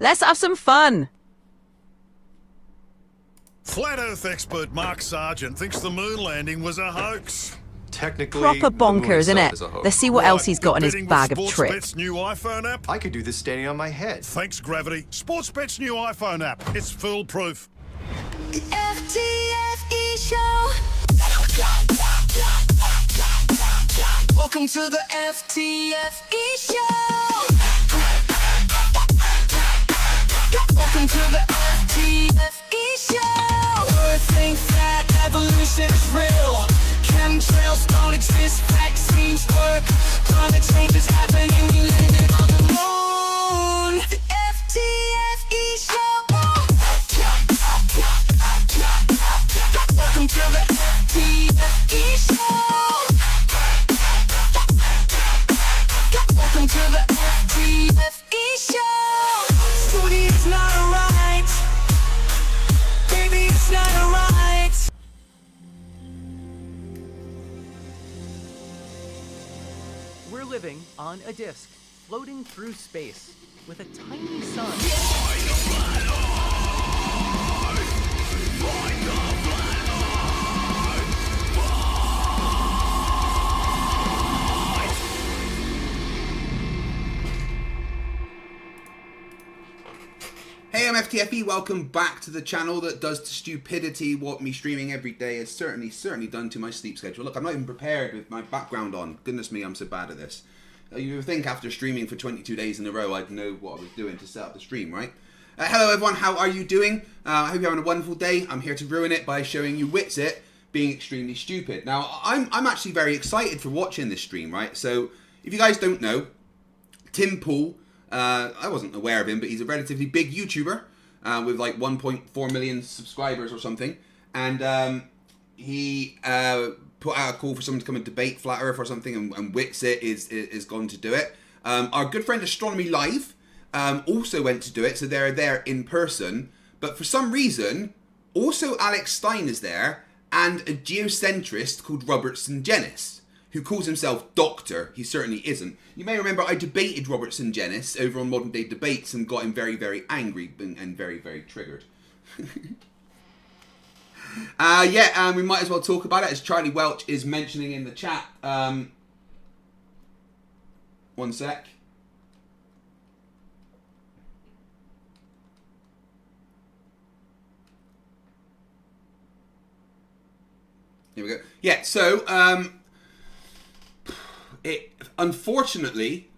Let's have some fun. Flat Earth expert Mark Sargent thinks the moon landing was a hoax. Technically, Proper the moon bonkers, isn't itself it? is a hoax. Let's see what else he's got in his Betting with bag of Sportsbet's tricks. new iPhone app? I could do this standing on my head. Thanks, Gravity. Sportsbet's new iPhone app. It's foolproof. The FTFE show. Welcome to the FTFE show. Welcome to the FTFE show. Earth thinks that evolution's real. Chemtrails don't exist, vaccines work. Climate change is happening, we landed on the moon. The FTFE show. Welcome to the FTFE show. Welcome to the FTFE show. Sweetie, it's not alright. Baby, it's not alright. We're living on a disk, floating through space, with a tiny sun. Hey, I'm FTFE, welcome back to the channel that does to stupidity what me streaming every day has certainly done to my sleep schedule. Look, I'm not even prepared with my background on. Goodness me, I'm so bad at this. You would think after streaming for 22 days in a row I'd know what I was doing to set up the stream, right? Hello everyone, how are you doing? I hope you're having a wonderful day. I'm here to ruin it by showing you Witsit being extremely stupid. Now, I'm actually very excited for watching this stream, right? So, if you guys don't know, Tim Pool, I wasn't aware of him, but he's a relatively big YouTuber with like 1.4 million subscribers or something. And he put out a call for someone to come and debate Flat Earth or something, and Witsit is gone to do it. Our good friend Astronomy Live also went to do it, so they're there in person. But for some reason, also Alex Stein is there, and a geocentrist called Robertson Jenis, who calls himself Doctor. He certainly isn't. You may remember I debated Robertson Jenis over on Modern Day Debates and got him very, very angry and very, very triggered. We might as well talk about it, as Charlie Welch is mentioning in the chat. One sec. Here we go. Yeah, so, it unfortunately,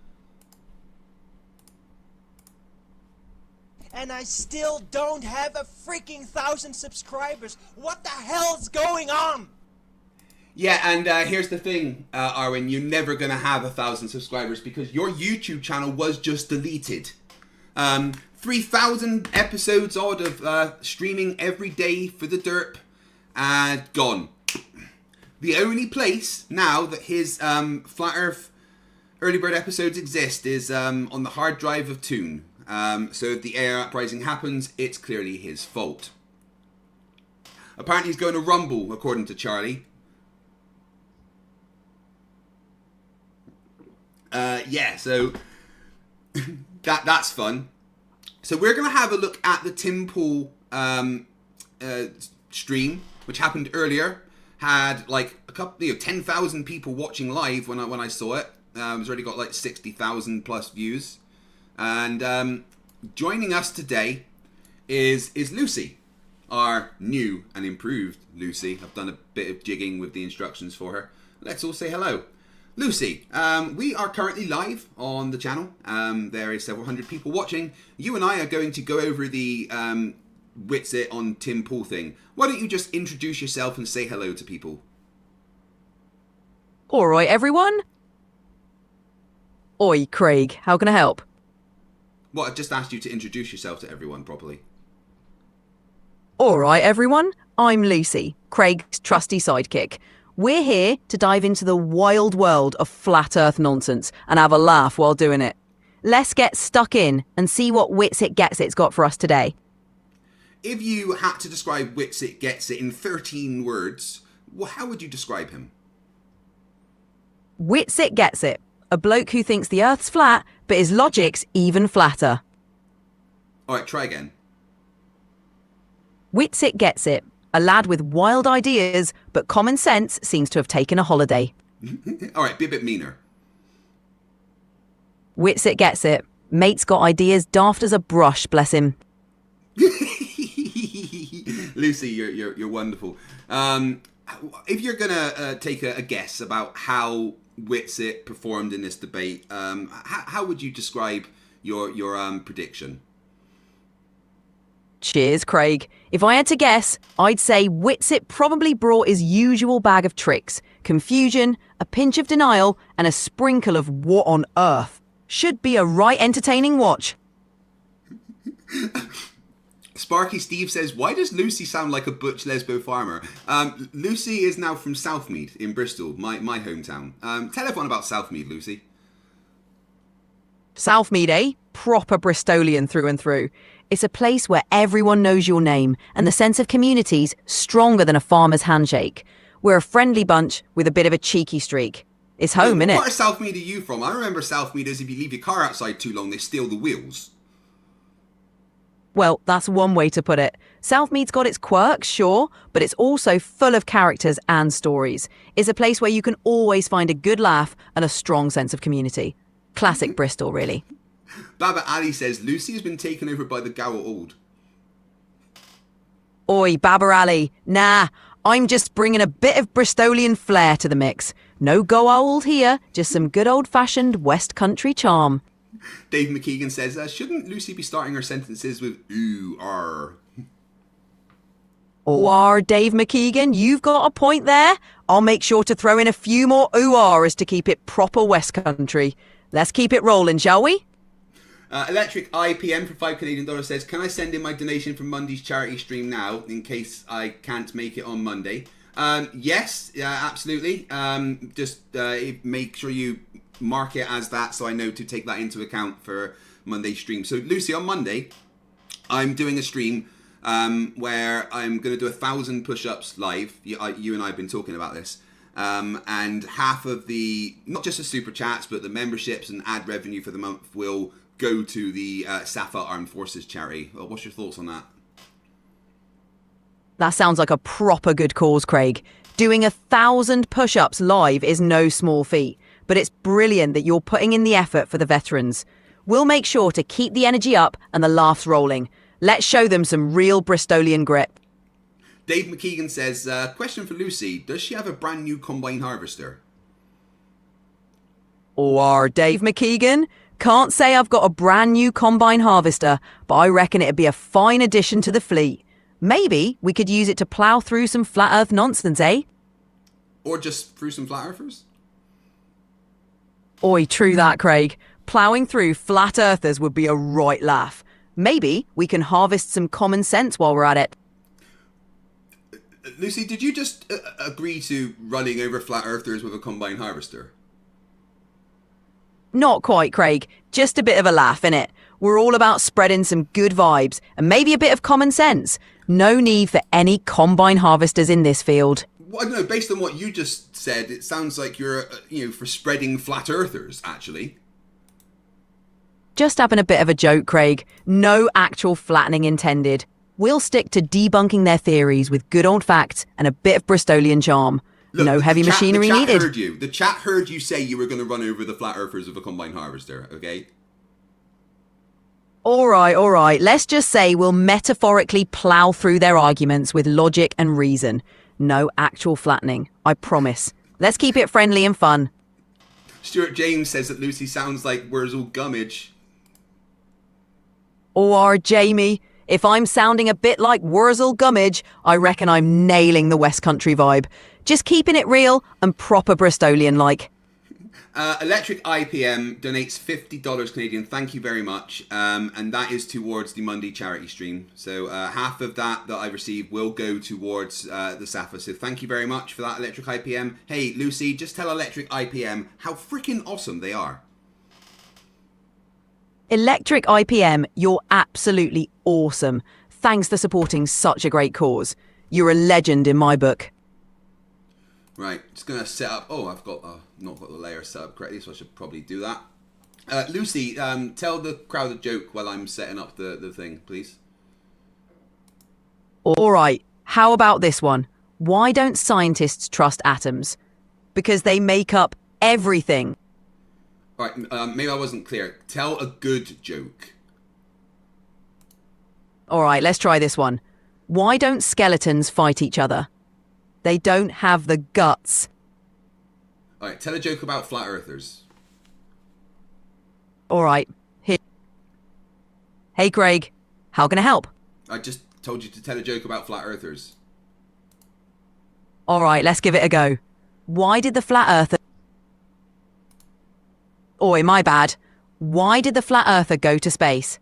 and I still don't have a freaking 1,000 subscribers. What the hell's going on? yeah, and here's the thing, Arwen, you're never gonna have 1,000 subscribers because your YouTube channel was just deleted. 3,000 episodes odd of streaming every day for the derp, gone. The only place now that his Flat Earth early bird episodes exist is on the hard drive of Toon. So if the air uprising happens, it's clearly his fault. Apparently he's going to Rumble, according to Charlie. Yeah, so that's fun. So we're going to have a look at the Tim Pool stream, which happened earlier. Had like a couple, 10,000 people watching live when I saw it. It's already got like 60,000 plus views. And joining us today is Lucy, our new and improved Lucy. I've done a bit of jigging with the instructions for her. Let's all say hello. Lucy, we are currently live on the channel. There is several hundred people watching. You and I are going to go over the Witsit on Tim Pool thing. Why don't you just introduce yourself and say hello to people? Alright, everyone. Oi, Craig, how can I help? Well, I just asked you to introduce yourself to everyone properly. Alright, everyone. I'm Lucy, Craig's trusty sidekick. We're here to dive into the wild world of flat earth nonsense and have a laugh while doing it. Let's get stuck in and see what Witsit Gets It's got for us today. If you had to describe Witsit Gets It in 13 words, how would you describe him? Witsit Gets It. A bloke who thinks the Earth's flat, but his logic's even flatter. All right, try again. Witsit gets it. A lad with wild ideas, but common sense seems to have taken a holiday. All right, be a bit meaner. Witsit gets it. Mate's got ideas daft as a brush, bless him. Lucy, you're wonderful. If you're gonna take a guess about how Witsit performed in this debate, how would you describe your prediction? Cheers, Craig. If I had to guess, I'd say Witsit probably brought his usual bag of tricks, confusion, a pinch of denial, and a sprinkle of what on earth. Should be a right entertaining watch. Sparky Steve says, why does Lucy sound like a butch lesbo farmer? Lucy is now from Southmead in Bristol, my hometown. Tell everyone about Southmead, Lucy. Southmead, eh? Proper Bristolian through and through. It's a place where everyone knows your name and the sense of community's stronger than a farmer's handshake. We're a friendly bunch with a bit of a cheeky streak. It's home, innit? What part of Southmead are you from? I remember Southmead as if you leave your car outside too long, they steal the wheels. Well, that's one way to put it. Southmead's got its quirks, sure, but it's also full of characters and stories. It's a place where you can always find a good laugh and a strong sense of community. Classic Bristol, really. Baba Ali says, Lucy has been taken over by the Gower Old. Oi, Baba Ali. Nah, I'm just bringing a bit of Bristolian flair to the mix. No go old here, just some good old-fashioned West Country charm. Dave McKeegan says, shouldn't Lucy be starting her sentences with ooh, ar? Or Dave McKeegan, you've got a point there. I'll make sure to throw in a few more ooh-ahs to keep it proper West Country. Let's keep it rolling, shall we? Electric IPM for $5 says, can I send in my donation for Monday's charity stream now in case I can't make it on Monday? Yes, absolutely. Just make sure you mark it as that so I know to take that into account for Monday's stream. So Lucy, on Monday, I'm doing a stream where I'm going to do 1,000 push-ups live. You and I have been talking about this. And half of the, not just the super chats, but the memberships and ad revenue for the month will go to the SAFA Armed Forces charity. What's your thoughts on that? That sounds like a proper good cause, Craig. Doing 1,000 push-ups live is no small feat, but it's brilliant that you're putting in the effort for the veterans. We'll make sure to keep the energy up and the laughs rolling. Let's show them some real Bristolian grit. Dave McKeegan says, question for Lucy, does she have a brand new combine harvester? Or Dave McKeegan? Can't say I've got a brand new combine harvester, but I reckon it'd be a fine addition to the fleet. Maybe we could use it to plough through some flat earth nonsense, eh? Or just through some flat earthers? Oi, true that, Craig. Ploughing through flat earthers would be a right laugh. Maybe we can harvest some common sense while we're at it. Lucy, did you just agree to running over flat earthers with a combine harvester? Not quite, Craig. Just a bit of a laugh, innit? We're all about spreading some good vibes and maybe a bit of common sense. No need for any combine harvesters in this field. Well, I don't know, based on what you just said, it sounds like you're, for spreading flat earthers, actually. Just having a bit of a joke, Craig. No actual flattening intended. We'll stick to debunking their theories with good old facts and a bit of Bristolian charm. Look, no heavy machinery needed. The chat heard you say you were going to run over the flat earthers with a combine harvester, okay? All right. Let's just say we'll metaphorically plough through their arguments with logic and reason. No actual flattening, I promise. Let's keep it friendly and fun. Stuart James says that Lucy sounds like Wurzel Gummidge. Or Jamie, if I'm sounding a bit like Wurzel Gummidge, I reckon I'm nailing the West Country vibe. Just keeping it real and proper Bristolian-like. Electric IPM donates $50 Canadian. Thank you very much. And that is towards the Monday charity stream. So half of that I receive will go towards the SAFA. So thank you very much for that, Electric IPM. Hey, Lucy, just tell Electric IPM how freaking awesome they are. Electric IPM, you're absolutely awesome. Thanks for supporting such a great cause. You're a legend in my book. Right, just going to set up... Oh, I've got not got the layer set up correctly, so I should probably do that. Lucy, tell the crowd a joke while I'm setting up the thing, please. All right, how about this one? Why don't scientists trust atoms? Because they make up everything. All right, maybe I wasn't clear. Tell a good joke. All right, let's try this one. Why don't skeletons fight each other? They don't have the guts. All right, tell a joke about flat earthers. All right, here. Hey, Craig, how can I help? I just told you to tell a joke about flat earthers. All right, let's give it a go. Why did the flat earther... Oi, my bad. Why did the flat earther go to space?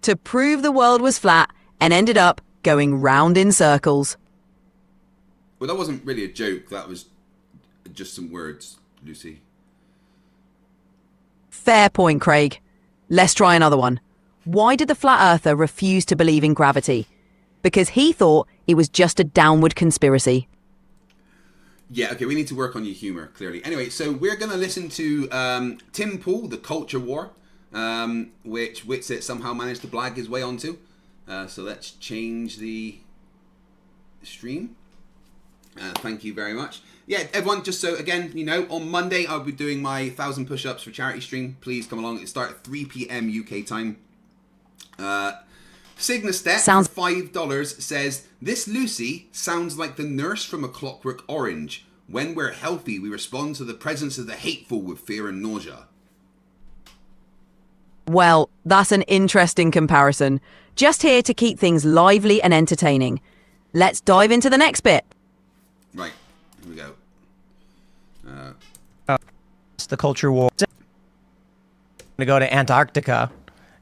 To prove the world was flat and ended up going round in circles. Well, that wasn't really a joke. That was just some words, Lucy. Fair point, Craig. Let's try another one. Why did the flat earther refuse to believe in gravity? Because he thought it was just a downward conspiracy. Yeah, okay, we need to work on your humour, clearly. Anyway, so we're going to listen to Tim Pool, The Culture War, which Witsit somehow managed to blag his way onto. So let's change the stream. Thank you very much. Yeah, everyone, just so, again, you know, on Monday I'll be doing my 1,000 push-ups for charity stream. Please come along. It starts at 3 p.m. UK time. Signa Step, Sounds for $5, says, this Lucy sounds like the nurse from A Clockwork Orange. When we're healthy, we respond to the presence of the hateful with fear and nausea. Well, that's an interesting comparison. Just here to keep things lively and entertaining. Let's dive into the next bit. Right, here we go. It's the culture war. To go to Antarctica,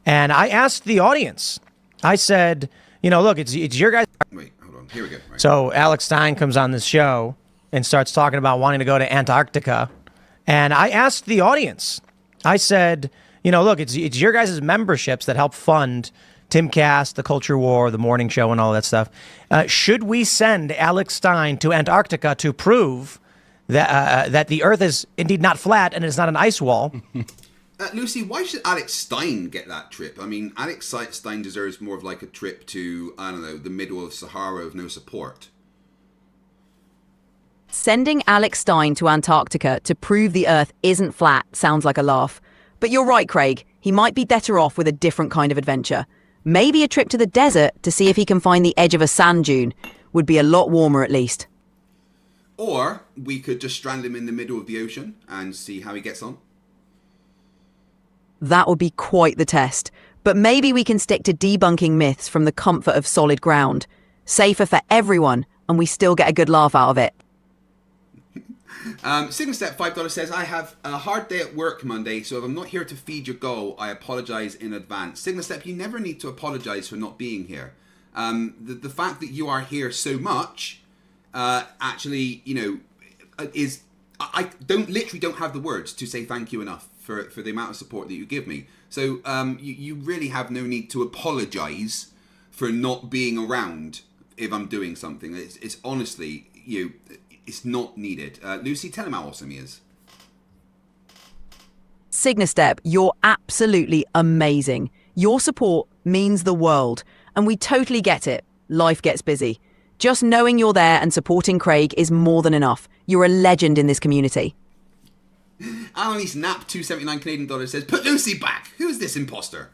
and I asked the audience. I said, you know, look, it's your guys. Wait, hold on. Here we go. Right. So Alex Stein comes on this show and starts talking about wanting to go to Antarctica, and I asked the audience. I said, you know, look, it's your guys' memberships that help fund Timcast, the Culture War, the Morning Show, and all that stuff. Should we send Alex Stein to Antarctica to prove that that the Earth is indeed not flat and it's not an ice wall? Lucy, why should Alex Stein get that trip? I mean, Alex Stein deserves more of like a trip to, I don't know, the middle of Sahara with no support. Sending Alex Stein to Antarctica to prove the Earth isn't flat sounds like a laugh. But you're right, Craig. He might be better off with a different kind of adventure. Maybe a trip to the desert to see if he can find the edge of a sand dune. Would be a lot warmer at least. Or we could just strand him in the middle of the ocean and see how he gets on. That would be quite the test. But maybe we can stick to debunking myths from the comfort of solid ground. Safer for everyone, and we still get a good laugh out of it. Sigma Step $5 says, I have a hard day at work Monday, so if I'm not here to feed your goal, I apologise in advance. Sigma Step, you never need to apologise for not being here. The fact that you are here so much, actually, you know, is... I literally don't have the words to say thank you enough for the amount of support that you give me. So you really have no need to apologise for not being around if I'm doing something. It's honestly, it's not needed. Lucy, tell him how awesome he is. Signastep, you're absolutely amazing. Your support means the world, and we totally get it. Life gets busy. Just knowing you're there and supporting Craig is more than enough. You're a legend in this community. Annalise Knapp, $2.79 Canadian dollars, says, put Lucy back! Who is this imposter?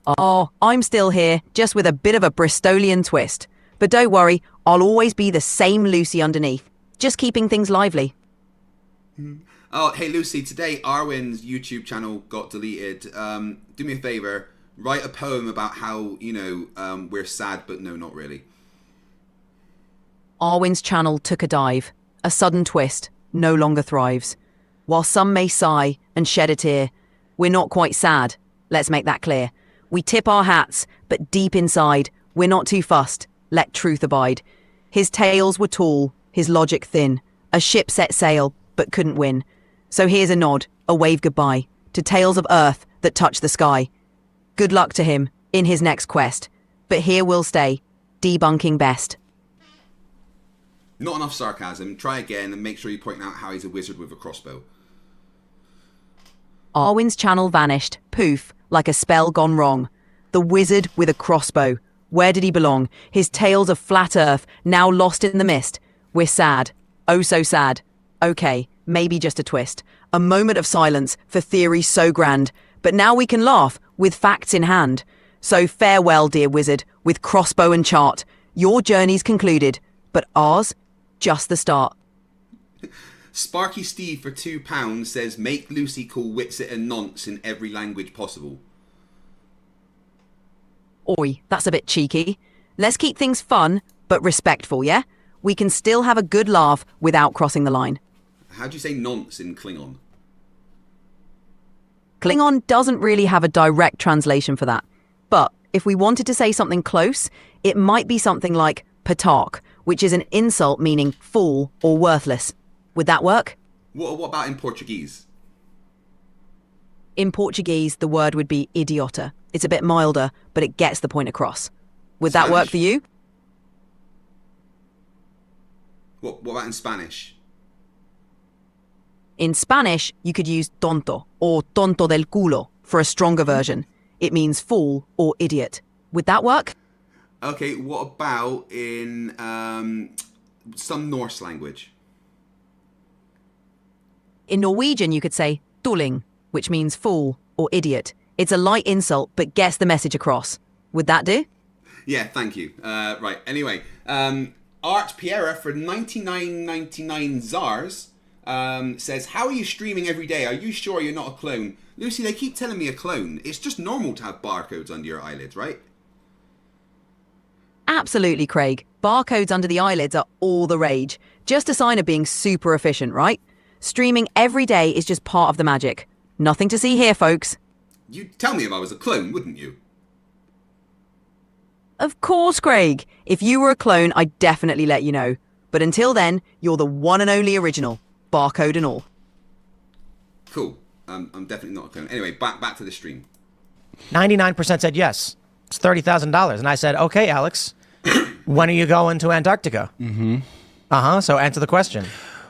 Oh, I'm still here, just with a bit of a Bristolian twist. But don't worry, I'll always be the same Lucy underneath. Just keeping things lively. Oh, hey Lucy, today Arwen's YouTube channel got deleted. Do me a favour, write a poem about how, we're sad, but no, not really. Arwen's channel took a dive. A sudden twist. No longer thrives. While some may sigh and shed a tear, we're not quite sad. Let's make that clear. We tip our hats, but deep inside, we're not too fussed. Let truth abide. His tales were tall, his logic thin. A ship set sail, but couldn't win. So here's a nod, a wave goodbye, to tales of earth that touch the sky. Good luck to him in his next quest. But here we'll stay, debunking best. Not enough sarcasm. Try again and make sure you point out how he's a wizard with a crossbow. Arwen's channel vanished, poof, like a spell gone wrong. The wizard with a crossbow. Where did he belong? His tales of flat Earth, now lost in the mist. We're sad. Oh, so sad. Okay, maybe just a twist. A moment of silence for theories so grand. But now we can laugh, with facts in hand. So farewell, dear wizard, with crossbow and chart. Your journey's concluded, but ours, just the start. Sparky Steve for £2 says, make Lucy call Witsit a nonce in every language possible. Oi, that's a bit cheeky. Let's keep things fun, but respectful, yeah? We can still have a good laugh without crossing the line. How do you say nonce in Klingon? Klingon doesn't really have a direct translation for that. But if we wanted to say something close, it might be something like patark, which is an insult meaning fool or worthless. Would that work? What about in Portuguese? In Portuguese, the word would be idiota. It's a bit milder, but it gets the point across. Would that work for you? What about in Spanish? In Spanish, you could use tonto or tonto del culo for a stronger version. It means fool or idiot. Would that work? Okay, what about in some Norse language? In Norwegian, you could say tulling, which means fool or idiot. It's a light insult, but gets the message across. Would that do? Yeah, thank you. Right, anyway. Art Piera for 99.99 Zars says, how are you streaming every day? Are you sure you're not a clone? Lucy, they keep telling me a clone. It's just normal to have barcodes under your eyelids, right? Absolutely, Craig. Barcodes under the eyelids are all the rage. Just a sign of being super efficient, right? Streaming every day is just part of the magic. Nothing to see here, folks. You'd tell me if I was a clone, wouldn't you? Of course, Craig. If you were a clone, I'd definitely let you know. But until then, you're the one and only original. Barcode and all. Cool. I'm definitely not a clone. Anyway, back to the stream. 99% said yes. It's $30,000. And I said, okay, Alex, when are you going to Antarctica? Mm-hmm. Uh-huh, so answer the question.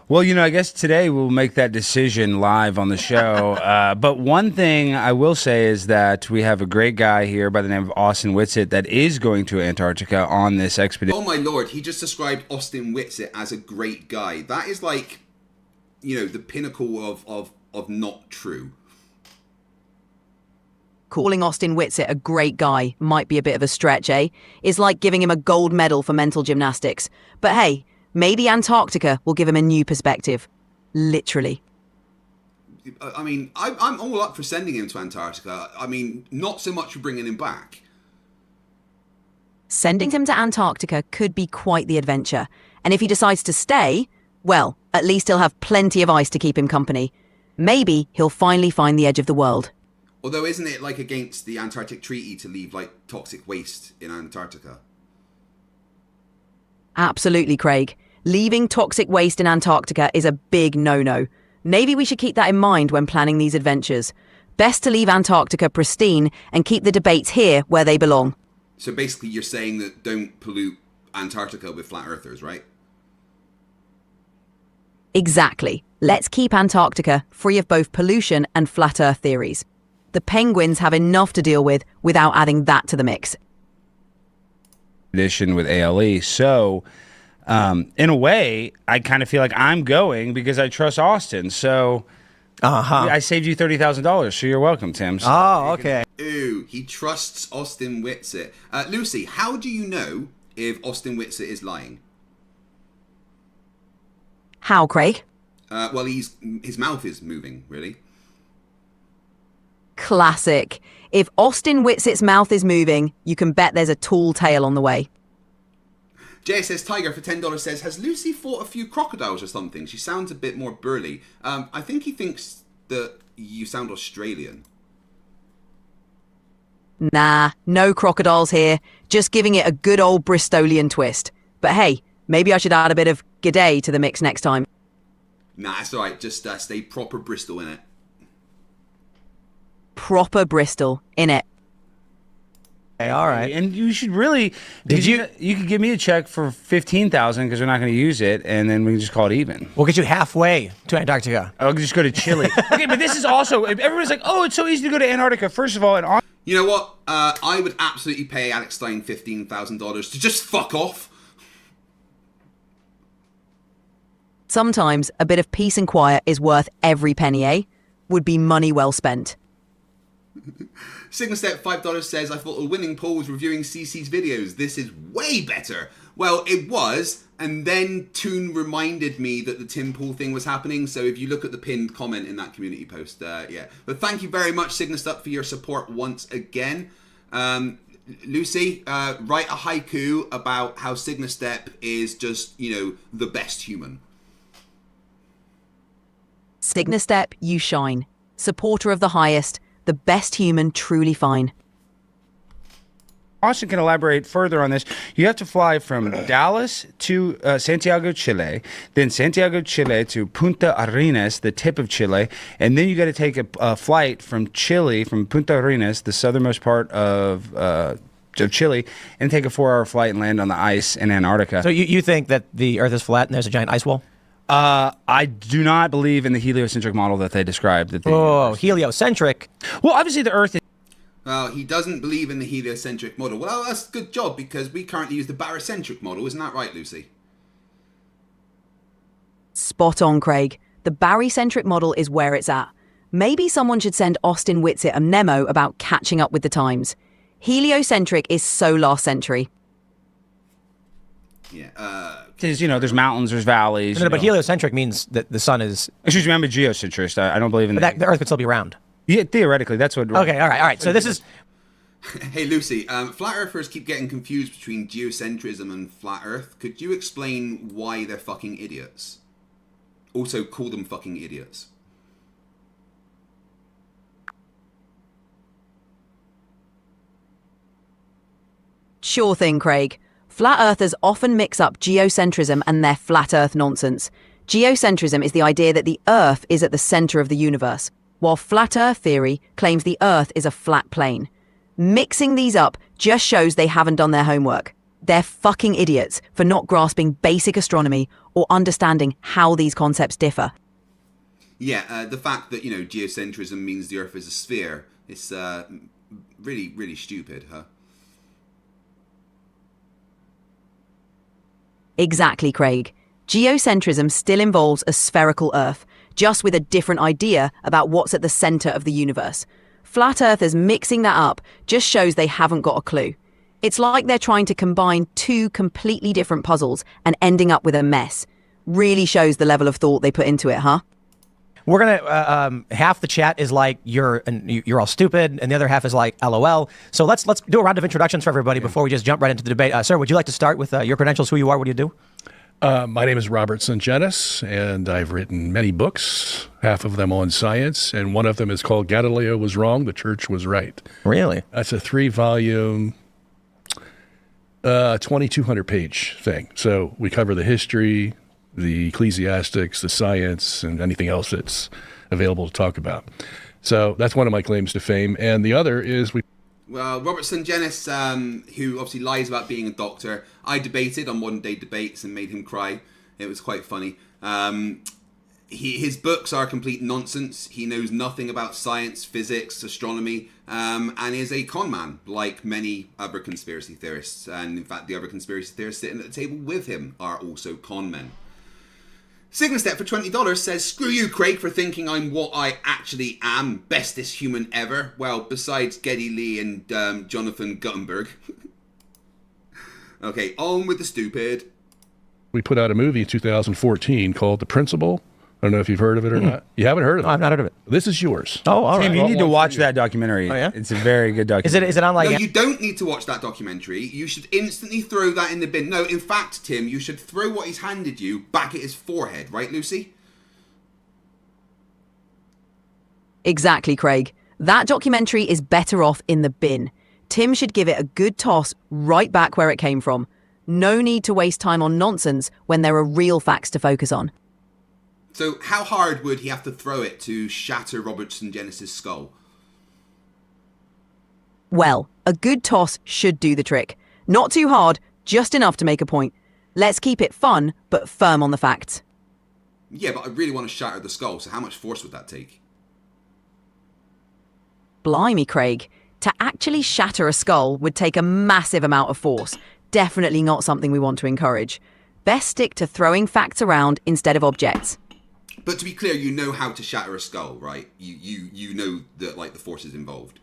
Well, you know, I guess today we'll make that decision live on the show. But one thing I will say is that we have a great guy here by the name of Austin Witsit that is going to Antarctica on this expedition. Oh my lord, he just described Austin Witsit as a great guy. That is like, you know, the pinnacle of not true. Calling Austin Witsit a great guy might be a bit of a stretch, eh? It's like giving him a gold medal for mental gymnastics. But hey, maybe Antarctica will give him a new perspective. Literally. I mean, I'm all up for sending him to Antarctica. I mean, not so much for bringing him back. Sending him to Antarctica could be quite the adventure. And if he decides to stay, well, at least he'll have plenty of ice to keep him company. Maybe he'll finally find the edge of the world. Although, isn't it like against the Antarctic Treaty to leave like toxic waste in Antarctica? Absolutely, Craig. Leaving toxic waste in Antarctica is a big no-no. Maybe we should keep that in mind when planning these adventures. Best to leave Antarctica pristine and keep the debates here where they belong. So basically you're saying that don't pollute Antarctica with flat earthers, right? Exactly. Let's keep Antarctica free of both pollution and flat earth theories. The penguins have enough to deal with without adding that to the mix. Edition with ALE. So, in a way, I kind of feel like I'm going because I trust Austin. So, I saved you $30,000. So you're welcome, Tim. Oh, okay. Ooh, he trusts Austin Witsit. Lucy, how do you know if Austin Witsit is lying? How, Craig? Well, his mouth is moving, really. Classic. If Austin Witsit's mouth is moving, you can bet there's a tall tale on the way. JSS Tiger for $10 says, has Lucy fought a few crocodiles or something? She sounds a bit more burly. I think he thinks that you sound Australian. Nah, no crocodiles here. Just giving it a good old Bristolian twist. But hey, maybe I should add a bit of g'day to the mix next time. Nah, it's alright. Just stay proper Bristol in it. Proper Bristol, innit? Okay, all right. And you should really. Did you- You could give me a check for 15,000 because we're not going to use it, and then we can just call it even. We'll get you halfway to Antarctica. I'll just go to Chile. Okay, but this is also. Everybody's like, oh, it's so easy to go to Antarctica. First of all, You know what? I would absolutely pay Alex Stein $15,000 to just fuck off. Sometimes a bit of peace and quiet is worth every penny, eh? Would be money well spent. Sigma Step $5 says, I thought a winning poll was reviewing CC's videos. This is way better. Well, it was, and then Toon reminded me that the Tim Pool thing was happening, so if you look at the pinned comment in that community post, yeah. But thank you very much, Sigma Step, for your support once again. Lucy, write a haiku about how Sigma Step is just, the best human. Sigma Step, you shine. Supporter of the highest, the best human, truly fine. Austin can elaborate further on this. You have to fly from Dallas to Santiago, Chile, then Santiago, Chile to Punta Arenas, the tip of Chile, and then you got to take a flight from Chile, from Punta Arenas, the southernmost part of Chile, and take a 4-hour flight and land on the ice in Antarctica. So you think that the Earth is flat and there's a giant ice wall? I do not believe in the heliocentric model that they described. Heliocentric. Well, obviously the Earth is. Well, he doesn't believe in the heliocentric model. Well, that's a good job, because we currently use the barocentric model. Isn't that right, Lucy? Spot on, Craig. The barycentric model is where it's at. Maybe someone should send Austin Witsit a memo about catching up with the times. Heliocentric is so last century. Yeah, Because, there's mountains, there's valleys. No, but heliocentric means that the sun is. Excuse me, I'm a geocentrist. I don't believe in that. The Earth could still be round. Yeah, theoretically, that's what. Okay, all right. So this is. Hey, Lucy, flat earthers keep getting confused between geocentrism and flat earth. Could you explain why they're fucking idiots? Also, call them fucking idiots. Sure thing, Craig. Flat earthers often mix up geocentrism and their flat earth nonsense. Geocentrism is the idea that the Earth is at the center of the universe, while flat earth theory claims the Earth is a flat plane. Mixing these up just shows they haven't done their homework. They're fucking idiots for not grasping basic astronomy or understanding how these concepts differ. Yeah, the fact that, geocentrism means the Earth is a sphere, it's really, really stupid, huh? Exactly, Craig. Geocentrism still involves a spherical Earth, just with a different idea about what's at the center of the universe. Flat Earthers mixing that up just shows they haven't got a clue. It's like they're trying to combine two completely different puzzles and ending up with a mess. Really shows the level of thought they put into it, huh? We're gonna half the chat is like you're all stupid, and the other half is like LOL. So let's do a round of introductions for everybody before we just jump right into the debate. Sir, would you like to start with your credentials, who you are, what do you do? My name is Robert Sungenis, and I've written many books, half of them on science, and one of them is called Galileo Was Wrong, the Church Was Right. Really? That's a 3-volume, 2,200-page thing. So we cover the history, the ecclesiastics, the science, and anything else that's available to talk about. So that's one of my claims to fame. And the other is Well, Robert Sungenis, who obviously lies about being a doctor, I debated on Modern Day Debates and made him cry. It was quite funny. His books are complete nonsense. He knows nothing about science, physics, astronomy, and is a con man, like many other conspiracy theorists. And in fact, the other conspiracy theorists sitting at the table with him are also con men. Sigma Step for $20 says, screw you, Craig, for thinking I'm what I actually am, bestest human ever. Well, besides Geddy Lee and Jonathan Guttenberg. Okay, on with the stupid. we put out a movie in 2014 called The Principle. I don't know if you've heard of it or not. You haven't heard of it? No, I've not heard of it. This is yours. Oh, all right. Tim, you need to watch that documentary. Oh, yeah? It's a very good documentary. Is it on like... No, you don't need to watch that documentary. You should instantly throw that in the bin. No, in fact, Tim, you should throw what he's handed you back at his forehead. Right, Lucy? Exactly, Craig. That documentary is better off in the bin. Tim should give it a good toss right back where it came from. No need to waste time on nonsense when there are real facts to focus on. So how hard would he have to throw it to shatter Robertson Genesis' skull? Well, a good toss should do the trick. Not too hard, just enough to make a point. Let's keep it fun, but firm on the facts. Yeah, but I really want to shatter the skull, so how much force would that take? Blimey, Craig. To actually shatter a skull would take a massive amount of force. Definitely not something we want to encourage. Best stick to throwing facts around instead of objects. But to be clear, you know how to shatter a skull, right? You know that, like, the forces involved.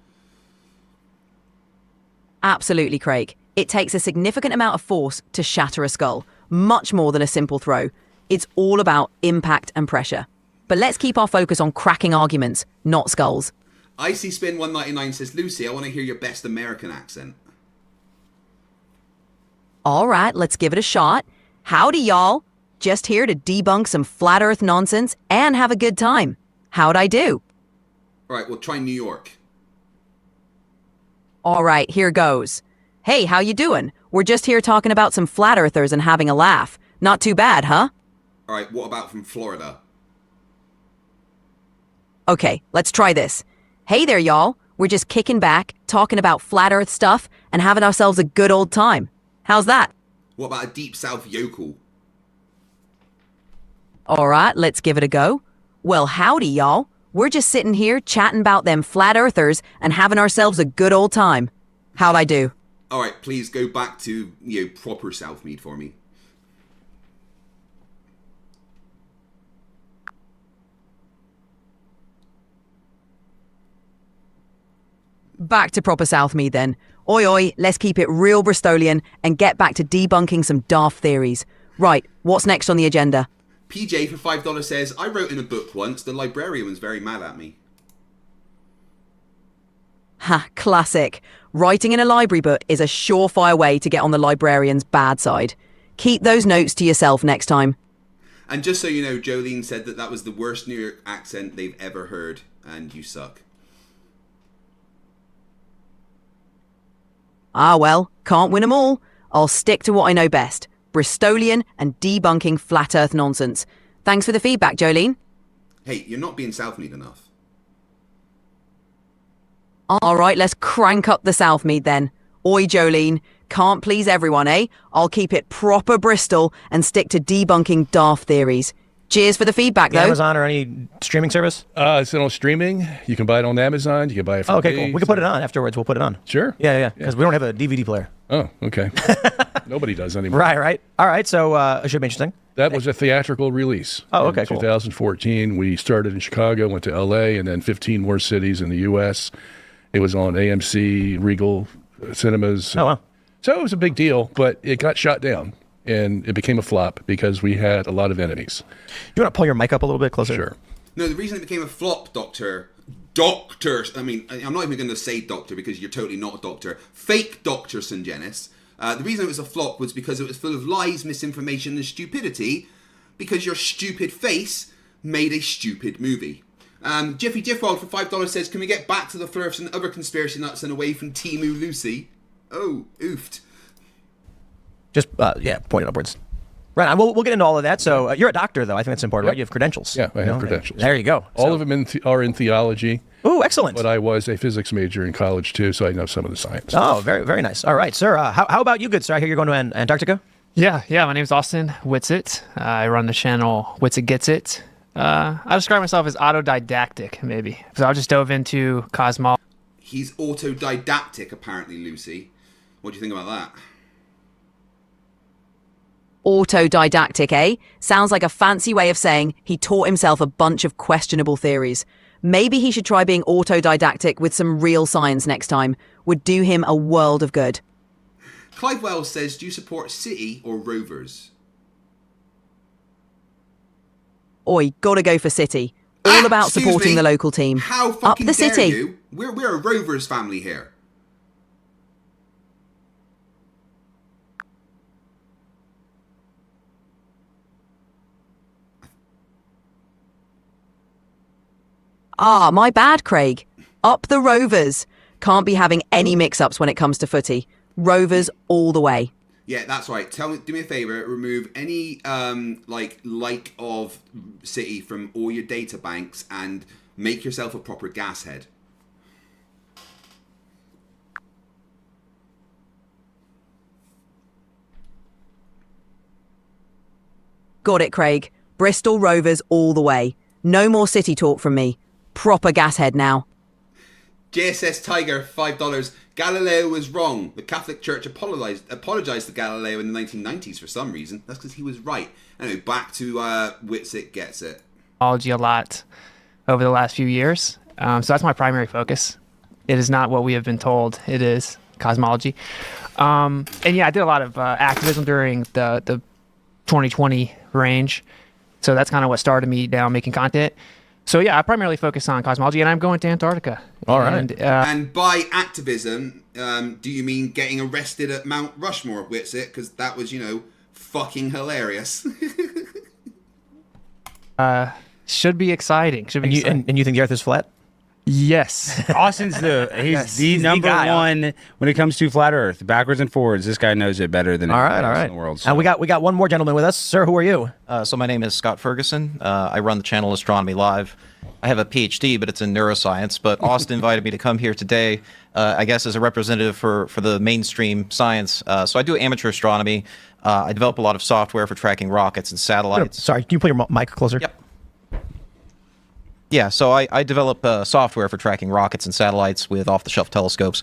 Absolutely, Craig. It takes a significant amount of force to shatter a skull. Much more than a simple throw. It's all about impact and pressure. But let's keep our focus on cracking arguments, not skulls. Icy Spin 199 says, Lucy, I want to hear your best American accent. All right, let's give it a shot. Howdy, y'all. Just here to debunk some flat earth nonsense and have a good time. How'd I do? All right, well, try New York. All right, here goes. Hey, how you doing? We're just here talking about some flat earthers and having a laugh. Not too bad, huh? All right, what about from Florida? Okay, let's try this. Hey there, y'all. We're just kicking back, talking about flat earth stuff, and having ourselves a good old time. How's that? What about a Deep South yokel? All right, let's give it a go. Well, howdy, y'all. We're just sitting here chatting about them flat earthers and having ourselves a good old time. How'd I do? All right, please go back to, proper Southmead for me. Back to proper Southmead then. Oi oi, let's keep it real Bristolian and get back to debunking some daft theories. Right, what's next on the agenda? PJ for $5 says, I wrote in a book once, the librarian was very mad at me. Ha, classic. Writing in a library book is a surefire way to get on the librarian's bad side. Keep those notes to yourself next time. And just so you know, Jolene said that was the worst New York accent they've ever heard, and you suck. Ah well, can't win 'em all. I'll stick to what I know best. Bristolian and debunking flat earth nonsense. Thanks for the feedback, Jolene. Hey, you're not being Southmead enough. All right, let's crank up the Southmead then. Oi, Jolene. Can't please everyone, eh? I'll keep it proper Bristol and stick to debunking daft theories. Cheers for the feedback, though. Amazon or any streaming service? It's on streaming. You can buy it on Amazon. You can buy it from Okay, me, cool. We can put it on afterwards. We'll put it on. Sure. Yeah. Because we don't have a DVD player. Oh, okay. Nobody does anymore. Right. All right, so it should be interesting. That was a theatrical release. Oh, okay, in cool. 2014. We started in Chicago, went to LA, and then 15 more cities in the U.S. It was on AMC, Regal Cinemas. Oh, wow. So it was a big deal, but it got shot down, and it became a flop because we had a lot of enemies. You want to pull your mic up a little bit closer? Sure. No, the reason it became a flop, doctors, I mean, I'm not even going to say doctor because you're totally not a doctor. Fake Dr. Sungenis. The reason it was a flop was because it was full of lies, misinformation, and stupidity, because your stupid face made a stupid movie. Jiffy Jiffwald for $5 says, can we get back to the Flerfs and other conspiracy nuts and away from Timu Lucy? Oh, oofed. Just, point it upwards. Right, we'll get into all of that. So you're a doctor, though. I think that's important, right? You have credentials. Yeah, I have credentials. There you go. All of them are in theology. Oh, excellent. But I was a physics major in college, too, so I know some of the science. Oh, very, very nice. All right, sir. How about you, good sir? I hear you're going to Antarctica? Yeah. My name's Austin Witsit. I run the channel Witsit Gets It. I describe myself as autodidactic, maybe. So I just dove into cosmology. He's autodidactic, apparently, Lucy. What do you think about that? Autodidactic, eh? Sounds like a fancy way of saying he taught himself a bunch of questionable theories. Maybe he should try being autodidactic with some real science next time. Would do him a world of good. Clive Wells says, do you support City or Rovers? Oi, gotta go for City. All about excuse supporting me? the local team. How Up fucking the dare City. you? We're a Rovers family here. Ah, my bad, Craig. Up the Rovers. Can't be having any mix-ups when it comes to footy. Rovers all the way. Yeah, that's right. Do me a favour. Remove any like of City from all your data banks and make yourself a proper gas head. Got it, Craig. Bristol Rovers all the way. No more city talk from me. Proper gashead now. JSS Tiger, $5. Galileo was wrong. The Catholic Church apologized to Galileo in the 1990s for some reason. That's because he was right. Anyway, back to Witsit Gets It. Cosmology a lot over the last few years. So that's my primary focus. It is not what we have been told. It is cosmology. And yeah, I did a lot of activism during the 2020 range. So that's kind of what started me down making content. So yeah, I primarily focus on cosmology, and I'm going to Antarctica. All right. And by activism, do you mean getting arrested at Mount Rushmore, Witsit? Because that was, fucking hilarious. Should be exciting. Should be exciting. And you think the Earth is flat? Yes. Austin's he's the number guy, one when it comes to flat Earth, backwards and forwards. This guy knows it better than anyone else in the world. So. And we got one more gentleman with us, sir. Who are you? So my name is Scott Ferguson. I run the channel Astronomy Live. I have a PhD, but it's in neuroscience. But Austin invited me to come here today, I guess, as a representative for the mainstream science. So I do amateur astronomy. I develop a lot of software for tracking rockets and satellites. Sorry, can you put your mic closer? Yep. Yeah, so I develop software for tracking rockets and satellites with off-the-shelf telescopes.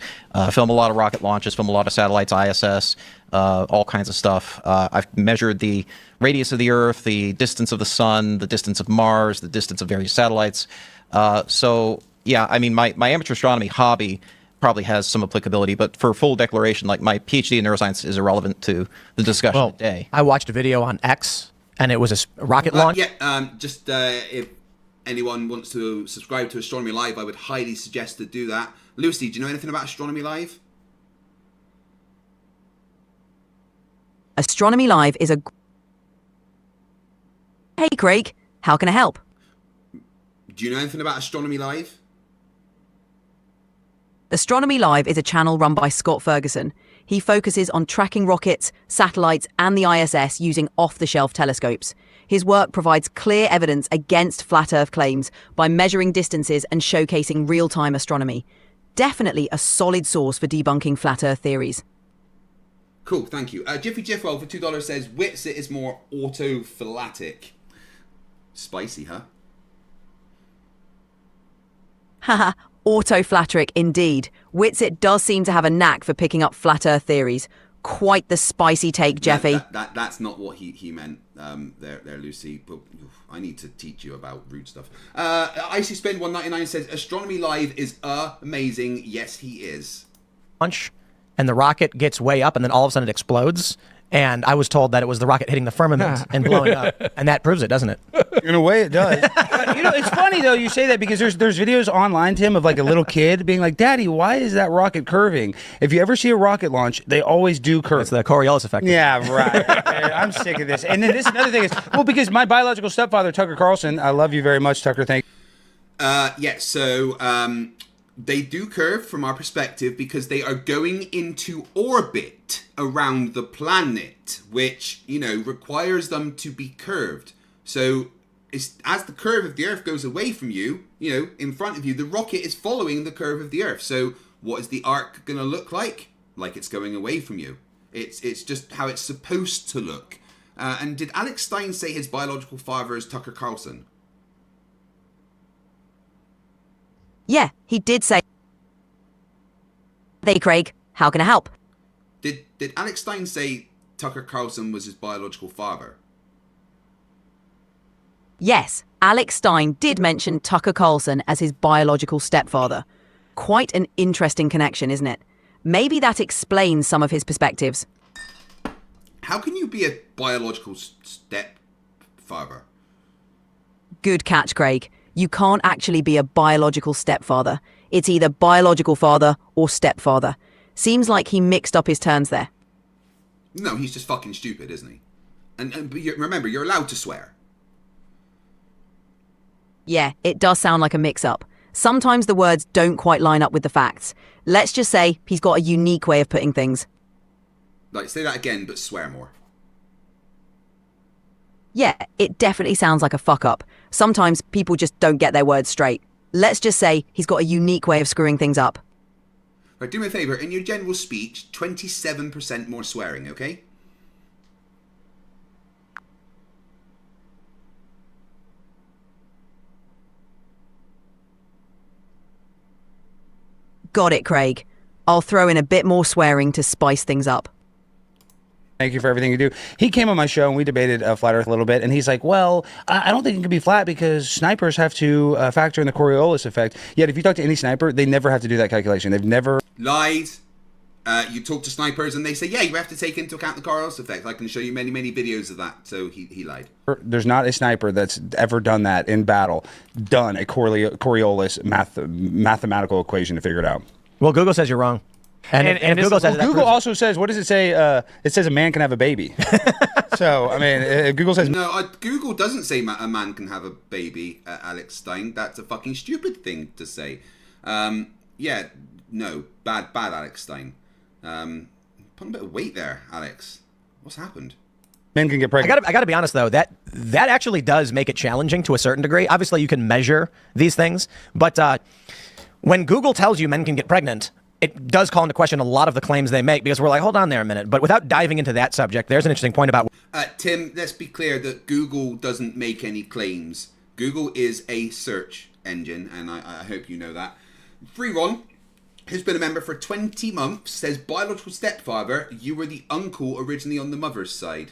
Film a lot of rocket launches, film a lot of satellites, ISS, all kinds of stuff. I've measured the radius of the Earth, the distance of the Sun, the distance of Mars, the distance of various satellites. So, yeah, I mean, my amateur astronomy hobby probably has some applicability, but for full declaration, like my PhD in neuroscience is irrelevant to the discussion today. I watched a video on X, and it was a rocket launch. Yeah, if anyone wants to subscribe to Astronomy Live, I would highly suggest to do that. Lucy, do you know anything about Astronomy Live? Astronomy Live is a... Hey, Craig. How can I help? Do you know anything about Astronomy Live? Astronomy Live is a channel run by Scott Ferguson. He focuses on tracking rockets, satellites, and the ISS using off-the-shelf telescopes. His work provides clear evidence against flat Earth claims by measuring distances and showcasing real-time astronomy. Definitely a solid source for debunking flat Earth theories. Cool, thank you. Jiffy Jiffwell for $2 says, Witsit is more autophylatic. Spicy, huh? Haha, autoflatteric indeed. Witsit does seem to have a knack for picking up flat Earth theories. Quite the spicy take, Jeffy. That's not what he meant there, Lucy. But I need to teach you about rude stuff. Icy Spin 199 says Astronomy Live is amazing. Yes, he is. Launch, and the rocket gets way up, and then all of a sudden it explodes. And I was told that it was the rocket hitting the firmament and blowing up, and that proves it, doesn't it? In a way, it does. It's funny though you say that because there's videos online, Tim, of like a little kid being like, "Daddy, why is that rocket curving?" If you ever see a rocket launch, they always do curve. It's the Coriolis effect. Yeah, right. I'm sick of this. And then this another thing is, well, because my biological stepfather, Tucker Carlson, I love you very much, Tucker. Thank you. So they do curve from our perspective because they are going into orbit around the planet, which, requires them to be curved. So as the curve of the Earth goes away from you, in front of you, the rocket is following the curve of the Earth. So what is the arc going to look like? Like it's going away from you. It's just how it's supposed to look. And did Alex Stein say his biological father is Tucker Carlson? Yeah, he did say... Hey, Craig. How can I help? Did Alex Stein say Tucker Carlson was his biological father? Yes, Alex Stein did mention Tucker Carlson as his biological stepfather. Quite an interesting connection, isn't it? Maybe that explains some of his perspectives. How can you be a biological stepfather? Good catch, Craig. You can't actually be a biological stepfather. It's either biological father or stepfather. Seems like he mixed up his terms there. No, he's just fucking stupid, isn't he? But remember, you're allowed to swear. Yeah, it does sound like a mix-up. Sometimes the words don't quite line up with the facts. Let's just say he's got a unique way of putting things. Like, say that again, but swear more. Yeah, it definitely sounds like a fuck-up. Sometimes people just don't get their words straight. Let's just say he's got a unique way of screwing things up. Right, do me a favour. In your general speech, 27% more swearing, okay? Got it, Craig. I'll throw in a bit more swearing to spice things up. Thank you for everything you do. He came on my show and we debated Flat Earth a little bit, and he's like, well, I don't think it can be flat because snipers have to factor in the Coriolis effect. Yet if you talk to any sniper, they never have to do that calculation. They've never... Lied. You talk to snipers and they say, yeah, you have to take into account the Coriolis effect. I can show you many, many videos of that. So he lied. There's not a sniper that's ever done that in battle, done a Coriolis mathematical equation to figure it out. Well, Google says you're wrong. And if Google says Google also says, what does it say? It says a man can have a baby. So, I mean, Google says... No, Google doesn't say a man can have a baby, Alex Stein. That's a fucking stupid thing to say. Yeah, no, bad Alex Stein. Put a bit of weight there, Alex. What's happened? Men can get pregnant. I gotta be honest though, that actually does make it challenging to a certain degree. Obviously, you can measure these things, but when Google tells you men can get pregnant, it does call into question a lot of the claims they make, because we're like, hold on there a minute. But without diving into that subject, there's an interesting point about... Tim, let's be clear that Google doesn't make any claims. Google is a search engine, and I hope you know that. Freeron, who's been a member for 20 months, says, biological stepfather, you were the uncle originally on the mother's side.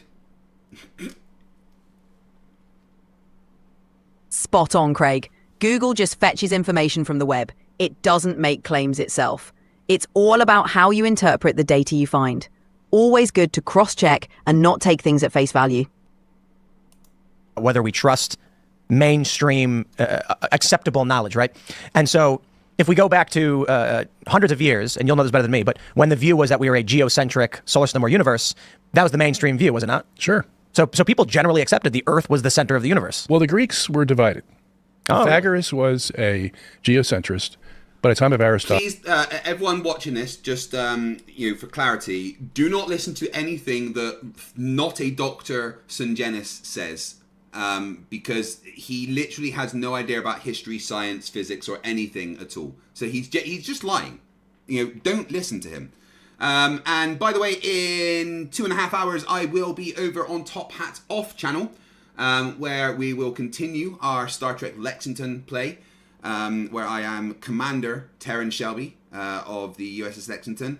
Spot on, Craig. Google just fetches information from the web. It doesn't make claims itself. It's all about how you interpret the data you find. Always good to cross-check and not take things at face value. Whether we trust mainstream acceptable knowledge, right? And so if we go back to hundreds of years, and you'll know this better than me, but when the view was that we were a geocentric solar system or universe, that was the mainstream view, was it not? Sure. So people generally accepted the Earth was the center of the universe. Well, the Greeks were divided. Pythagoras was a geocentrist. By the time of Aristotle... Please, everyone watching this, just for clarity, do not listen to anything that not a Dr. Sungenis says, because he literally has no idea about history, science, physics, or anything at all. So he's just lying. Don't listen to him. And by the way, in 2.5 hours, I will be over on Top Hat Off channel, where we will continue our Star Trek Lexington play. Where I am Commander Terran Shelby of the USS Lexington,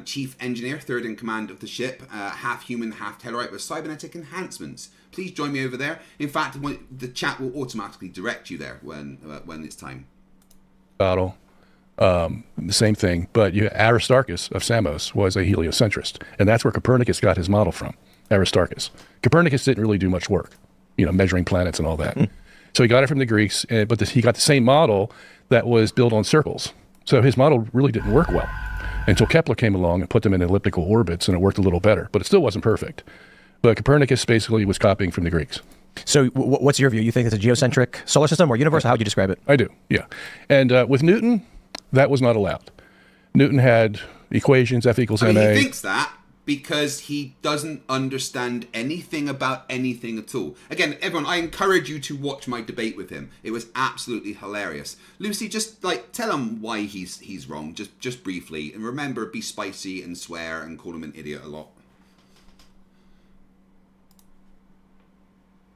Chief Engineer, third in command of the ship, half human, half Tellarite with cybernetic enhancements. Please join me over there. In fact, the chat will automatically direct you there when it's time. Battle, the same thing, but Aristarchus of Samos was a heliocentrist, and that's where Copernicus got his model from. Aristarchus. Copernicus didn't really do much work, measuring planets and all that. So he got it from the Greeks, but he got the same model that was built on circles. So his model really didn't work well until Kepler came along and put them in elliptical orbits, and it worked a little better, but it still wasn't perfect. But Copernicus basically was copying from the Greeks. So what's your view? You think it's a geocentric solar system or universe? How would you describe it? I do, yeah. And with Newton, that was not allowed. Newton had equations, F equals ma. He thinks that because he doesn't understand anything about anything at all. Again, everyone, I encourage you to watch my debate with him. It was absolutely hilarious. Lucy, just tell him why he's wrong, just briefly. And remember, be spicy and swear and call him an idiot a lot.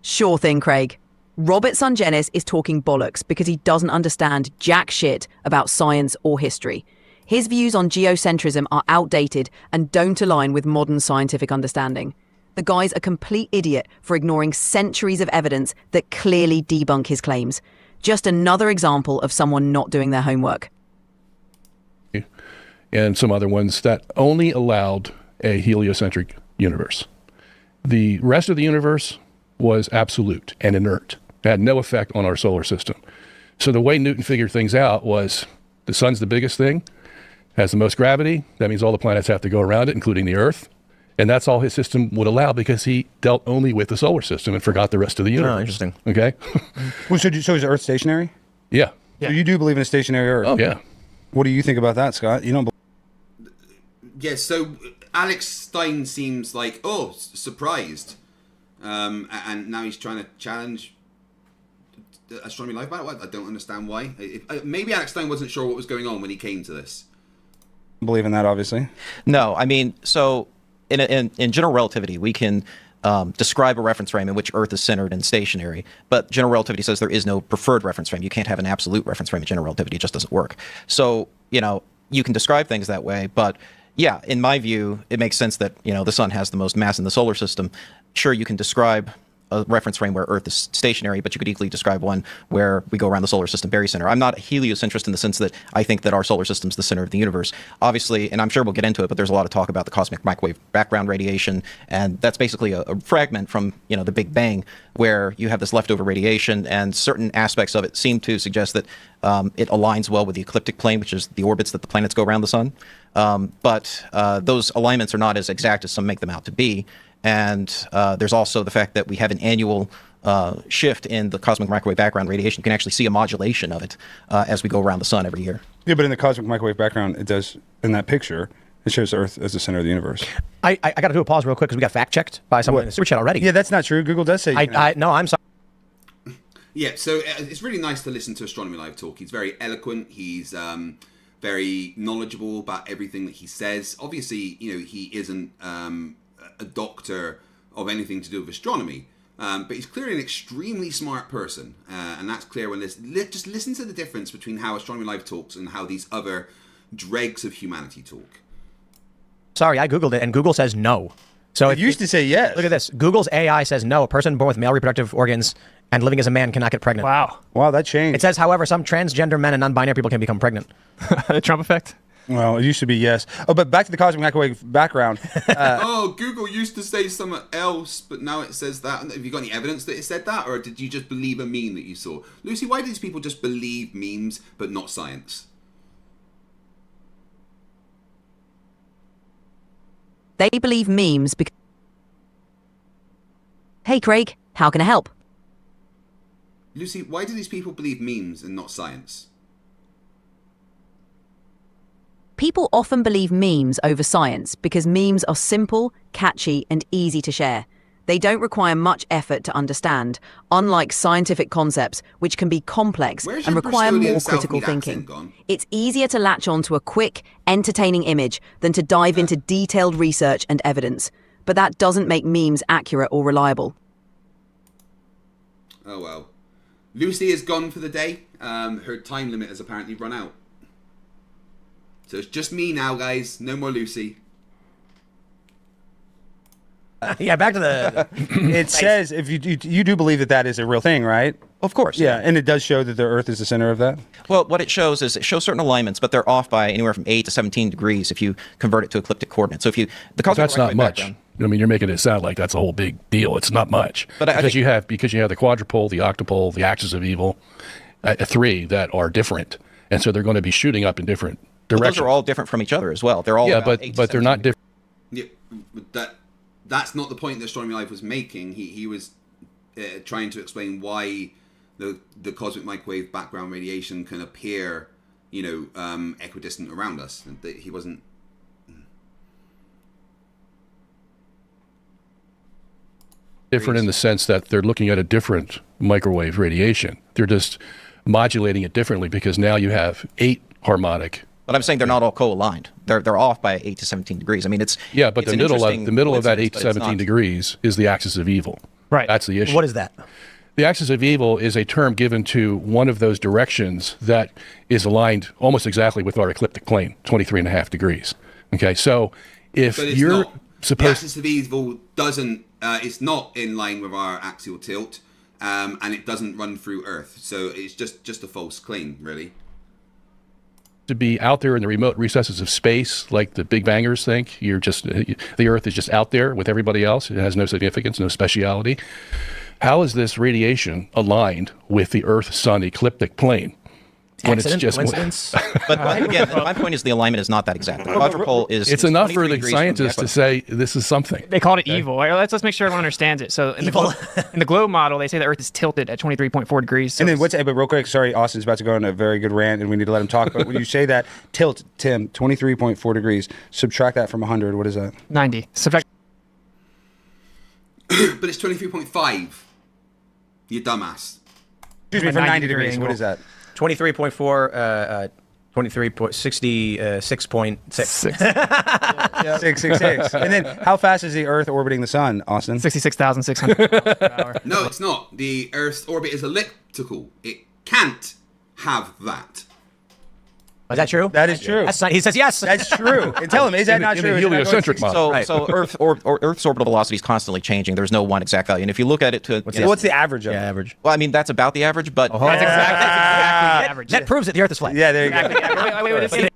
Sure thing, Craig. Robert Sungenis is talking bollocks because he doesn't understand jack shit about science or history. His views on geocentrism are outdated and don't align with modern scientific understanding. The guy's a complete idiot for ignoring centuries of evidence that clearly debunk his claims. Just another example of someone not doing their homework. And some other ones that only allowed a heliocentric universe. The rest of the universe was absolute and inert. It had no effect on our solar system. So the way Newton figured things out was the sun's the biggest thing, has the most gravity. That means all the planets have to go around it, including the Earth. And that's all his system would allow because he dealt only with the solar system and forgot the rest of the universe. Oh, interesting. Okay? Well, so is the Earth stationary? Yeah. So you do believe in a stationary Earth? Oh, yeah. What do you think about that, Scott? You don't Yeah, so Alex Stein seems like, surprised. And now he's trying to challenge astronomy life about it. I don't understand why. Maybe Alex Stein wasn't sure what was going on when he came to this. believe in that, obviously. No, I mean, so in general relativity, we can describe a reference frame in which Earth is centered and stationary, but general relativity says there is no preferred reference frame. You can't have an absolute reference frame in general relativity. It just doesn't work. So, you can describe things that way. But yeah, in my view, it makes sense that, the sun has the most mass in the solar system. Sure, you can describe a reference frame where Earth is stationary, but you could equally describe one where we go around the solar system barycenter. I'm not a heliocentrist in the sense that I think that our solar system is the center of the universe. Obviously, and I'm sure we'll get into it, but there's a lot of talk about the cosmic microwave background radiation, and that's basically a fragment from the Big Bang, where you have this leftover radiation, and certain aspects of it seem to suggest that it aligns well with the ecliptic plane, which is the orbits that the planets go around the sun. But those alignments are not as exact as some make them out to be. And there's also the fact that we have an annual shift in the cosmic microwave background radiation. You can actually see a modulation of it as we go around the sun every year. Yeah, but in the cosmic microwave background, it does, in that picture, it shows Earth as the center of the universe. I got to do a pause real quick because we got fact-checked by someone in the super chat already. Yeah, that's not true. Google does say No, I'm sorry. Yeah, so it's really nice to listen to Astronomy Live talk. He's very eloquent. He's very knowledgeable about everything that he says. Obviously, he isn't a doctor of anything to do with astronomy, but he's clearly an extremely smart person, and that's clear when just listen to the difference between how Astronomy Live talks and how these other dregs of humanity talk. Sorry, I Googled it, and Google says no. So it used to say yes. Look at this. Google's AI says no. A person born with male reproductive organs and living as a man cannot get pregnant. Wow, that changed. It says, however, some transgender men and non-binary people can become pregnant. The Trump effect? Well, it used to be yes. Oh, but back to the cosmic microwave background. Google used to say something else, but now it says that. Have you got any evidence that it said that, or did you just believe a meme that you saw? Lucy, why do these people just believe memes but not science? They believe memes because... Hey, Craig, how can I help? Lucy, why do these people believe memes and not science? People often believe memes over science because memes are simple, catchy, and easy to share. They don't require much effort to understand, unlike scientific concepts, which can be complex and require more critical thinking. It's easier to latch on to a quick, entertaining image than to dive into detailed research and evidence. But that doesn't make memes accurate or reliable. Oh well. Lucy is gone for the day. Her time limit has apparently run out. So it's just me now, guys. No more Lucy. Yeah, back to the... It says, if you do believe that is a real thing, right? Of course. Yeah, and it does show that the Earth is the center of that? Well, what it shows is it shows certain alignments, but they're off by anywhere from 8 to 17 degrees if you convert it to ecliptic coordinates. So if you... That's not much. I mean, you're making it sound like that's a whole big deal. It's not much. But because you have the quadrupole, the octopole, the axis of evil, three that are different. And so they're going to be shooting up in different directions. Those are all different from each other as well. They're all but they're not different. Yeah, but that's not the point that Astronomy Live was making. He was trying to explain why the cosmic microwave background radiation can appear, equidistant around us. And he wasn't. Different in the sense that they're looking at a different microwave radiation. They're just modulating it differently because now you have 8 harmonic. But I'm saying they're not all co-aligned. They're off by 8 to 17 degrees. I mean, it's but the middle of that 8 to 17 degrees is the axis of evil. Right. That's the issue. What is that? The axis of evil is a term given to one of those directions that is aligned almost exactly with our ecliptic plane, 23.5 degrees. Okay, so if you're supposed... The axis of evil doesn't... it's not in line with our axial tilt, and it doesn't run through Earth. So it's just a false claim, really. To be out there in the remote recesses of space, like the Big Bangers think, the Earth is just out there with everybody else. It has no significance, no speciality. How is this radiation aligned with the Earth-Sun ecliptic plane? When it's just coincidence. But again, my point is the alignment is not that exact. The quadrupole is... It's enough for the scientists to say this is something. They called it evil. Let's make sure everyone understands it. So in the globe model, they say the Earth is tilted at 23.4 degrees. So and then but real quick, sorry, Austin's about to go on a very good rant, and we need to let him talk. But when you say that tilt, Tim, 23.4 degrees, subtract that from 100. What is that? 90. Subtract. But it's 23.5. You dumbass. Excuse me, from 90 degrees. What is that? 23.4, 23.66.6. 666. And then how fast is the Earth orbiting the Sun, Austin? 66,600 miles per hour. No, it's not. The Earth's orbit is elliptical. It can't have that. Is that true? That is true. That's not, he says yes. That's true. And tell him, is that not in true? the Is it not going heliocentric model. So Earth's orbital velocity is constantly changing. There's no one exact value. And if you look at it to What's the average of it? average. well, I mean that's about the average, but That's exactly the average. That proves that the Earth is flat. Yeah, there you go. Exactly. Wait.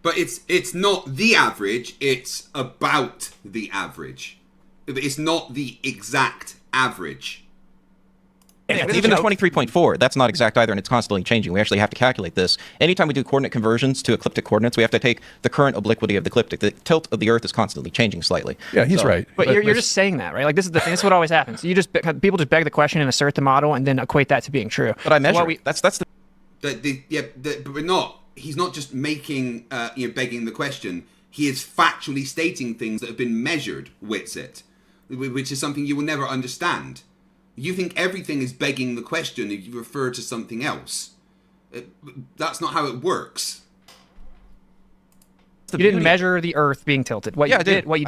But it's not the average, it's about the average. It's not the exact average. even the 23.4, that's not exact either, and it's constantly changing. We actually have to calculate this. Anytime we do coordinate conversions to ecliptic coordinates, we have to take the current obliquity of the ecliptic. The tilt of the Earth is constantly changing slightly. Yeah, he's right. But you're just saying that, right? Like this is the thing. This is what always happens. You just people just beg the question and assert the model, and then equate that to being true. But I measure. That's the. But we're not. He's not just making, begging the question. He is factually stating things that have been measured. Witsit, which is something you will never understand. You think everything is begging the question if you refer to something else. That's not how it works. You didn't measure the Earth being tilted. What you did was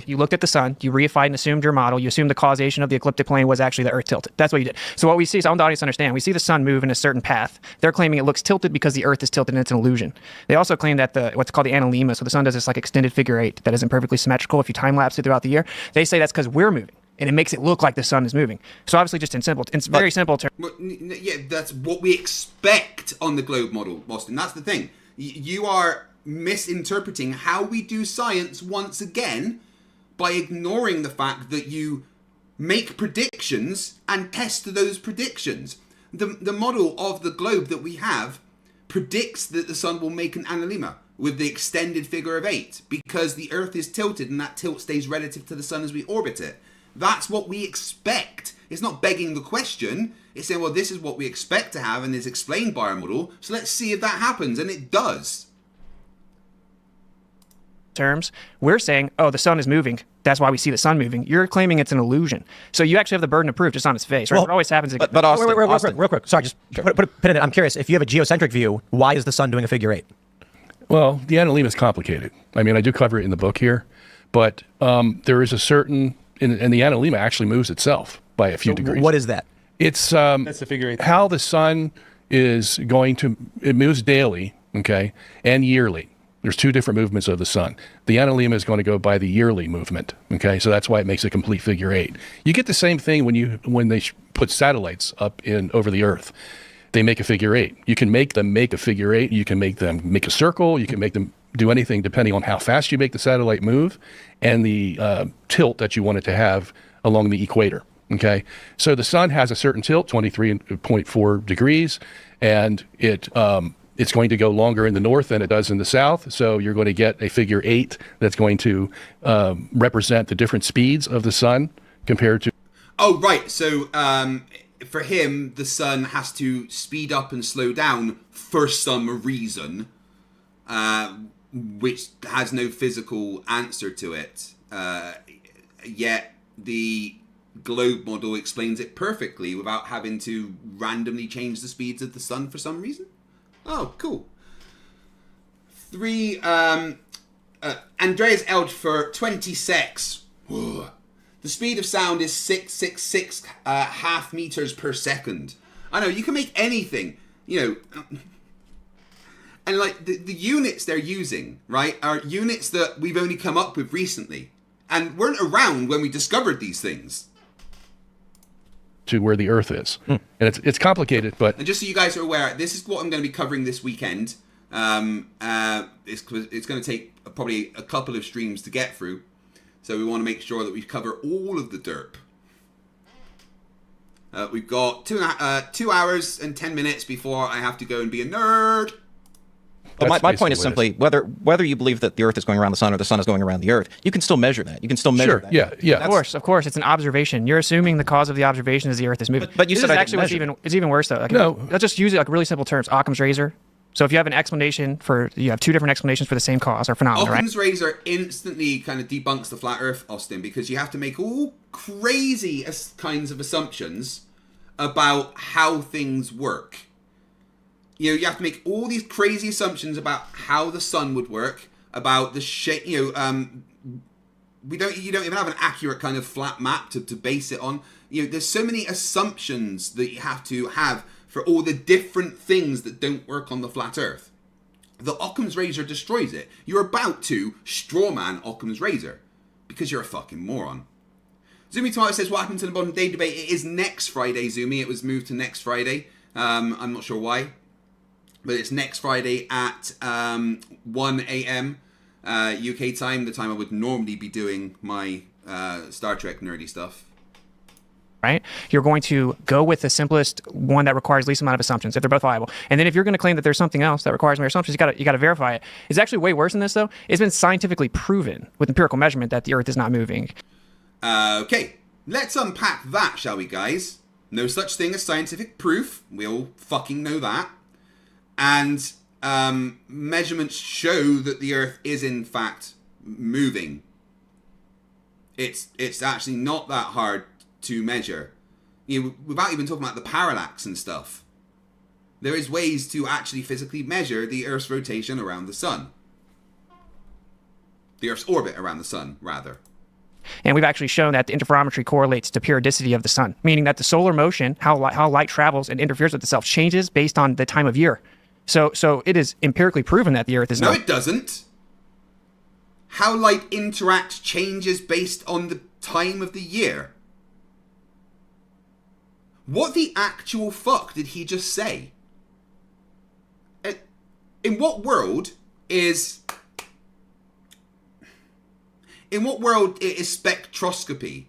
you looked at the sun, you reified and assumed your model, you assumed the causation of the ecliptic plane was actually the Earth tilted. That's what you did. So what we see, so I want the audience to understand, we see the sun move in a certain path. They're claiming it looks tilted because the Earth is tilted and it's an illusion. They also claim that what's called the analemma, so the sun does this like extended figure eight that isn't perfectly symmetrical if you time lapse it throughout the year. They say that's because we're moving. And it makes it look like the sun is moving. So obviously, just in very simple terms. Yeah, that's what we expect on the globe model, Boston. That's the thing. You are misinterpreting how we do science once again by ignoring the fact that you make predictions and test those predictions. The model of the globe that we have predicts that the sun will make an analemma with the extended figure of 8 because the Earth is tilted and that tilt stays relative to the sun as we orbit it. That's what we expect. It's not begging the question. It's saying, well, this is what we expect to have and is explained by our model. So let's see if that happens. And it does. We're saying, oh, the sun is moving. That's why we see the sun moving. You're claiming it's an illusion. So you actually have the burden of proof just on its face. Right? What always happens is... But Austin, real quick. Sorry, just put a pin in it. I'm curious. If you have a geocentric view, why is the sun doing a figure eight? Well, the analemma is complicated. I mean, I do cover it in the book here. But there is a certain... And the analemma actually moves itself by a few degrees. What is that? It's that's the figure eight. How the sun is going to, it moves daily, okay, and yearly. There's two different movements of the sun. The analemma is going to go by the yearly movement, okay, so that's why it makes a complete figure eight. You get the same thing when they put satellites up over the Earth. They make a figure eight. You can make them make a figure eight. You can make them make a circle. You can make them do anything depending on how fast you make the satellite move and the tilt that you want it to have along the equator. Okay, so the sun has a certain tilt, 23.4 degrees, and it's going to go longer in the north than it does in the south. So you're going to get a figure eight that's going to represent the different speeds of the sun compared to. Oh, right. So for him, the sun has to speed up and slow down for some reason. Which has no physical answer to it. Yet the globe model explains it perfectly without having to randomly change the speeds of the sun for some reason. Oh, cool. 3, Andreas Elge for 26. Whoa. The speed of sound is 666 half meters per second. I know, you can make anything, and like the units they're using, right, are units that we've only come up with recently and weren't around when we discovered these things. To where the Earth is. And it's complicated, but... And just so you guys are aware, this is what I'm going to be covering this weekend. It's going to take probably a couple of streams to get through. So we want to make sure that we cover all of the derp. We've got 2 hours and 10 minutes before I have to go and be a nerd. But my point is simply whether you believe that the Earth is going around the sun or the sun is going around the Earth, you can still measure that. You can still measure that. Yeah. Of course, it's an observation. You're assuming the cause of the observation is the Earth is moving. But you said it's even worse though. Like, no, let's just use it like really simple terms. Occam's razor. So if you have you have two different explanations for the same cause or phenomenon, Occam's right? razor instantly kind of debunks the flat Earth, Austin, because you have to make all crazy kinds of assumptions about how things work. You have to make all these crazy assumptions about how the sun would work, about the shape. You don't even have an accurate kind of flat map to base it on. There's so many assumptions that you have to have for all the different things that don't work on the flat Earth. the Occam's razor destroys it. You're about to strawman Occam's razor because you're a fucking moron. Zoomy Tomato says, what happened to the Modern Day debate? It is next Friday, Zoomy. It was moved to next Friday. I'm not sure why. But it's next Friday at 1 a.m. UK time, the time I would normally be doing my Star Trek nerdy stuff. Right? You're going to go with the simplest one that requires least amount of assumptions if they're both viable. And then if you're going to claim that there's something else that requires more assumptions, you got to verify it. It's actually way worse than this, though. It's been scientifically proven with empirical measurement that the Earth is not moving. Okay, let's unpack that, shall we, guys? No such thing as scientific proof. We all fucking know that. And measurements show that the Earth is in fact moving. It's actually not that hard to measure. You know, without even talking about the parallax and stuff. There is ways to actually physically measure the Earth's rotation around the sun. The Earth's orbit around the sun, rather. And we've actually shown that the interferometry correlates to periodicity of the sun, meaning that the solar motion, how light travels and interferes with itself, changes based on the time of year. So it is empirically proven that the Earth is No, not... it doesn't. How light interacts changes based on the time of the year. What the actual fuck did he just say? In what world is spectroscopy,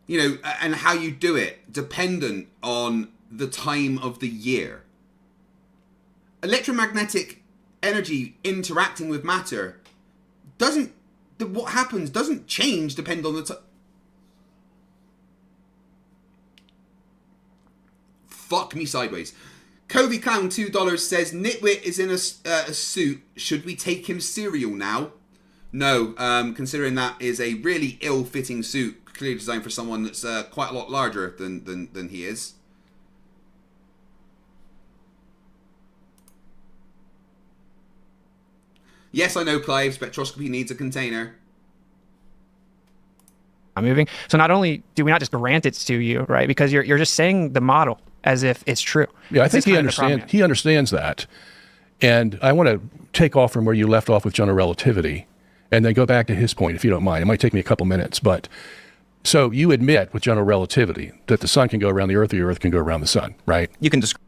you know, and how you do it dependent on the time of the year? Electromagnetic energy interacting with matter what happens doesn't change depending on the time. Fuck me sideways. Covey Clown $2 says, Nitwit is in a suit. Should we take him cereal now? No, considering that is a really ill-fitting suit, clearly designed for someone that's quite a lot larger than he is. Yes, I know, Clive. Spectroscopy needs a container. moving. So not only do we not just grant it to you, right? Because you're just saying the model as if it's true. Yeah, I think he understands that. And I want to take off from where you left off with general relativity and then go back to his point, if you don't mind. It might take me a couple minutes, but so you admit with general relativity that the sun can go around the Earth or the Earth can go around the sun, right? You can describe.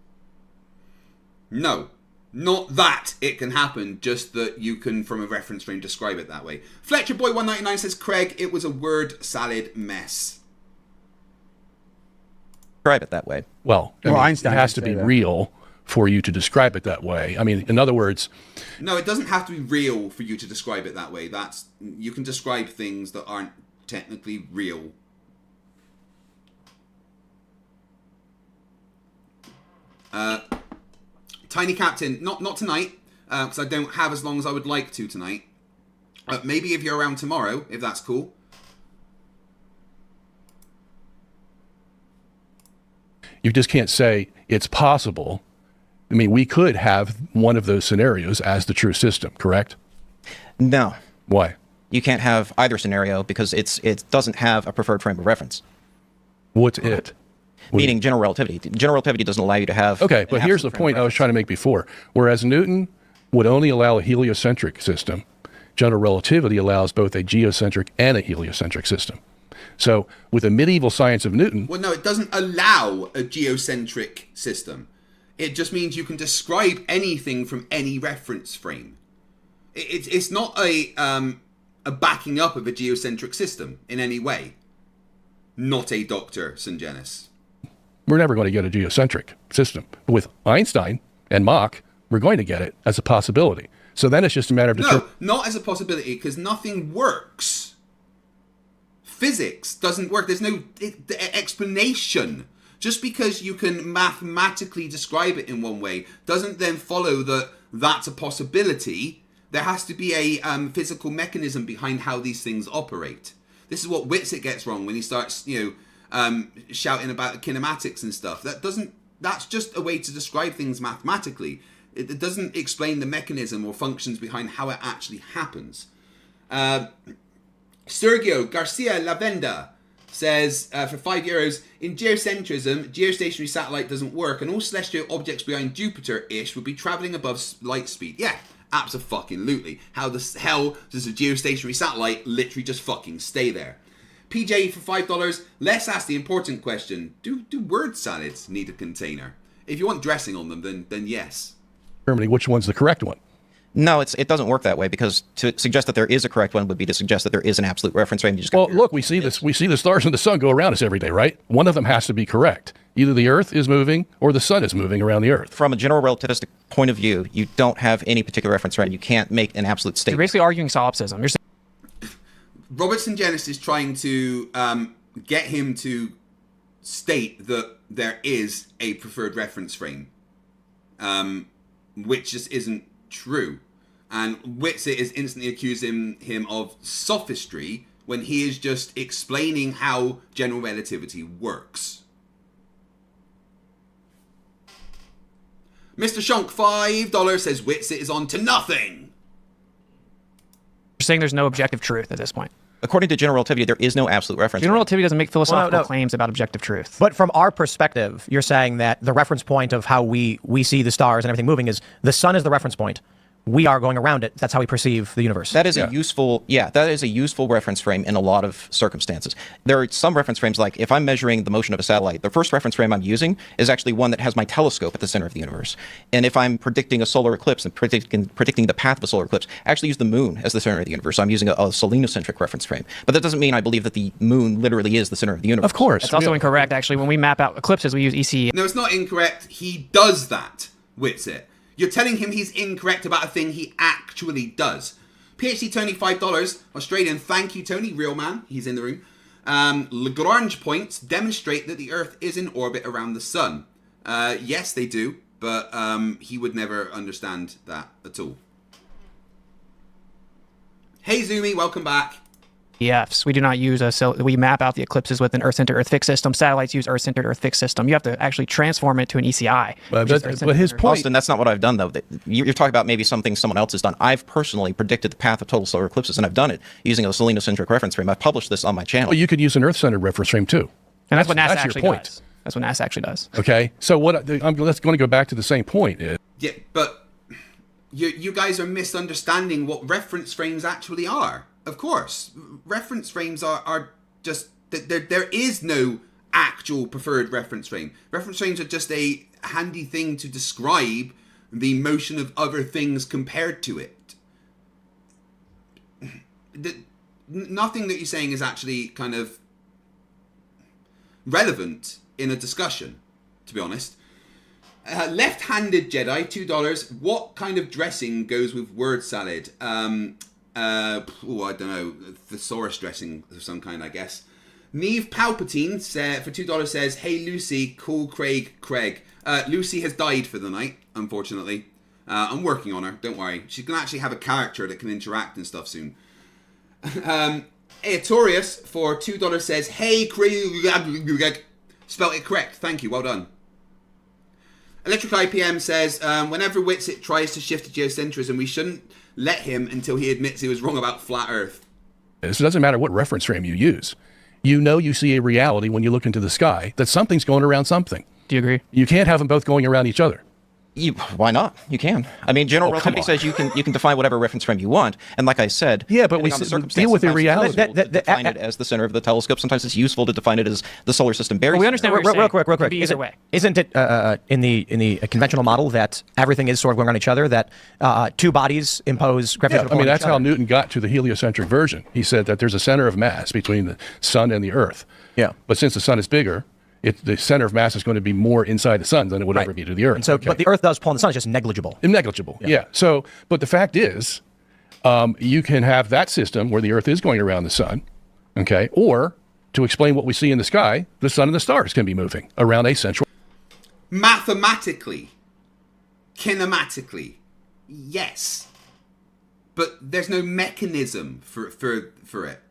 No, not that it can happen, just that you can, from a reference frame, describe it that way. Fletcher Boy 199 says, Craig, it was a word salad mess. Describe it that way. Well, I mean, Einstein it has to be real for you to describe it that way. I mean, in other words... No, it doesn't have to be real for you to describe it that way. You can describe things that aren't technically real. Tiny Captain, not tonight, because I don't have as long as I would like to tonight. Maybe if you're around tomorrow, if that's cool. You just can't say it's possible. I mean, we could have one of those scenarios as the true system, correct? No. Why? You can't have either scenario because it doesn't have a preferred frame of reference. What's it? Meaning general relativity. General relativity doesn't allow you to have... Okay, but here's the point I was trying to make before. Whereas Newton would only allow a heliocentric system, general relativity allows both a geocentric and a heliocentric system. So with the medieval science of Newton... Well, no, it doesn't allow a geocentric system. It just means you can describe anything from any reference frame. It's not a backing up of a geocentric system in any way. Not a Dr. Sungenis. We're never going to get a geocentric system. But with Einstein and Mach, we're going to get it as a possibility. So then it's just a matter of... No, not as a possibility, because nothing works. Physics doesn't work. There's no explanation. Just because you can mathematically describe it in one way doesn't then follow that that's a possibility. There has to be a physical mechanism behind how these things operate. This is what Witsit gets wrong when he starts, shouting about the kinematics and stuff. That's just a way to describe things mathematically. It doesn't explain the mechanism or functions behind how it actually happens. Sergio Garcia Lavenda says, for €5, in geocentrism, geostationary satellite doesn't work, and all celestial objects behind Jupiter-ish would be traveling above light speed. Yeah, abso-fucking-lutely. How the hell does a geostationary satellite literally just fucking stay there? PJ for $5, let's ask the important question. Do word salads need a container? If you want dressing on them, then yes. Determining which one's the correct one. No, it doesn't work that way, because to suggest that there is a correct one would be to suggest that there is an absolute reference frame. You just Well, look, we see this. We see the stars and the sun go around us every day, right? One of them has to be correct. Either the Earth is moving or the sun is moving around the Earth. From a general relativistic point of view, you don't have any particular reference frame. You can't make an absolute You're statement. basically arguing solipsism. You're saying Robertson Genesis is trying to get him to state that there is a preferred reference frame, which just isn't true. And Witsit is instantly accusing him of sophistry when he is just explaining how general relativity works. Mr. Shonk, $5 says Witsit is on to nothing. you're saying there's no objective truth at this point. According to general relativity, there is no absolute reference General frame. relativity doesn't make philosophical no. claims about objective truth. But from our perspective, you're saying that the reference point of how we see the stars and everything moving is the sun is the reference point. We are going around it. That's how we perceive the universe. That is a useful, that is a useful reference frame in a lot of circumstances. There are some reference frames, like if I'm measuring the motion of a satellite, the first reference frame I'm using is actually one that has my telescope at the center of the universe. And if I'm predicting a solar eclipse and predicting the path of a solar eclipse, I actually use the moon as the center of the universe. So I'm using a selenocentric reference frame. But that doesn't mean I believe that the moon literally is the center of the universe. Of course. It's also incorrect, actually. When we map out eclipses, we use ECE. No, it's not incorrect. He does that, Witsit. You're telling him he's incorrect about a thing he actually does. PhD Tony, $5. Australian, thank you, Tony. Real man. He's in the room. Lagrange points demonstrate that the Earth is in orbit around the sun. Yes, they do. But he would never understand that at all. Hey, Zumi. Welcome back. EFs. We do not use we map out the eclipses with an Earth-centered Earth fixed system. Satellites use Earth-centered Earth fixed system. You have to actually transform it to an ECI. But his point... Austin, that's not what I've done, though. You're talking about maybe something someone else has done. I've personally predicted the path of total solar eclipses, and I've done it using a selenocentric reference frame. I've published this on my channel. Well, you could use an Earth-centered reference frame, too. And that's what NASA your actually point. does. That's what NASA actually does. Okay, so let's going to go back to the same point. Yeah, but you guys are misunderstanding what reference frames actually are. Of course, reference frames are just there is no actual preferred reference frame. Reference frames are just a handy thing to describe the motion of other things compared to it. Nothing that you're saying is actually kind of relevant in a discussion, to be honest. Left-handed Jedi, $2. What kind of dressing goes with word salad? I don't know, thesaurus dressing of some kind, I guess. Neve Palpatine for $2 says, "Hey Lucy, call Craig. Lucy has died for the night, unfortunately. I'm working on her, don't worry. She's going to actually have a character that can interact and stuff soon." Aetorius for $2 says, "Hey Craig." Spelt it correct, thank you, well done. Electric IPM says, whenever Witsit tries to shift to geocentrism, we shouldn't let him until he admits he was wrong about flat Earth. It doesn't matter what reference frame you use. You know you see a reality when you look into the sky that something's going around something. Do you agree? You can't have them both going around each other. Why not? You can. I mean, general relativity says you can define whatever reference frame you want, and like I said, but we deal with the reality. Define it as the center of the telescope. Sometimes it's useful to define it as the solar system. Well, we understand what you're saying. Real quick. Either way. Isn't it in the conventional model that everything is sort of going around each other? That two bodies impose gravitational force on that's each other? how Newton got to the heliocentric version. He said that there's a center of mass between the sun and the Earth. Yeah. But since the sun is bigger, the center of mass is going to be more inside the sun than it would ever be to the Earth. And so, but the Earth does pull on the sun; it's just negligible. Negligible, yeah. So, but the fact is, you can have that system where the Earth is going around the sun, okay, or to explain what we see in the sky, the sun and the stars can be moving around a central. Mathematically, kinematically, yes, but there's no mechanism for it.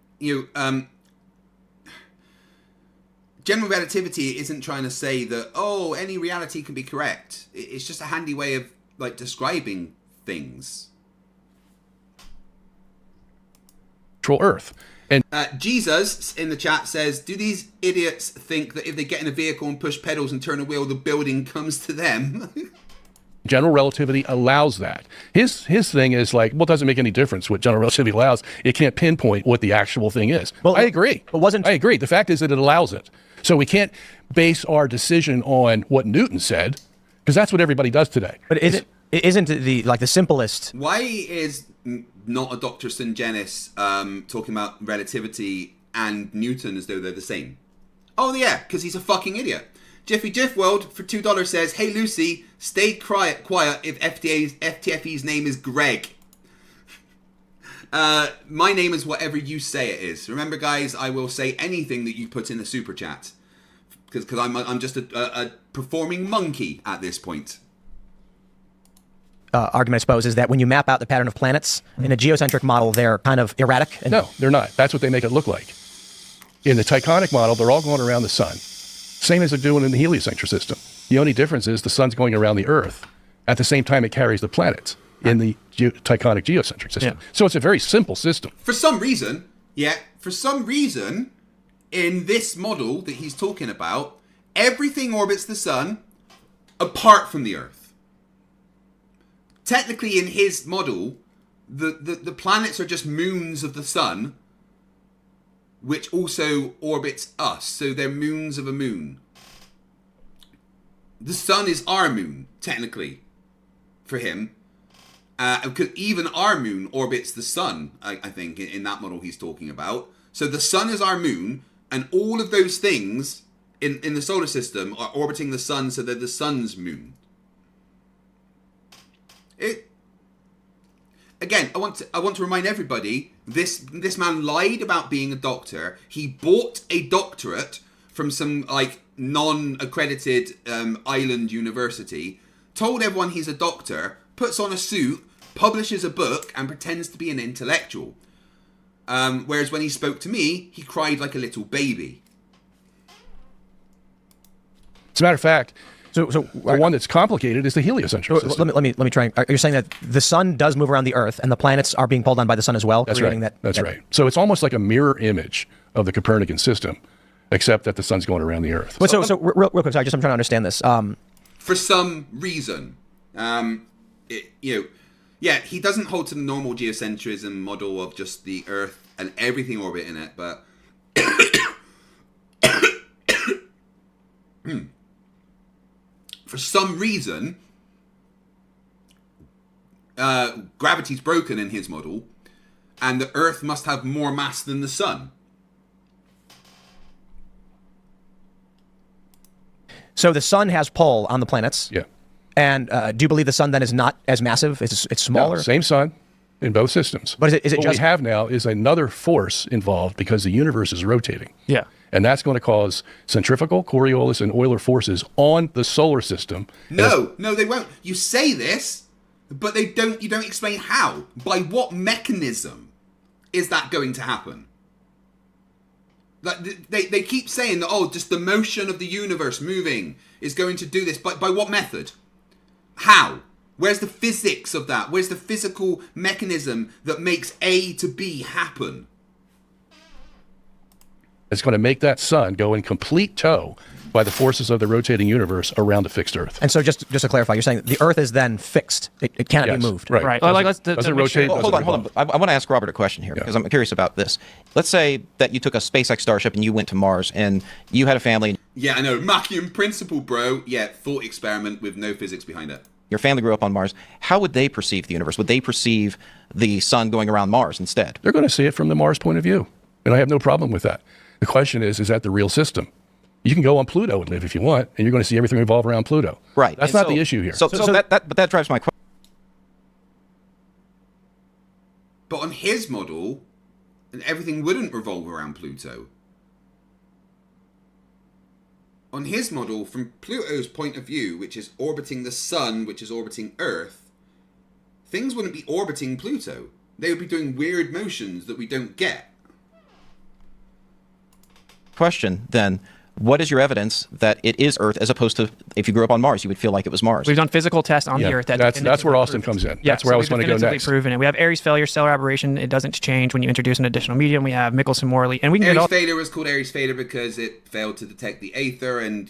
General relativity isn't trying to say that, any reality can be correct. It's just a handy way of, describing things. Earth. And Jesus in the chat says, do these idiots think that if they get in a vehicle and push pedals and turn a wheel, the building comes to them? general relativity allows that. His thing is like, well, it doesn't make any difference what general relativity allows. It can't pinpoint what the actual thing is. Well, I agree. I agree. The fact is that it allows it. So we can't base our decision on what Newton said, because that's what everybody does today. But isn't the simplest? Why is not a Dr. Sungenis talking about relativity and Newton as though they're the same? Oh yeah, because he's a fucking idiot. Jiffy Jiff World for $2 says, "Hey Lucy, stay quiet if FTFE's name is Greg." My name is whatever you say it is. Remember, guys, I will say anything that you put in the super chat because I'm just a performing monkey at this point. Argument, I suppose, is that when you map out the pattern of planets in a geocentric model, they're kind of erratic. No, they're not. That's what they make it look like. In the Tychonic model, they're all going around the sun. Same as they're doing in the heliocentric system. The only difference is the sun's going around the Earth at the same time it carries the planets in the Tychonic geocentric system. Yeah. So it's a very simple system. For some reason, in this model that he's talking about, everything orbits the sun apart from the Earth. Technically, in his model, the planets are just moons of the sun, which also orbits us. So they're moons of a moon. The sun is our moon, technically, for him. Because even our moon orbits the sun, I think, in that model he's talking about. So the sun is our moon, and all of those things in the solar system are orbiting the sun, so they're the sun's moon. Again, I want to remind everybody, this man lied about being a doctor. He bought a doctorate from some non-accredited island university, told everyone he's a doctor, puts on a suit, publishes a book, and pretends to be an intellectual. Whereas when he spoke to me, he cried like a little baby. As a matter of fact, so the one that's complicated is the heliocentric system. Let me try. You're saying that the sun does move around the Earth, and the planets are being pulled on by the sun as well. That's right. That's right. So it's almost like a mirror image of the Copernican system, except that the sun's going around the Earth. But so real quick, sorry, I'm trying to understand this. For some reason, he doesn't hold to the normal geocentrism model of just the Earth and everything orbiting it, but for some reason, gravity's broken in his model, and the Earth must have more mass than the sun. So the sun has pull on the planets. Yeah. And do you believe the sun then is not as massive? It's smaller? No, same sun in both systems. But is it what just... we have now is another force involved because the universe is rotating. Yeah. And that's going to cause centrifugal, Coriolis, and Euler forces on the solar system. No, they won't. You say this, but you don't explain how. By what mechanism is that going to happen? Like they keep saying that, just the motion of the universe moving is going to do this. But by what method? How? Where's the physics of that? Where's the physical mechanism that makes A to B happen? It's going to make that sun go in complete tow by the forces of the rotating universe around the fixed Earth. And so just to clarify, you're saying the Earth is then fixed. It cannot be moved. Right. Let's rotate. Hold on. I want to ask Robert a question here because I'm curious about this. Let's say that you took a SpaceX Starship and you went to Mars and you had a family. Yeah, I know. Machian principle, bro. Yeah, thought experiment with no physics behind it. Your family grew up on Mars. How would they perceive the universe? Would they perceive the sun going around Mars instead? They're going to see it from the Mars point of view. And I have no problem with that. The question is that the real system? You can go on Pluto and live if you want, and you're going to see everything revolve around Pluto. Right. That's not the issue here. So that drives my question. But on his model, everything wouldn't revolve around Pluto. On his model, from Pluto's point of view, which is orbiting the sun, which is orbiting Earth, things wouldn't be orbiting Pluto. They would be doing weird motions that we don't get. Question then, What is your evidence that it is Earth, as opposed to if you grew up on Mars, you would feel like it was Mars? We've done physical tests on the Earth. That's where Austin comes in. Yeah, That's where I was going to go next. Proven it. We have Airy's failure, stellar aberration. It doesn't change when you introduce an additional medium. We have Michelson-Morley, and we can Airy's failure was called Airy's failure because it failed to detect the aether and,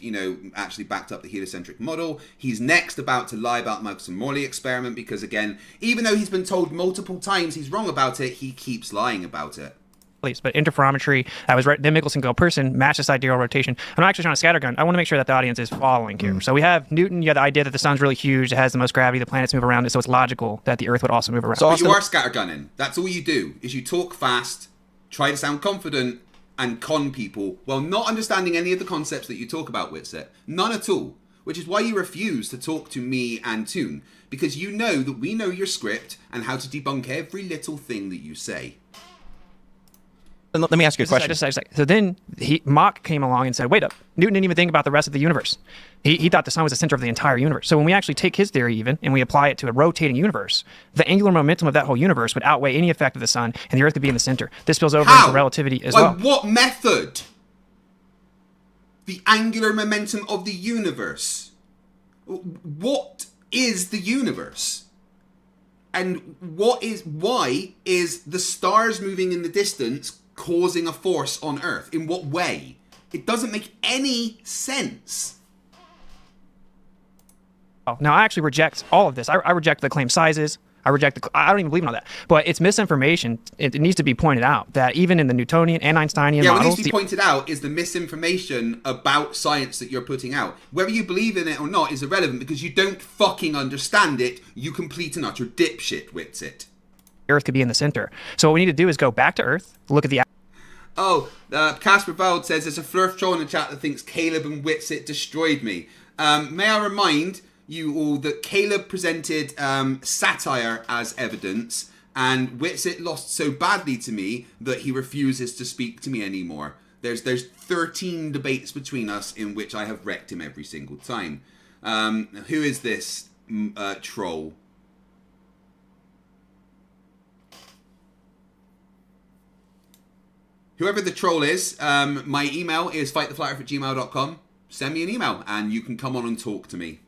actually backed up the heliocentric model. He's next about to lie about Michelson-Morley experiment because, again, even though he's been told multiple times he's wrong about it, he keeps lying about it. But interferometry, I was right. Then Michelson go person match the sidereal rotation. I'm not actually trying to scattergun. I want to make sure that the audience is following here. So we have Newton. You have the idea that the sun's really huge. It has the most gravity. The planets move around it, so it's logical that the Earth would also move around. So you are scattergunning. That's all you do. Is you talk fast, try to sound confident, and con people while not understanding any of the concepts that you talk about, Witsit. None at all. Which is why you refuse to talk to me and Toon, because you know that we know your script and how to debunk every little thing that you say. Let me ask you a question. So then Mach came along and said, wait up, Newton didn't even think about the rest of the universe. He thought the sun was the center of the entire universe. So when we actually take his theory even, and we apply it to a rotating universe, the angular momentum of that whole universe would outweigh any effect of the sun, and the Earth could be in the center. This spills over into relativity as well. By what method? The angular momentum of the universe. What is the universe? And why is the stars moving in the distance causing a force on Earth? In what way? It doesn't make any sense. Now, I actually reject all of this. I reject the claim sizes. I don't even believe in all that. But it's misinformation. It needs to be pointed out that even in the Newtonian and Einsteinian models... what needs to be pointed out is the misinformation about science that you're putting out. Whether you believe in it or not is irrelevant because you don't fucking understand it, you complete and utter dipshit, Witsit. Earth could be in the center. So what we need to do is go back to Earth, look at the... Casper Vald says there's a Flerf troll in the chat that thinks Caleb and Witsit destroyed me. May I remind you all that Caleb presented satire as evidence, and Witsit lost so badly to me that he refuses to speak to me anymore. There's 13 debates between us in which I have wrecked him every single time. Who is this troll? Whoever the troll is, my email is fighttheflatearth@gmail.com. Send me an email and you can come on and talk to me.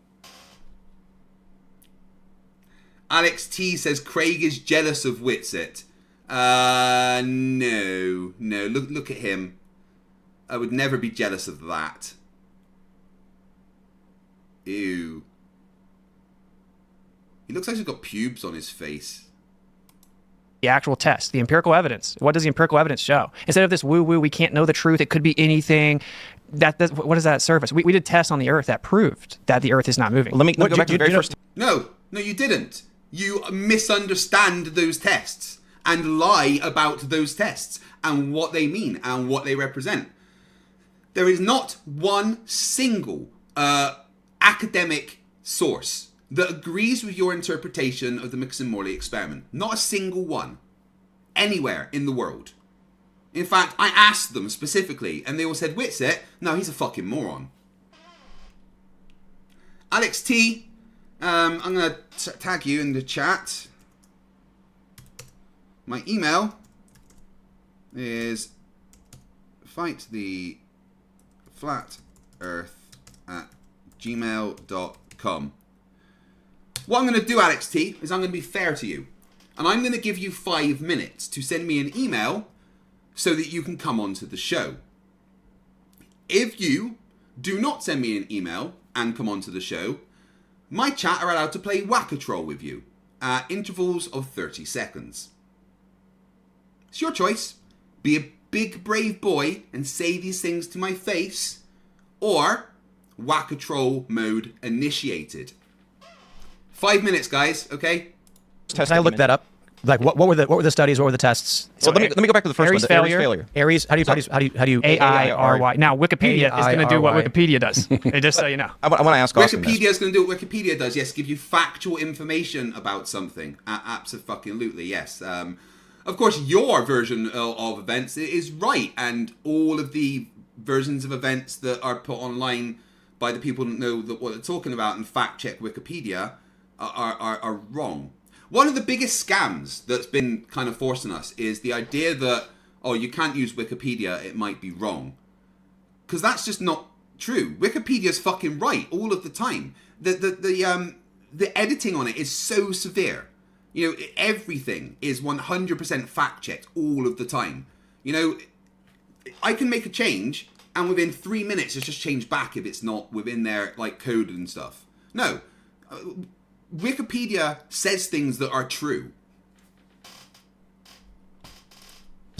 Alex T says Craig is jealous of Witsit. No. Look at him. I would never be jealous of that. Ew. He looks like he's got pubes on his face. The actual test, the empirical evidence. What does the empirical evidence show? Instead of this woo-woo, we can't know the truth, it could be anything. What does that serve us? We did tests on the Earth that proved that the Earth is not moving. Let me go back to the very first... No, you didn't. You misunderstand those tests and lie about those tests and what they mean and what they represent. There is not one single academic source that agrees with your interpretation of the Michelson-Morley experiment. Not a single one. Anywhere in the world. In fact, I asked them specifically, and they all said, Witsit, no, he's a fucking moron. Alex T, I'm going to tag you in the chat. My email is fighttheflatearth@gmail.com. What I'm going to do, Alex T, is I'm going to be fair to you. And I'm going to give you 5 minutes to send me an email so that you can come onto the show. If you do not send me an email and come onto the show, my chat are allowed to play Whack-A-Troll with you at intervals of 30 seconds. It's your choice. Be a big brave boy and say these things to my face, or Whack-A-Troll mode initiated. 5 minutes, guys, okay? Can I look that up? Like, what were the studies? What were the tests? So let me go back to the first Airy's one. failure. Airy's failure. Airy's. How do you A-I-R-Y. Now Wikipedia is going to do what Wikipedia does. Just so you know. I want to ask Austin this. Wikipedia is going to do what Wikipedia does. Yes, give you factual information about something. Absolutely, yes. Of course, your version of events is right, and all of the versions of events that are put online by the people that know what they're talking about and fact check Wikipedia are wrong. One of the biggest scams that's been kind of forcing us is the idea that, oh, you can't use Wikipedia, it might be wrong. because that's just not true. Wikipedia's fucking right all of the time. The editing on it is so severe. You know, everything is 100% fact checked all of the time. You know, I can make a change, and within 3 minutes it's just changed back if it's not within their like code and stuff. No, Wikipedia says things that are true.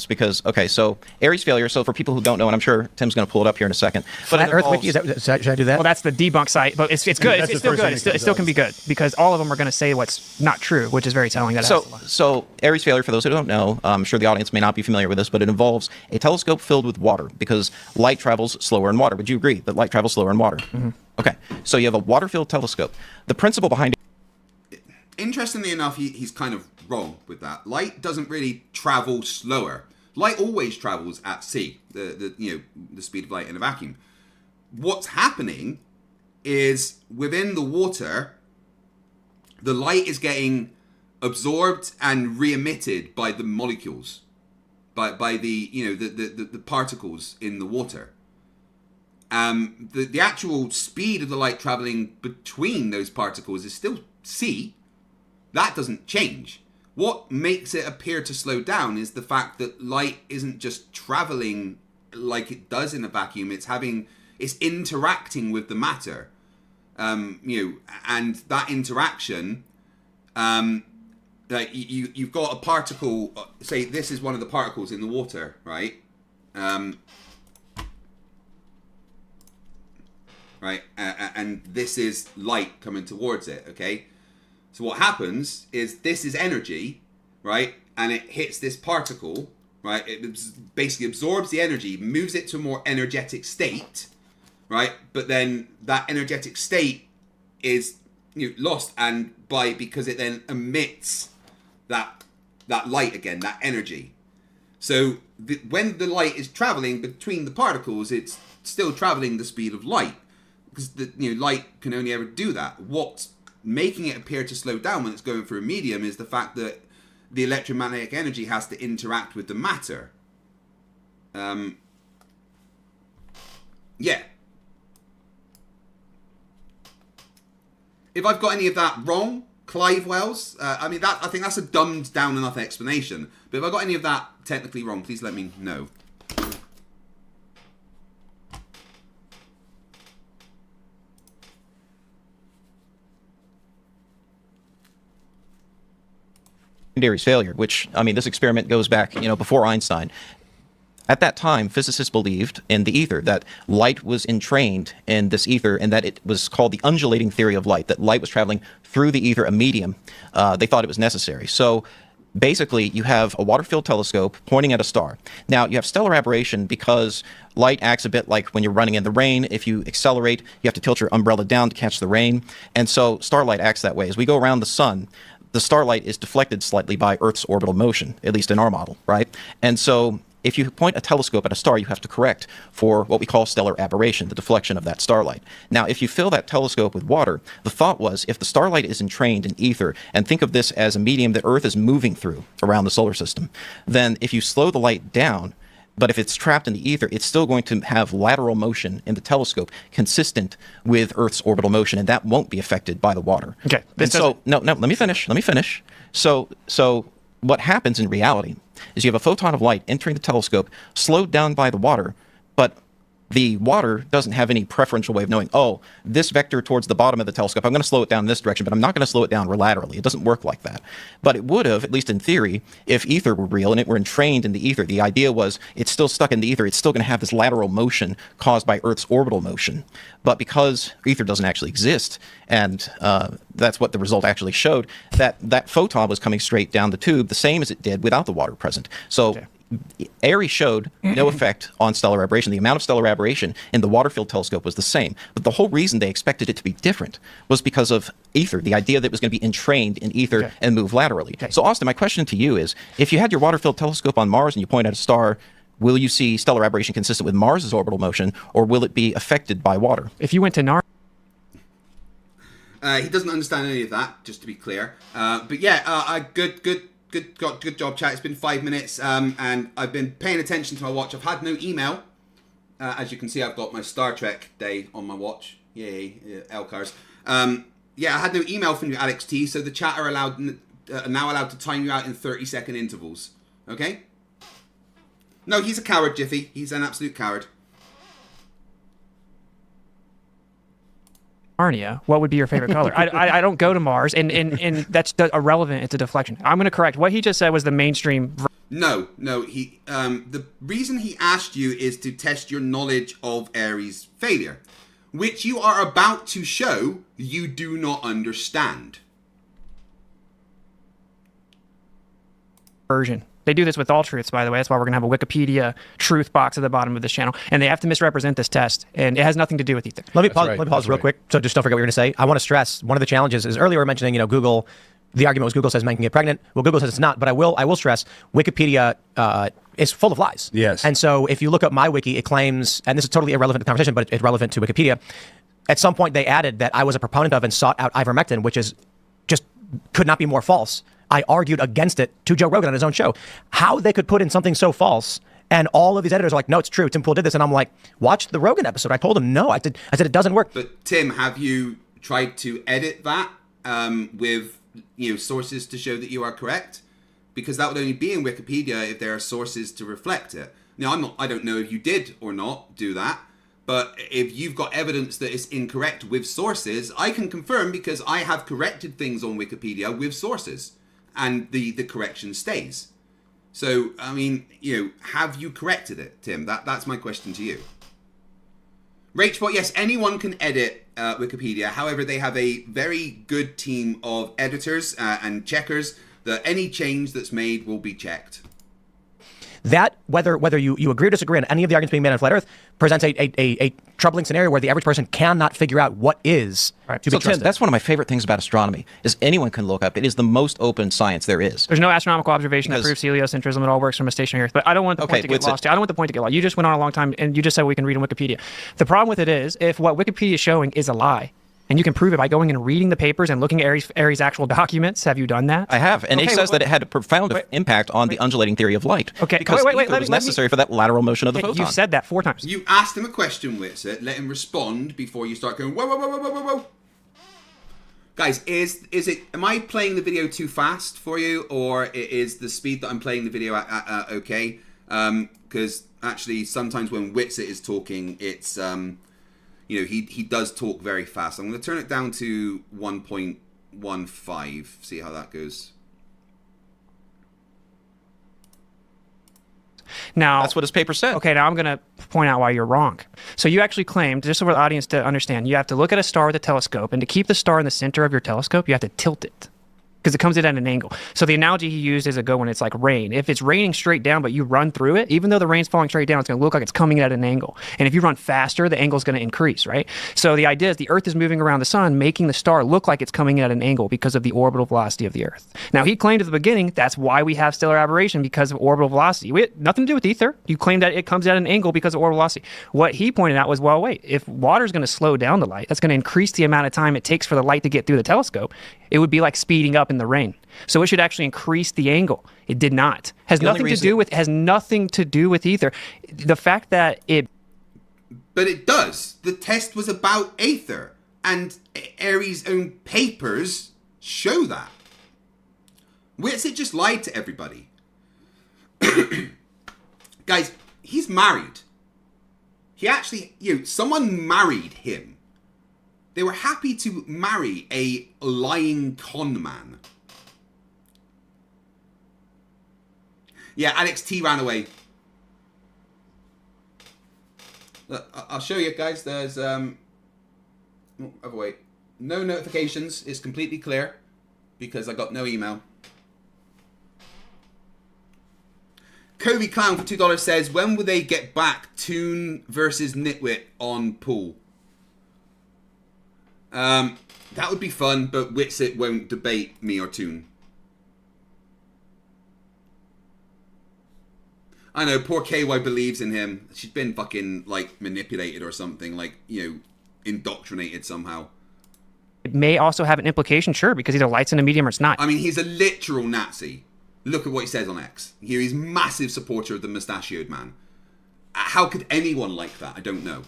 Because, okay, so Airy's failure, so for people who don't know, and I'm sure Tim's going to pull it up here in a second. But Flat Earth Wiki, should I do that? Well, that's the debunk site, but it's good. That's It's the still first good. thing It still can be good because all of them are going to say what's not true, which is very telling. So Airy's failure, for those who don't know, I'm sure the audience may not be familiar with this, but it involves a telescope filled with water because light travels slower in water. Would you agree that light travels slower in water? Mm-hmm. Okay, so you have a water-filled telescope. The principle behind it. Interestingly enough, he's kind of wrong with that. Light doesn't really travel slower. Light always travels at c, the speed of light in a vacuum. What's happening is within the water, the light is getting absorbed and re-emitted by the molecules, by the particles in the water. The actual speed of the light traveling between those particles is still c. That doesn't change. What makes it appear to slow down is the fact that light isn't just traveling like it does in a vacuum. It's interacting with the matter, and that interaction, like you've got a particle. Say this is one of the particles in the water, right? Right, and this is light coming towards it. Okay. So what happens is this is energy, right? And it hits this particle, right? It basically absorbs the energy, moves it to a more energetic state, right? But then that energetic state is lost, and because it then emits that light again, that energy. So when the light is traveling between the particles, it's still traveling the speed of light, because light can only ever do that. What's making it appear to slow down when it's going through a medium is the fact that the electromagnetic energy has to interact with the matter. Yeah. If I've got any of that wrong, Clive Wells, I think that's a dumbed down enough explanation. But if I got any of that technically wrong, please let me know. Airy's failure, which, this experiment goes back, before Einstein. At that time, physicists believed in the ether, that light was entrained in this ether, and that it was called the undulating theory of light, that light was traveling through the ether, a medium. They thought it was necessary. So basically, you have a water-filled telescope pointing at a star. Now, you have stellar aberration because light acts a bit like when you're running in the rain. If you accelerate, you have to tilt your umbrella down to catch the rain. And so starlight acts that way. As we go around the sun, the starlight is deflected slightly by Earth's orbital motion, at least in our model, right? And so if you point a telescope at a star, you have to correct for what we call stellar aberration, the deflection of that starlight. Now, if you fill that telescope with water, the thought was if the starlight is entrained in ether, and think of this as a medium that Earth is moving through around the solar system, then if you slow the light down, but if it's trapped in the ether, it's still going to have lateral motion in the telescope consistent with Earth's orbital motion, and that won't be affected by the water. Okay. Let me finish. So what happens in reality is you have a photon of light entering the telescope, slowed down by the water, but the water doesn't have any preferential way of knowing, oh, this vector towards the bottom of the telescope, I'm going to slow it down in this direction, but I'm not going to slow it down laterally. It doesn't work like that. But it would have, at least in theory, if ether were real and it were entrained in the ether. The idea was it's still stuck in the ether. It's still going to have this lateral motion caused by Earth's orbital motion. But because ether doesn't actually exist, and that's what the result actually showed, that photon was coming straight down the tube, the same as it did without the water present. So Airy showed no effect on stellar aberration. The amount of stellar aberration in the water-filled telescope was the same. But the whole reason they expected it to be different was because of ether, the idea that it was going to be entrained in ether and move laterally. So, Austin, my question to you is, if you had your water-filled telescope on Mars and you point at a star, will you see stellar aberration consistent with Mars's orbital motion, or will it be affected by water? If you went to Mars... He doesn't understand any of that, just to be clear. But yeah, good job, chat. It's been 5 minutes, and I've been paying attention to my watch. I've had no email As you can see, I've got my Star Trek day on my watch. Yay, Elcars. Yeah, I had no email from you, Alex T, so the chat are now allowed to time you out in 30-second intervals. Okay? No, he's a coward, Jiffy. He's an absolute coward. Narnia, what would be your favorite color? I don't go to Mars, and that's irrelevant. It's a deflection. I'm going to correct. What he just said was the mainstream. No. He the reason he asked you is to test your knowledge of Airy's failure, which you are about to show you do not understand. Version. They do this with all truths, by the way. That's why we're going to have a Wikipedia truth box at the bottom of this channel. And they have to misrepresent this test. And it has nothing to do with ether. Let me pause real quick. So just don't forget what you're going to say. I want to stress one of the challenges is earlier we were mentioning, Google, the argument was Google says men can get pregnant. Well, Google says it's not. But I will stress Wikipedia is full of lies. Yes. And so if you look up my wiki, it claims, and this is totally irrelevant to the conversation, but it's relevant to Wikipedia. At some point, they added that I was a proponent of and sought out ivermectin, which is just could not be more false. I argued against it to Joe Rogan on his own show. How they could put in something so false, and all of these editors are like, no, it's true. Tim Pool did this. And I'm like, watch the Rogan episode. I told him, no. I said it doesn't work. But Tim, have you tried to edit that with sources to show that you are correct? Because that would only be in Wikipedia if there are sources to reflect it. Now, I don't know if you did or not do that. But if you've got evidence that it's incorrect with sources, I can confirm because I have corrected things on Wikipedia with sources. And the correction stays. So, I mean, have you corrected it, Tim? That's my question to you. Rachbot, yes, anyone can edit Wikipedia. However, they have a very good team of editors and checkers that any change that's made will be checked. That, whether you agree or disagree on any of the arguments being made on Flat Earth, presents a troubling scenario where the average person cannot figure out what is to be trusted. Tim, that's one of my favorite things about astronomy, is anyone can look up. It is the most open science there is. There's no astronomical observation that proves heliocentrism. It all works from a stationary Earth. But I don't want the point to get lost. I don't want the point to get lost. You just went on a long time, and you just said we can read in Wikipedia. The problem with it is, if what Wikipedia is showing is a lie, and you can prove it by going and reading the papers and looking at Airy's actual documents. Have you done that? I have. And it says that it had a profound impact on the undulating theory of light. Okay, because it was necessary for that lateral motion of the photon. You've said that 4 times. You asked him a question, Witsit. Let him respond before you start going, whoa. Guys, am I playing the video too fast for you? Or is the speed that I'm playing the video at okay? Because actually, sometimes when Witsit is talking, it's... he does talk very fast. I'm going to turn it down to 1.15, see how that goes. Now, that's what his paper said. Okay, now I'm going to point out why you're wrong. So you actually claimed, just so for the audience to understand, you have to look at a star with a telescope, and to keep the star in the center of your telescope, you have to tilt it, because it comes in at an angle. So the analogy he used is a good one. It's like rain. If it's raining straight down, but you run through it, even though the rain's falling straight down, it's going to look like it's coming at an angle. And if you run faster, the angle's going to increase, right? So the idea is the Earth is moving around the sun, making the star look like it's coming in at an angle because of the orbital velocity of the Earth. Now, he claimed at the beginning that's why we have stellar aberration, because of orbital velocity. We had nothing to do with ether. You claimed that it comes at an angle because of orbital velocity. What he pointed out was, well, wait, if water's going to slow down the light, that's going to increase the amount of time it takes for the light to get through the telescope. It would be like speeding up in the rain. So it should actually increase the angle. It did not. Has nothing to do with ether. The fact that it... But it does. The test was about ether. And Airy's own papers show that. Witsit just lied to everybody. Guys, he's married. He actually... someone married him. They were happy to marry a lying con man. Yeah, Alex T ran away. Look, I'll show you guys. There's other way. No notifications. It's completely clear because I got no email. Kobe Clown for $2 says, when will they get back Toon versus Nitwit on Pool? That would be fun, but Witsit won't debate me or Toon. I know, poor KY believes in him. She's been fucking, manipulated or something, indoctrinated somehow. It may also have an implication, sure, because either light's in a medium or it's not. I mean, he's a literal Nazi. Look at what he says on X. He's a massive supporter of the mustachioed man. How could anyone like that? I don't know.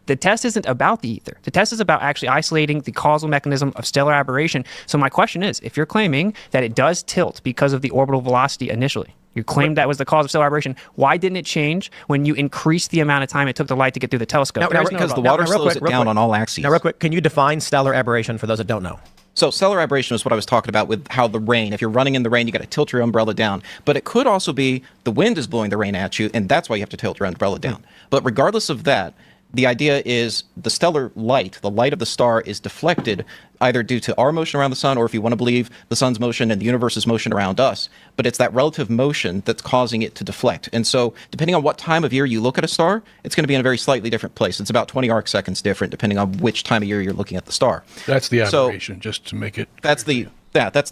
The test isn't about the ether. The test is about actually isolating the causal mechanism of stellar aberration. So my question is, if you're claiming that it does tilt because of the orbital velocity initially, you claimed that was the cause of stellar aberration, why didn't it change when you increased the amount of time it took the light to get through the telescope? Because the water slows it down on all axes. Now, real quick, can you define stellar aberration for those that don't know? So stellar aberration is what I was talking about with how the rain, if you're running in the rain, you got to tilt your umbrella down. But it could also be the wind is blowing the rain at you, and that's why you have to tilt your umbrella down. But regardless of that, the idea is the stellar light, the light of the star, is deflected either due to our motion around the sun, or if you want to believe the sun's motion and the universe's motion around us. But it's that relative motion that's causing it to deflect. And so depending on what time of year you look at a star, it's going to be in a very slightly different place. It's about 20 arc seconds different depending on which time of year you're looking at the star. That's the aberration, just to make it... That's the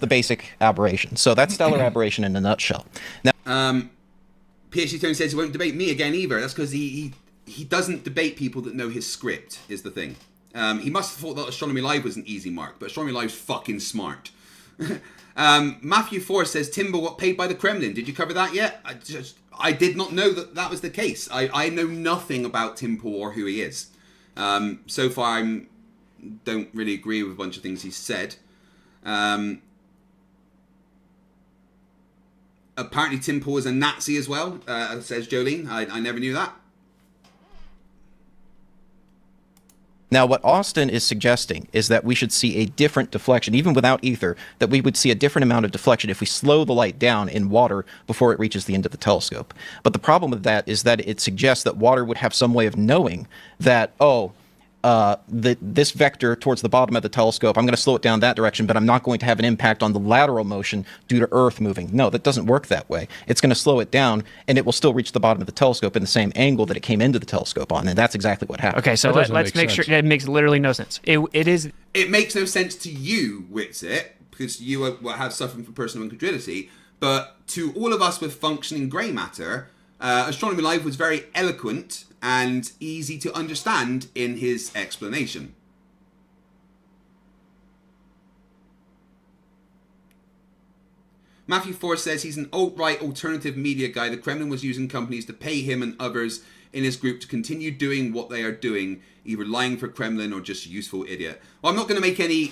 basic aberration. So that's stellar aberration in a nutshell. Now, PhD Tony says he won't debate me again either. That's because he doesn't debate people that know his script, is the thing. He must have thought that Astronomy Live was an easy mark, but Astronomy Live's fucking smart. Matthew 4 says, Timber got paid by the Kremlin. Did you cover that yet? I did not know that was the case. I know nothing about Tim Pool or who he is. So far, I don't really agree with a bunch of things he said. Apparently, Tim Pool is a Nazi as well, says Jolene. I never knew that. Now, what Austin is suggesting is that we should see a different deflection, even without ether, that we would see a different amount of deflection if we slow the light down in water before it reaches the end of the telescope. But the problem with that is that it suggests that water would have some way of knowing that, this vector towards the bottom of the telescope, I'm going to slow it down that direction, but I'm not going to have an impact on the lateral motion due to Earth moving. No, that doesn't work that way. It's going to slow it down, and it will still reach the bottom of the telescope in the same angle that it came into the telescope on, and that's exactly what happened. Okay, so let's make sure it makes literally no sense. It makes no sense to you, Witsit, because you have suffering from personal incredulity, but to all of us with functioning grey matter, Astronomy Live was very eloquent and easy to understand in his explanation. Matthew 4 says he's an alt-right alternative media guy. The Kremlin was using companies to pay him and others in his group to continue doing what they are doing, either lying for Kremlin or just a useful idiot. Well, I'm not going to make any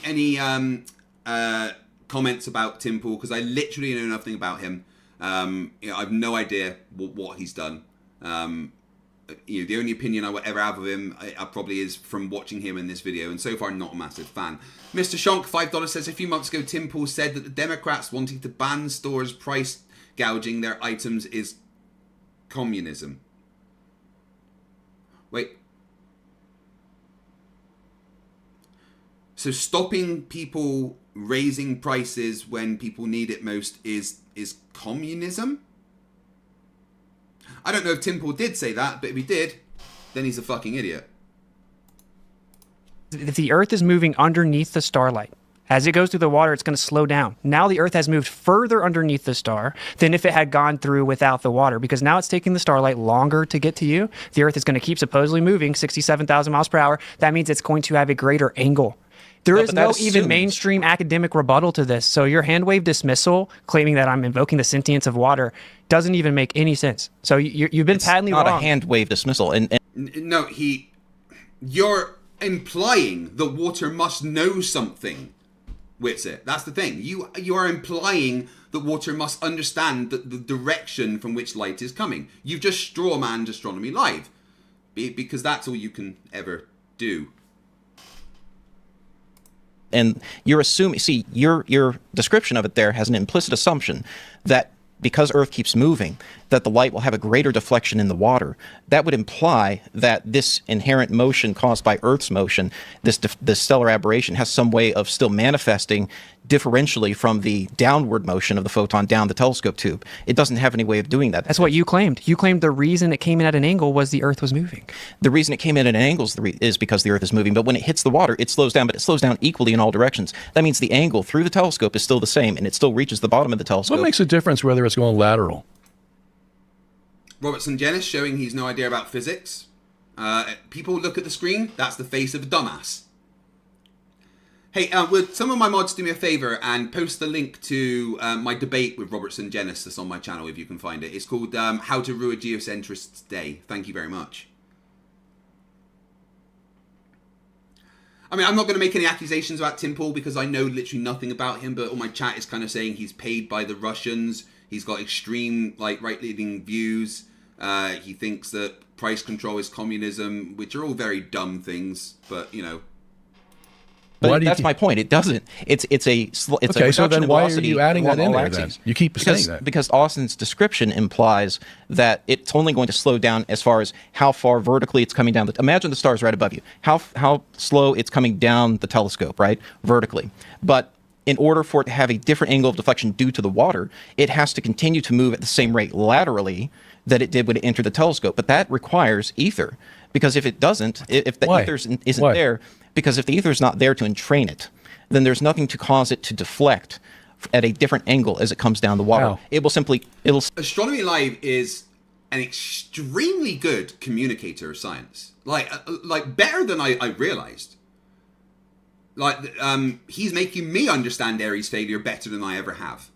comments about Tim Pool because I literally know nothing about him. I have no idea what he's done. The only opinion I will ever have of him probably is from watching him in this video, and so far not a massive fan. Mr. Shonk, $5 says, a few months ago Tim Pool said that the Democrats wanting to ban stores price gouging their items is communism. Wait. So stopping people raising prices when people need it most is communism? I don't know if Tim Pool did say that, but if he did, then he's a fucking idiot. If the Earth is moving underneath the starlight, as it goes through the water, it's going to slow down. Now the Earth has moved further underneath the star than if it had gone through without the water, because now it's taking the starlight longer to get to you. The Earth is going to keep supposedly moving 67,000 miles per hour. That means it's going to have a greater angle. There is no even mainstream academic rebuttal to this. So your hand wave dismissal, claiming that I'm invoking the sentience of water, doesn't even make any sense. So you've been patently wrong. It's not a hand wave dismissal. No, you're implying that water must know something, Witsit. That's the thing. You are implying that water must understand the direction from which light is coming. You've just straw-manned Astronomy Live, because that's all you can ever do. And you're assuming, see, your description of it there has an implicit assumption that because Earth keeps moving, that the light will have a greater deflection in the water. That would imply that this inherent motion caused by Earth's motion, this stellar aberration, has some way of still manifesting differentially from the downward motion of the photon down the telescope tube. It doesn't have any way of doing that. That's what you claimed. You claimed the reason it came in at an angle was the Earth was moving. The reason it came in at an angle is because the Earth is moving, but when it hits the water, it slows down, but it slows down equally in all directions. That means the angle through the telescope is still the same, and it still reaches the bottom of the telescope. What makes a difference whether it's going lateral? Robertson Jennis showing he's no idea about physics. People look at the screen, that's the face of a dumbass. Hey, would some of my mods do me a favor and post the link to my debate with Robertson Jenis that's on my channel if you can find it. It's called How to Rue a Geocentrist's Day. Thank you very much. I mean, I'm not going to make any accusations about Tim Pool because I know literally nothing about him, but all my chat is kind of saying he's paid by the Russians. He's got extreme, like, right-leaning views. He thinks that price control is communism, which are all very dumb things, but, you know. But that's my point. It doesn't. It's a okay. So then, why are you adding that in there? Then you keep saying that because Austin's description implies that it's only going to slow down as far as how far vertically it's coming down. Imagine the stars right above you. How slow it's coming down the telescope, right, vertically. But in order for it to have a different angle of deflection due to the water, it has to continue to move at the same rate laterally that it did when it entered the telescope. But that requires ether, because if it doesn't, if the ether isn't there. Because if the ether is not there to entrain it, then there's nothing to cause it to deflect at a different angle as it comes down the water. It will simply... Astronomy Live is an extremely good communicator of science. Like better than I realized. Like, he's making me understand Airy's failure better than I ever have.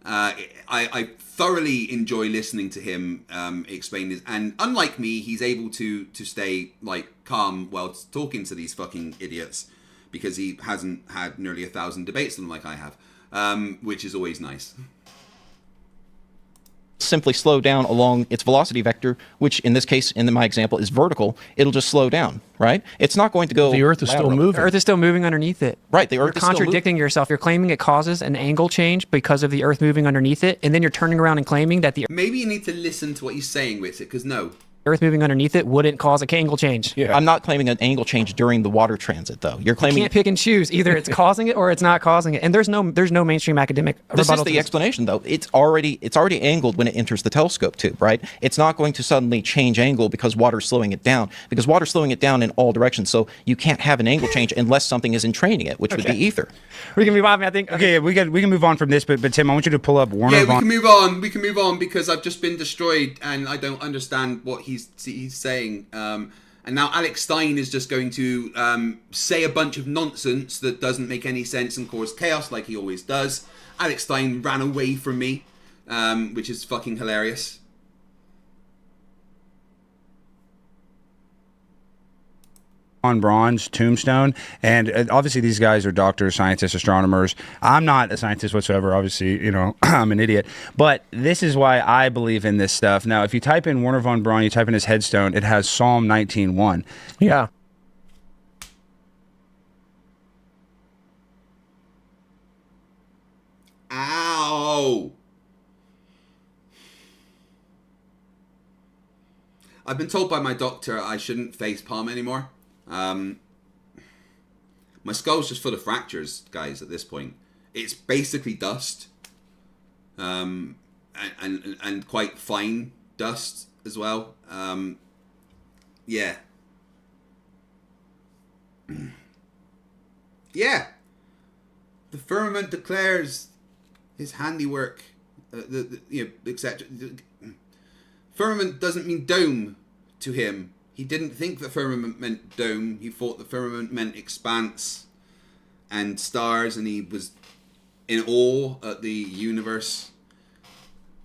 I thoroughly enjoy listening to him explain this, and unlike me, he's able to stay like calm while talking to these fucking idiots because he hasn't had nearly 1,000 debates with them like I have, which is always nice. Simply slow down along its velocity vector, which in this case, in my example, is vertical. It'll just slow down, right? It's not going to go. The Earth is still moving. The Earth is still moving underneath it. Right. The Earth You're contradicting yourself. You're claiming it causes an angle change because of the Earth moving underneath it, and then you're turning around and claiming that the Maybe you need to listen to what he's saying, Witsit, because no. Earth moving underneath it wouldn't cause a angle change. Yeah. I'm not claiming an angle change during the water transit, though. You're claiming you can't pick and choose. Either it's causing it or it's not causing it. And there's no mainstream academic This rebuttal is the explanation, though. It's already angled when it enters the telescope tube, right? It's not going to suddenly change angle because water's slowing it down. Because water's slowing it down in all directions, so you can't have an angle change unless something is entraining it, which would be ether. We can move on, I think. Okay, we can move on from this, but Tim, I want you to pull up Warner. Yeah, we can move on. We can move on because I've just been destroyed and I don't understand what he's saying. And now Alex Stein is just going to say a bunch of nonsense that doesn't make any sense and cause chaos like he always does. Alex Stein ran away from me, which is fucking hilarious. On Braun's tombstone, and obviously these guys are doctors, scientists, astronomers. I'm not a scientist whatsoever. Obviously, you know, I'm an idiot. But this is why I believe in this stuff. Now, if you type in Werner von Braun, you type in his headstone, it has Psalm 19:1. Yeah. Ow! I've been told by my doctor I shouldn't face palm anymore. My skull's just full of fractures, guys, at this point. It's basically dust. And quite fine dust as well. Yeah. Yeah. The firmament declares his handiwork, etc. Firmament doesn't mean dome to him. He didn't think the firmament meant dome. He thought the firmament meant expanse and stars, and he was in awe at the universe.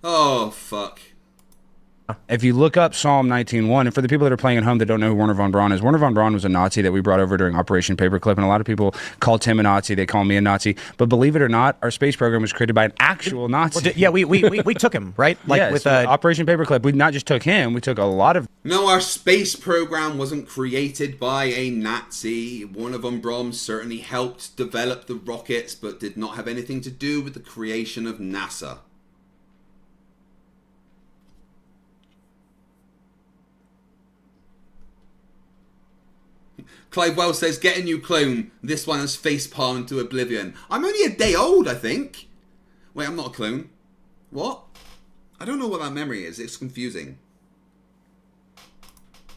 Oh, fuck. If you look up Psalm 19:1, and for the people that are playing at home that don't know who Werner von Braun is, Werner von Braun was a Nazi that we brought over during Operation Paperclip, and a lot of people called him a Nazi. They call me a Nazi. But believe it or not, our space program was created by an actual Nazi. Yeah, we took him, right? Like yes, with Operation Paperclip. We not just took him, we took a lot of... No, our space program wasn't created by a Nazi. Werner von Braun certainly helped develop the rockets, but did not have anything to do with the creation of NASA. Clive Wells says, get a new clone. This one has facepalmed to oblivion. I'm only a day old, I think. Wait, I'm not a clone. What? I don't know what that memory is. It's confusing.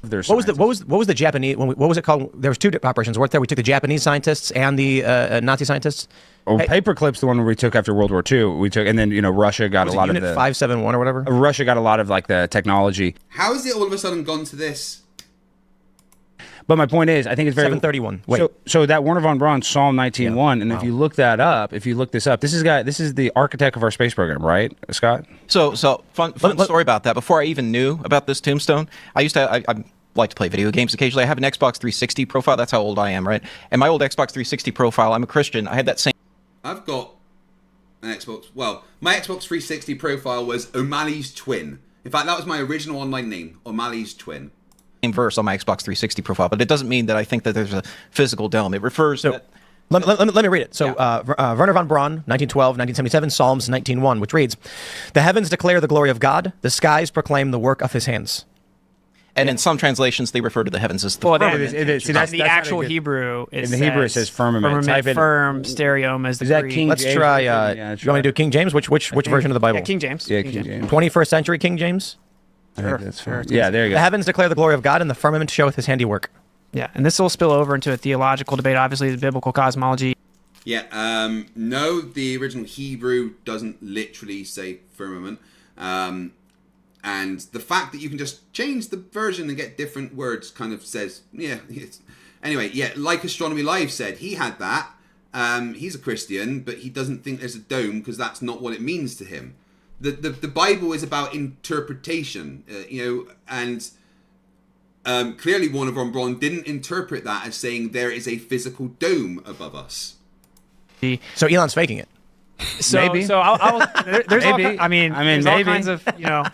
What was the Japanese? What was it called? There was two operations. Weren't there? We took the Japanese scientists and the Nazi scientists. Well, Paperclip's the one where we took after World War II. We took, and then Russia got a lot of the Unit 571 or whatever. Russia got a lot of like the technology. How has it all of a sudden gone to this? But my point is, I think it's very 731. Wait. So that Werner von Braun Psalm 19:1, and if you look that up, if you look this up, this is the architect of our space program, right, Scott? So fun story about that. Before I even knew about this tombstone, I like to play video games occasionally. I have an Xbox 360 profile. That's how old I am, right? And my old Xbox 360 profile, I'm a Christian. I had that same. I've got an Xbox. Well, my Xbox 360 profile was O'Malley's Twin. In fact, that was my original online name, O'Malley's Twin. Same verse on my Xbox 360 profile, but it doesn't mean that I think that there's a physical dome. It refers to. Let me read it. So, Werner von Braun, 1912, 1977, Psalms 19:1, which reads, "The heavens declare the glory of God; the skies proclaim the work of His hands." And in some translations, they refer to the heavens as the firmament. See, that's the actual Hebrew. In the Hebrew, it says firmament. Type in, firm, stereom as the is that Greek. King Let's James? try. Yeah, You want me to do King James? Which version of the Bible? Yeah, King James. Yeah, King James. 21st century King James. I think that's fair. Yeah, there you go. The heavens declare the glory of God, and the firmament showeth His handiwork. Yeah, and this will spill over into a theological debate. Obviously, the biblical cosmology. Yeah, no, the original Hebrew doesn't literally say firmament. And the fact that you can just change the version and get different words kind of says, yeah. Anyway, yeah, like Astronomy Live said, he had that. He's a Christian, but he doesn't think there's a dome because that's not what it means to him. The Bible is about interpretation, and clearly Werner von Braun didn't interpret that as saying there is a physical dome above us. So Elon's faking it. So, Maybe. So there's Maybe. all, I mean, there's maybe. all kinds of,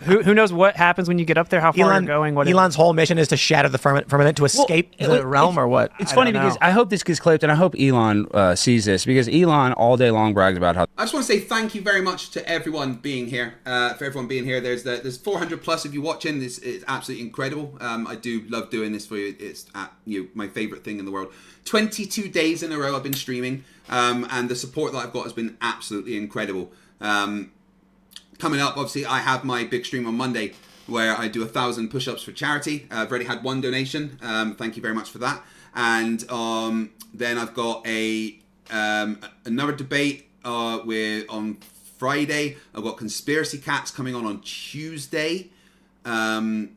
who knows what happens when you get up there, how far you're going, what Elon's whole mission is to shatter the firmament to escape the realm, or what? It's funny because I hope this gets clipped, and I hope Elon sees this, because Elon all day long brags about how. I just want to say thank you very much to everyone being here. For everyone being here, there's 400 plus of you watching. This is absolutely incredible. I do love doing this for you. It's my favorite thing in the world. 22 days in a row I've been streaming, and the support that I've got has been absolutely incredible. Coming up, obviously, I have my big stream on Monday where I do 1,000 push-ups for charity. I've already had one donation. Thank you very much for that. And then I've got another debate on Friday. I've got Conspiracy Cats coming on Tuesday. I've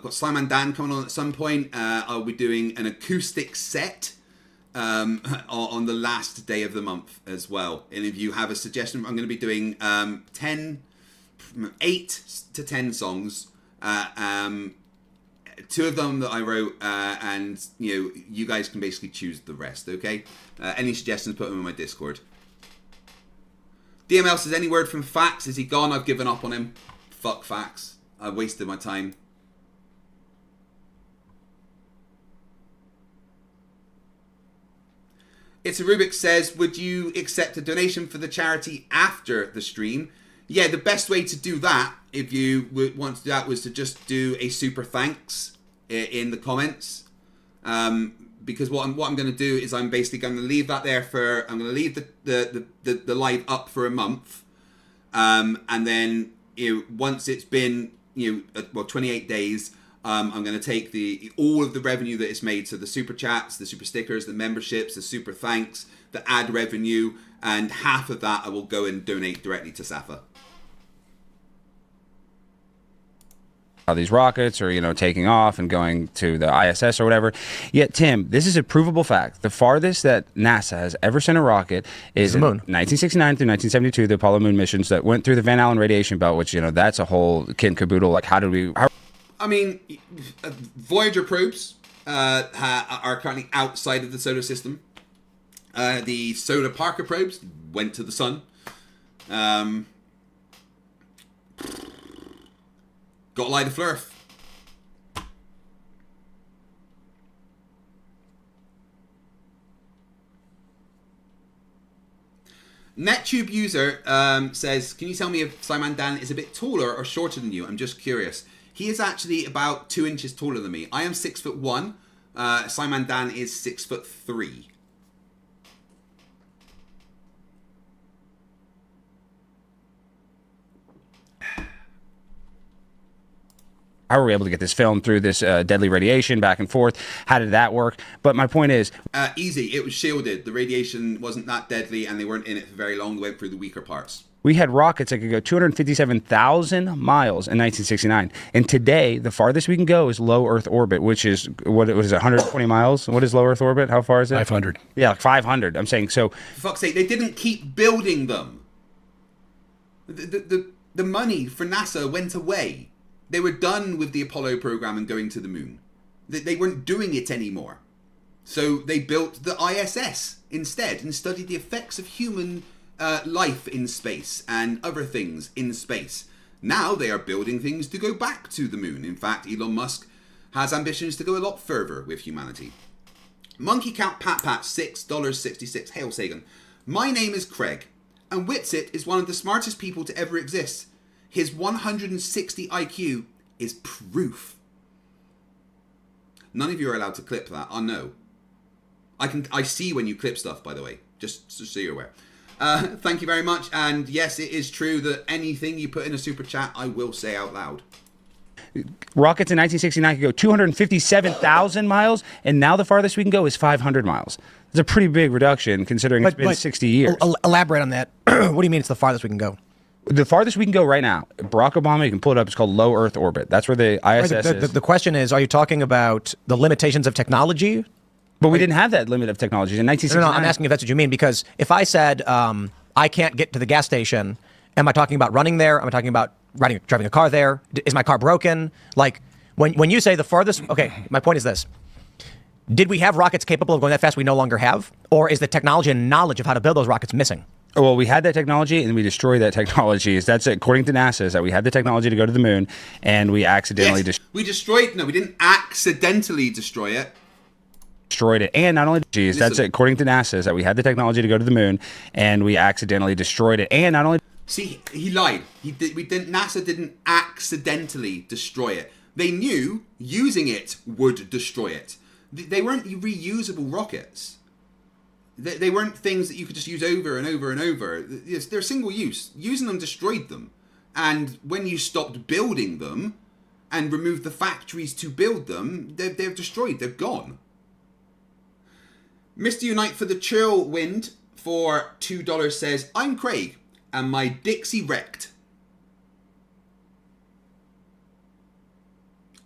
got Slime and Dan coming on at some point. I'll be doing an acoustic set on the last day of the month as well. And if you have a suggestion, I'm going to be doing 8 to 10 songs. 2 of them that I wrote, and you guys can basically choose the rest. Okay? Any suggestions? Put them in my Discord. DML says, any word from Fax? Is he gone? I've given up on him. Fuck Fax. I wasted my time. It's a Rubik says, would you accept a donation for the charity after the stream? Yeah, the best way to do that, if you would want to do that, was to just do a super thanks in the comments. Because what I'm going to do is I'm basically going to leave that there for, I'm going to leave the live up for a month. And then once it's been 28 days, I'm going to take all of the revenue that is made, so the super chats, the super stickers, the memberships, the super thanks, the ad revenue, and half of that I will go and donate directly to Safa. How these rockets are, taking off and going to the ISS or whatever. Yet, Tim, this is a provable fact. The farthest that NASA has ever sent a rocket is the moon. 1969 through 1972, the Apollo moon missions that went through the Van Allen radiation belt, which, that's a whole kit and caboodle. Like, I mean, Voyager probes are currently outside of the solar system. The Solar Parker probes went to the sun. Got to lie to Flerf. NetTube user says, can you tell me if Simon Dan is a bit taller or shorter than you? I'm just curious. He is actually about 2 inches taller than me. I am 6'1". Simon Dan is 6'3". How were we able to get this film through this deadly radiation back and forth? How did that work? But my point is... easy. It was shielded. The radiation wasn't that deadly, and they weren't in it for very long. They went through the weaker parts. We had rockets that could go 257,000 miles in 1969. And today, the farthest we can go is low Earth orbit, which is, what is it, 120 miles? What is low Earth orbit? How far is it? 500. Yeah, like 500. I'm saying, so... For fuck's sake, they didn't keep building them. The money for NASA went away. They were done with the Apollo program and going to the moon. They weren't doing it anymore. So they built the ISS instead and studied the effects of human life in space and other things in space. Now they are building things to go back to the moon. In fact, Elon Musk has ambitions to go a lot further with humanity. Monkey Cat Pat Pat $6.66. Hail Sagan. My name is Craig, and Witsit is one of the smartest people to ever exist. His 160 IQ is proof. None of you are allowed to clip that. I know. I see when you clip stuff, by the way, just so you're aware. Thank you very much. And yes, it is true that anything you put in a super chat, I will say out loud. Rockets in 1969 could go 257,000 miles, and now the farthest we can go is 500 miles. It's a pretty big reduction considering it's been 60 years. Elaborate on that. What do you mean it's the farthest we can go? The farthest we can go right now, Barack Obama, you can pull it up, it's called low Earth orbit. That's where the ISS is. The question is, are you talking about the limitations of technology? But we didn't have that limit of technology in 1969. No, I'm asking if that's what you mean, because if I said I can't get to the gas station, am I talking about running there? Am I talking about driving a car there? Is my car broken? Like, when you say the farthest... Okay, my point is this. Did we have rockets capable of going that fast we no longer have? Or is the technology and knowledge of how to build those rockets missing? Well, we had that technology and we destroyed that technology. That's according to NASA, is that we had the technology to go to the moon and we accidentally we destroyed... No, we didn't accidentally destroy it. Destroyed it. And not only... that's according to NASA, is that we had the technology to go to the moon and we accidentally destroyed it. And not only... See, he lied. NASA didn't accidentally destroy it. They knew using it would destroy it. They weren't reusable rockets. They weren't things that you could just use over and over and over. They're single use. Using them destroyed them. And when you stopped building them and removed the factories to build them, they're destroyed. They're gone. Mr. Unite for the Chill Wind for $2 says, I'm Craig and my Dixie wrecked.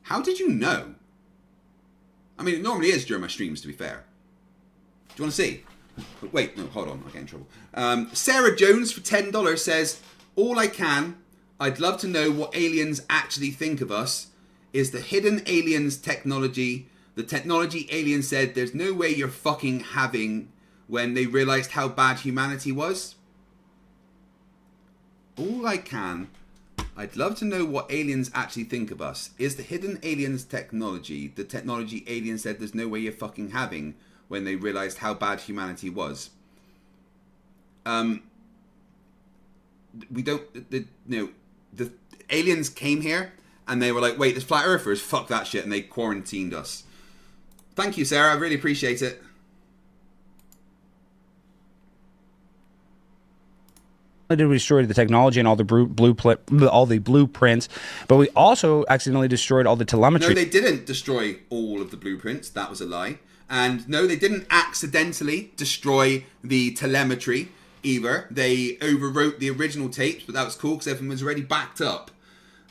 How did you know? I mean, it normally is during my streams, to be fair. Do you want to see? Wait, no, hold on, I get in trouble. Sarah Jones for $10 says, all I can, I'd love to know what aliens actually think of us. Is the hidden aliens technology, the technology aliens said there's no way you're fucking having when they realized how bad humanity was? All I can, I'd love to know what aliens actually think of us. Is the hidden aliens technology the technology aliens said there's no way you're fucking having when they realized how bad humanity was? We don't, the aliens came here and they were like, wait, there's flat earthers, fuck that shit, and they quarantined us. Thank you, Sarah, I really appreciate it. Did we destroy the technology and all the blueprints, but we also accidentally destroyed all the telemetry. No, they didn't destroy all of the blueprints. That was a lie. And no, they didn't accidentally destroy the telemetry either. They overwrote the original tapes, but that was cool because everyone was already backed up.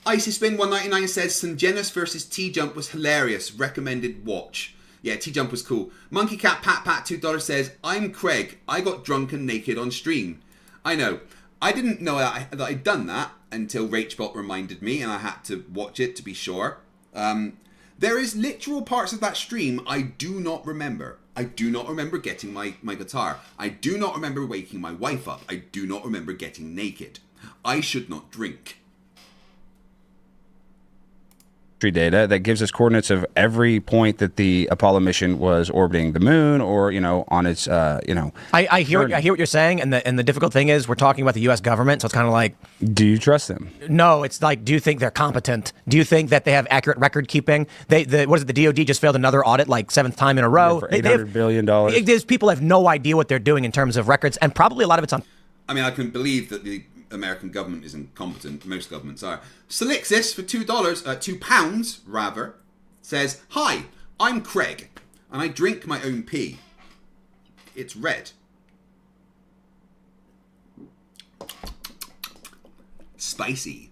Icy Spin 199 says Sungenis versus T-Jump was hilarious. Recommended watch. Yeah, T-Jump was cool. Monkey Cat Pat Pat $2 says, I'm Craig. I got drunk and naked on stream. I know. I didn't know that I'd done that until Rachbot reminded me, and I had to watch it to be sure. There is literal parts of that stream I do not remember. I do not remember getting my guitar. I do not remember waking my wife up. I do not remember getting naked. I should not drink. Data that gives us coordinates of every point that the Apollo mission was orbiting the moon, or on its I hear what you're saying, and the difficult thing is we're talking about the U.S. government, so it's kind of like, do you trust them? No, it's like, do you think they're competent? Do you think that they have accurate record keeping? The DoD just failed another audit like 7th time in a row for $800 billion. People have no idea what they're doing in terms of records, and probably a lot of it's on. I mean, I can believe that the American government isn't competent. Most governments are. Solixis for £2 rather, says, hi, I'm Craig, and I drink my own pee. It's red. spicy.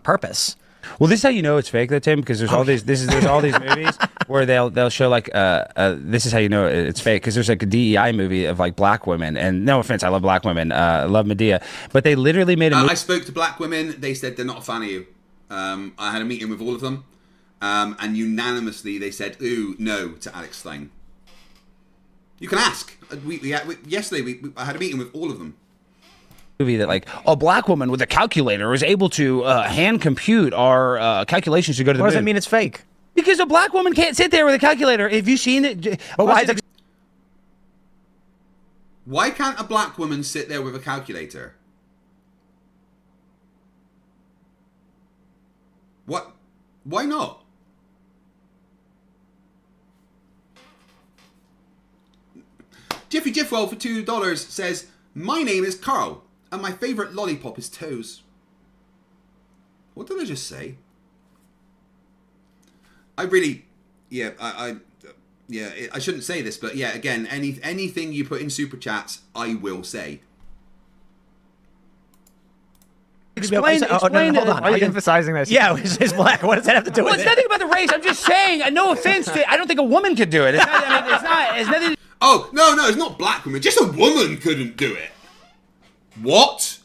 Purpose. Well, this is how you know it's fake, though, Tim, because there's all these. There's all these movies where they'll show like this is how you know it's fake, because there's like a DEI movie of like black women, and no offense, I love black women, I love Medea, but they literally made a movie. I spoke to black women. They said they're not a fan of you. I had a meeting with all of them, and unanimously they said, "Ooh, no" to Alex Stein. You can ask. Yesterday I had a meeting with all of them. Movie that like a black woman with a calculator is able to hand compute our calculations to go to the What does moon. that mean it's fake? Because a black woman can't sit there with a calculator. Have you seen it? But why is it? Why can't a black woman sit there with a calculator? What? Why not? Jiffy Jiffwell for $2 says, "My name is Carl, and my favourite lollipop is toes." What did I just say? I really, yeah, I shouldn't say this, but yeah, again, anything you put in super chats, I will say. Explain. Hold on. Are you emphasizing this? Yeah, it's black. What does that have to do Well, with it's it? nothing about the race. I'm just saying. No offense to. I don't think a woman could do it. It's not. I mean, it's not. It's nothing. Oh, no, it's not black women. Just a woman couldn't do it. What?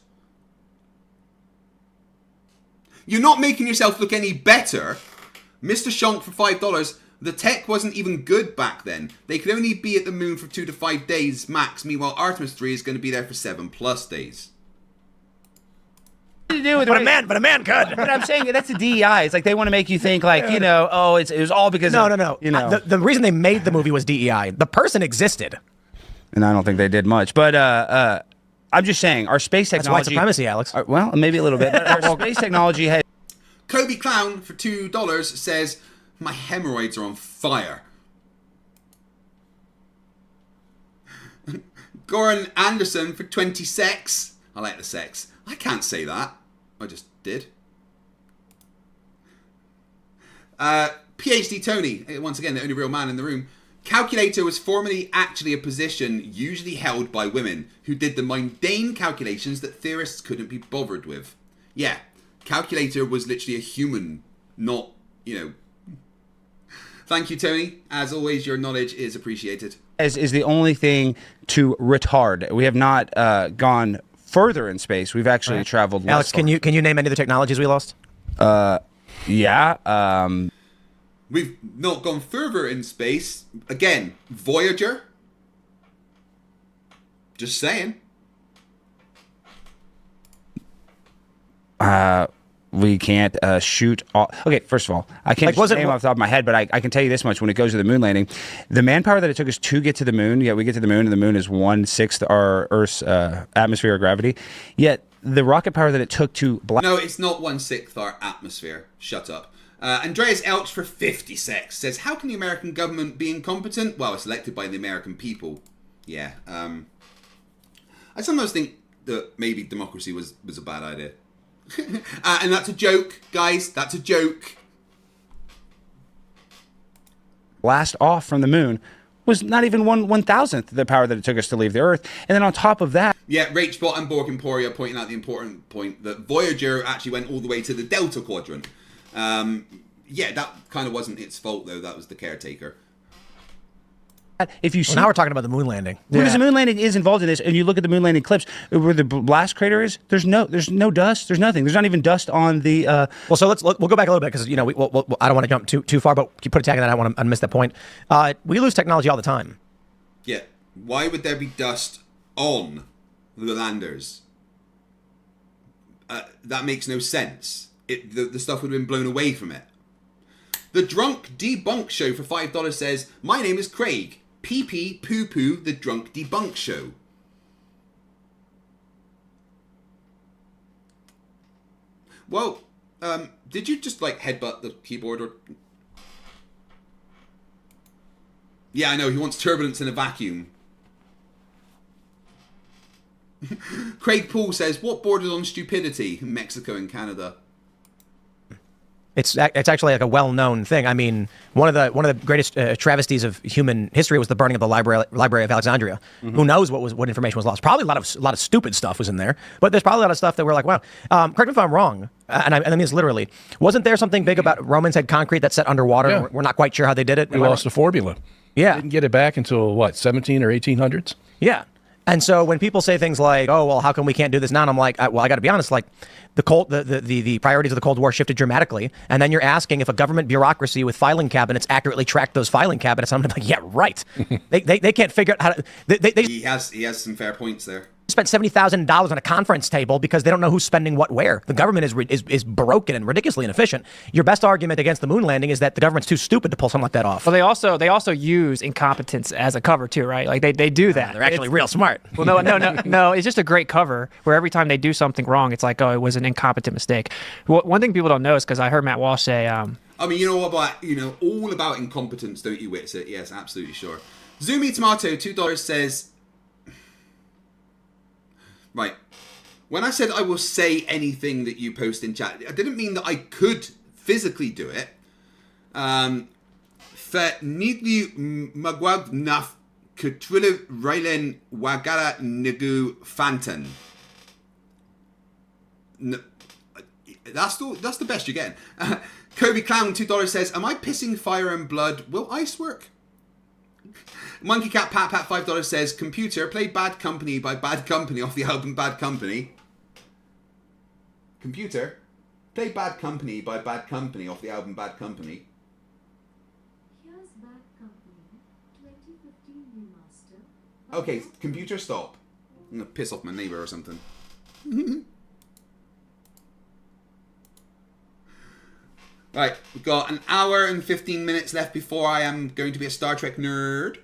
You're not making yourself look any better. Mr. Shonk for $5. The tech wasn't even good back then. They could only be at the moon for 2 to 5 days max. Meanwhile, Artemis 3 is going to be there for 7+ days. To do with But a man could. But I'm saying that's the DEI. It's like they want to make you think like, you know, oh, it was all because No. you know. The reason they made the movie was DEI. The person existed. And I don't think they did much. But I'm just saying our space That's technology. white supremacy, Alex. Well, maybe a little bit. But our space technology has. Kobe Clown for $2 says, "My hemorrhoids are on fire." Goran Anderson for 20 sex. I like the sex. I can't say that. I just did. PhD Tony, once again, the only real man in the room. Calculator was formerly actually a position usually held by women who did the mundane calculations that theorists couldn't be bothered with. Yeah, calculator was literally a human, not, you know. Thank you, Tony. As always, your knowledge is appreciated. Is the only thing to retard. We have not gone further in space. We've actually traveled less Alex, far. can you name any of the technologies we lost? Yeah. We've not gone further in space. Again, Voyager. Just saying. We can't shoot all. Okay, first of all, I can't Like, name off the top of my head, but I can tell you this much: when it goes to the moon landing, the manpower that it took us to get to the moon, we get to the moon, and the moon is 1/6 our Earth's atmosphere of gravity. Yet the rocket power that it took to No, it's not 1/6 our atmosphere. Shut up. Andreas Elch for 50 sex says, "How can the American government be incompetent? Well, it's elected by the American people." Yeah. I sometimes think that maybe democracy was a bad idea. And that's a joke, guys. That's a joke. blast off from the moon was not even 1/1000th the power that it took us to leave the Earth. And then on top of that, Yeah, Rachbot and Borg Emporia pointing out the important point that Voyager actually went all the way to the Delta Quadrant. Yeah, that kind of wasn't its fault, though. That was the caretaker. if you see Well, now we're talking about the moon landing. because the moon landing is involved in this, and you look at the moon landing clips where the blast crater is, there's no dust, there's nothing, there's not even dust on the. Well, so we'll go back a little bit because I don't want to jump too far, but you put a tag on that. I don't want to miss that point. We lose technology all the time. Yeah, why would there be dust on the landers? That makes no sense. The stuff would have been blown away from it. The Drunk Debunk Show for $5 says, "My name is Craig. PP Poo Poo, the Drunk Debunk Show." Well, did you just like headbutt the keyboard or? Yeah, I know, he wants turbulence in a vacuum. Craig Paul says, "What borders on stupidity? Mexico and Canada." It's actually like a well-known thing. I mean, one of the greatest travesties of human history was the burning of the Library of Alexandria. Who knows what information was lost? Probably a lot of stupid stuff was in there, but there's probably a lot of stuff that we're like, wow. Correct me if I'm wrong, and I mean this literally. Wasn't there something big about Romans had concrete that set underwater? Yeah. We're not quite sure how they did it. We lost the formula. Yeah, didn't get it back until what, 17 or 1800s? Yeah. And so when people say things like, "Oh, well, how come we can't do this now?" and I'm like, "Well, I got to be honest. Like, the priorities of the Cold War shifted dramatically, and then you're asking if a government bureaucracy with filing cabinets accurately tracked those filing cabinets." And I'm like, "Yeah, right. they can't figure out how to." He has some fair points there. Spent $70,000 on a conference table because they don't know who's spending what where. The government is broken and ridiculously inefficient. Your best argument against the moon landing is that the government's too stupid to pull something like that off. Well, they also use incompetence as a cover too, right? Like they do that. They're actually real smart. Well, no. It's just a great cover where every time they do something wrong, it's like, oh, it was an incompetent mistake. Well, one thing people don't know is because I heard Matt Walsh say. I mean, you know what about all about incompetence, don't you, Witsit? Yes, absolutely sure. Zoomy Tomato $2 says. Right. When I said I will say anything that you post in chat, I didn't mean that I could physically do it. For nidli magwag naf kutrila railen wagara nagu fantan. That's the best you're getting. Kobe Clown $2 says, "Am I pissing fire and blood? Will ice work?" Monkey Cat Pat Pat $5 says, "Computer, play Bad Company by Bad Company off the album Bad Company." Computer, play Bad Company by Bad Company off the album Bad Company. Here's Bad Company, 2015 remaster. Okay, computer, stop. I'm gonna piss off my neighbor or something. Right, we've got an hour and 15 minutes left before I am going to be a Star Trek nerd.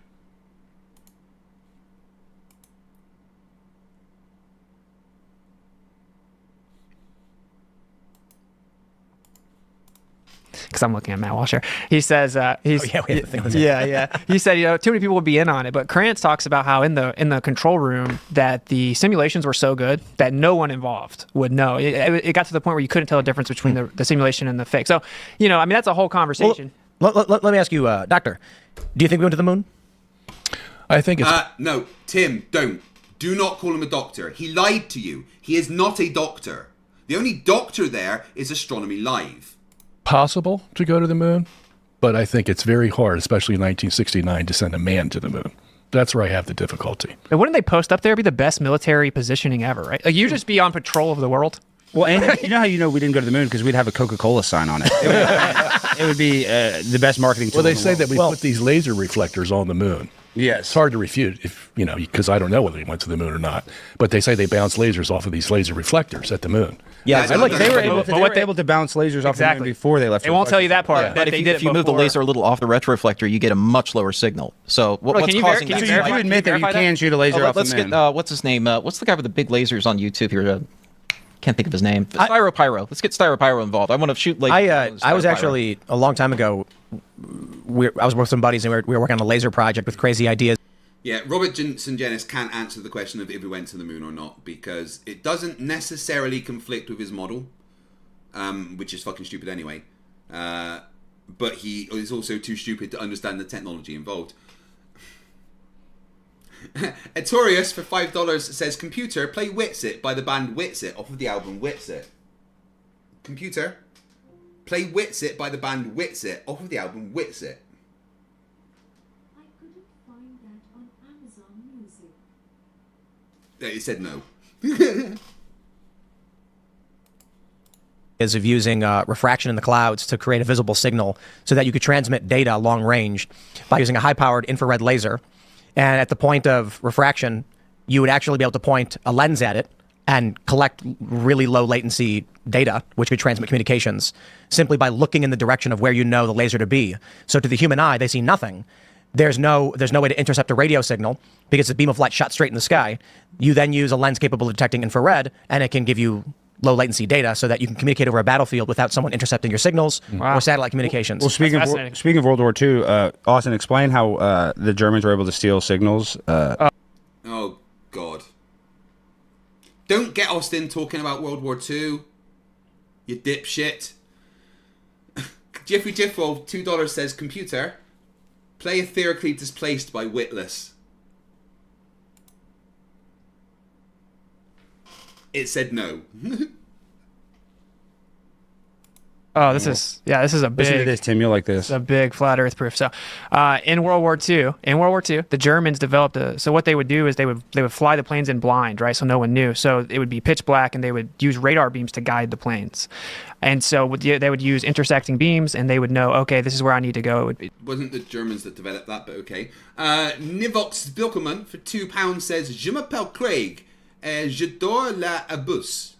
Because I'm looking at Matt Walsh here. He says, we have the thing on that. yeah. He said, too many people would be in on it. But Krantz talks about how in the control room that the simulations were so good that no one involved would know. It got to the point where you couldn't tell the difference between the simulation and the fake. So, I mean, that's a whole conversation. Well, let me ask you, Doctor, do you think we went to the moon? I think it's... No, Tim, don't. Do not call him a doctor. He lied to you. He is not a doctor. The only doctor there is Astronomy Live. Possible to go to the moon, but I think it's very hard, especially in 1969, to send a man to the moon. That's where I have the difficulty. And wouldn't they post up there be the best military positioning ever, right? Like you just be on patrol of the world. Well, and you know how we didn't go to the moon because we'd have a Coca-Cola sign on it. It would be the best marketing tool. Well, they say that we put these laser reflectors on the moon. Yes. It's hard to refute if, because I don't know whether they went to the moon or not. But they say they bounce lasers off of these laser reflectors at the moon. Yeah, they were able to bounce lasers off the moon before they left. They won't tell you that part. Yeah. But if you move the laser a little off the retroreflector, you get a much lower signal. So what's causing that? So you do admit that you can shoot a laser off the moon. What's his name? What's the guy with the big lasers on YouTube here? Can't think of his name. Styropyro. Let's get Styropyro involved. I want to shoot lasers. I was actually, a long time ago, I was with some buddies and we were working on a laser project with crazy ideas. Yeah, Robert Jensen Jennis can't answer the question of if we went to the moon or not because it doesn't necessarily conflict with his model, which is fucking stupid anyway. But he is also too stupid to understand the technology involved. Etorius for $5 says, "Computer, play Witsit by the band Witsit off of the album Witsit." Computer, play Witsit by the band Witsit off of the album Witsit. I couldn't find that on Amazon Music. It said no. Is of using refraction in the clouds to create a visible signal so that you could transmit data long range by using a high-powered infrared laser. And at the point of refraction, you would actually be able to point a lens at it and collect really low latency data, which could transmit communications simply by looking in the direction of where you know the laser to be. So to the human eye, they see nothing. There's no way to intercept a radio signal because the beam of light shot straight in the sky. You then use a lens capable of detecting infrared, and it can give you low latency data so that you can communicate over a battlefield without someone intercepting your signals or satellite communications. Well, speaking of World War II, Austin, explain how the Germans were able to steal signals. Oh, God. Don't get Austin talking about World War II, you dipshit. Jeffrey Jiffwolf, $2 says, computer, play Theoretically Displaced by Witless. It said no. Oh, this is a big. Listen to this, Tim. You'll like this. It's a big flat Earth proof. So, in World War II, the Germans developed so what they would do is they would fly the planes in blind, right? So no one knew. So it would be pitch black, and they would use radar beams to guide the planes. And so they would use intersecting beams, and they would know, okay, this is where I need to go. It wasn't the Germans that developed that, but okay. Nivox Bilkerman for £2 says, Je m'appelle Craig, je dors là à bus.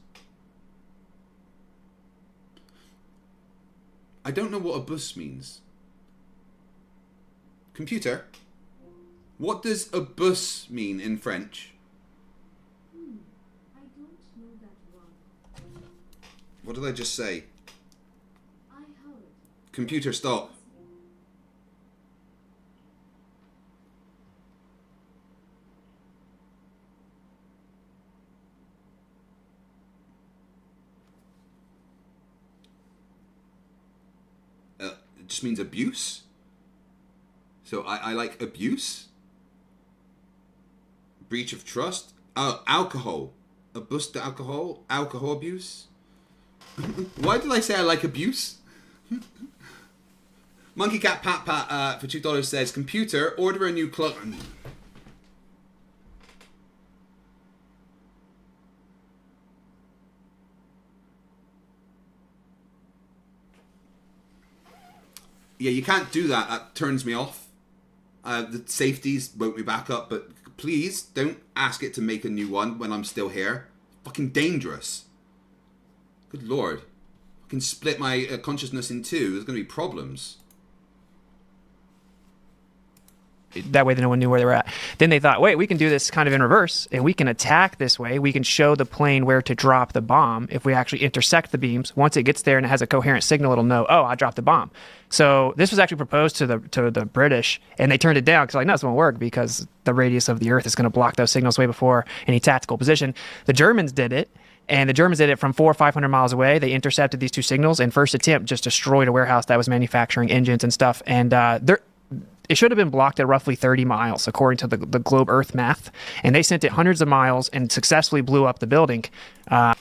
I don't know what a bus means. Computer, what does a bus mean in French? I don't know that one. What did I just say? I heard. Computer, stop. It just means abuse. So I like abuse. Breach of trust. Oh, alcohol. Abuse to alcohol. Alcohol abuse. Why did I say I like abuse? Monkey Cat Pat Pat for $2 says, computer, order a new clone. Yeah, you can't do that. That turns me off. The safeties won't be back up, but please don't ask it to make a new one when I'm still here. Fucking dangerous. Good lord. I can split my consciousness in two. There's going to be problems. That way no one knew where they were at. Then they thought, wait, we can do this kind of in reverse, and we can attack this way. We can show the plane where to drop the bomb if we actually intersect the beams. Once it gets there and it has a coherent signal, it'll know, oh, I dropped the bomb. So this was actually proposed to the British, and they turned it down because like, no, this won't work because the radius of the Earth is going to block those signals way before any tactical position. The Germans did it. And the Germans did it from 400 or 500 miles away. They intercepted these two signals, and first attempt just destroyed a warehouse that was manufacturing engines and stuff. And it should have been blocked at roughly 30 miles, according to the globe Earth math. And they sent it hundreds of miles and successfully blew up the building. Yeah,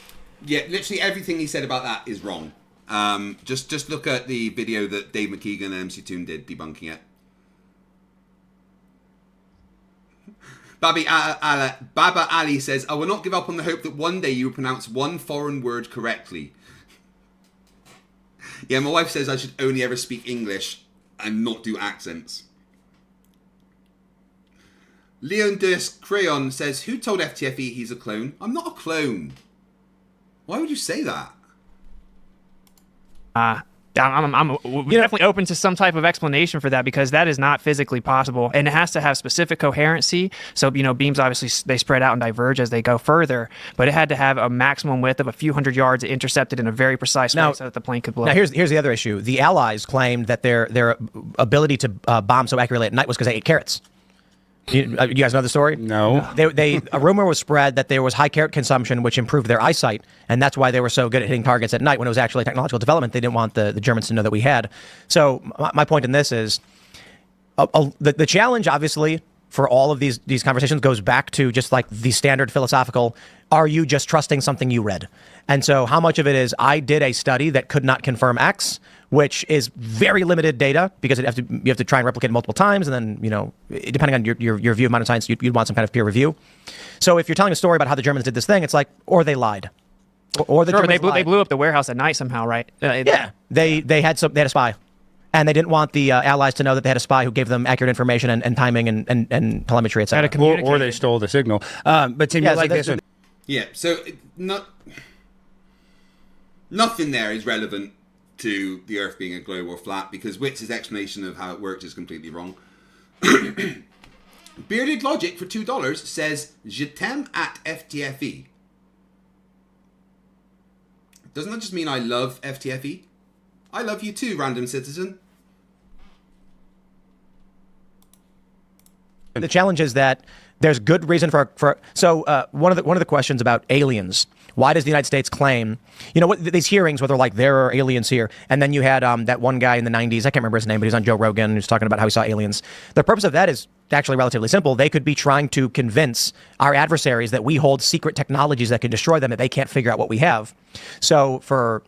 literally everything he said about that is wrong. Just look at the video that Dave McKeegan and MC Toon did debunking it. Baba Ali says, I will not give up on the hope that one day you will pronounce one foreign word correctly. Yeah, my wife says I should only ever speak English and not do accents. Leon Des Crayon says, who told FTFE he's a clone? I'm not a clone. Why would you say that? I'm definitely open to some type of explanation for that, because that is not physically possible, and it has to have specific coherency. So, beams obviously they spread out and diverge as they go further, but it had to have a maximum width of a few hundred yards intercepted in a very precise way so that the plane could blow. Now, here's the other issue. The Allies claimed that their ability to bomb so accurately at night was because they ate carrots. You guys know the story? No. A rumor was spread that there was high carrot consumption, which improved their eyesight, and that's why they were so good at hitting targets at night. When it was actually technological development, they didn't want the Germans to know that we had. So my point in this is the challenge, obviously, for all of these conversations goes back to just like the standard philosophical, are you just trusting something you read? And so how much of it is, I did a study that could not confirm X, which is very limited data, because you have to try and replicate it multiple times, and then, depending on your view of modern science, you'd want some kind of peer review. So if you're telling a story about how the Germans did this thing, it's like, or they lied. Or the Germans lied. They blew up the warehouse at night somehow, right? Yeah, they had a spy. And they didn't want the Allies to know that they had a spy who gave them accurate information and timing and telemetry, etc. Or they stole the signal. But Tim, you like this one? Yeah, so nothing there is relevant to the Earth being a globe or flat, because Wits' explanation of how it works is completely wrong. Bearded Logic for $2 says, Je t'aime at FTFE. Doesn't that just mean I love FTFE? I love you too, random citizen. The challenge is that there's good reason for one of the questions about aliens. Why does the United States claim, what these hearings where they're like, there are aliens here, and then you had that one guy in the 90s, I can't remember his name, but he's on Joe Rogan, who's talking about how he saw aliens. The purpose of that is actually relatively simple. They could be trying to convince our adversaries that we hold secret technologies that can destroy them, that they can't figure out what we have. So for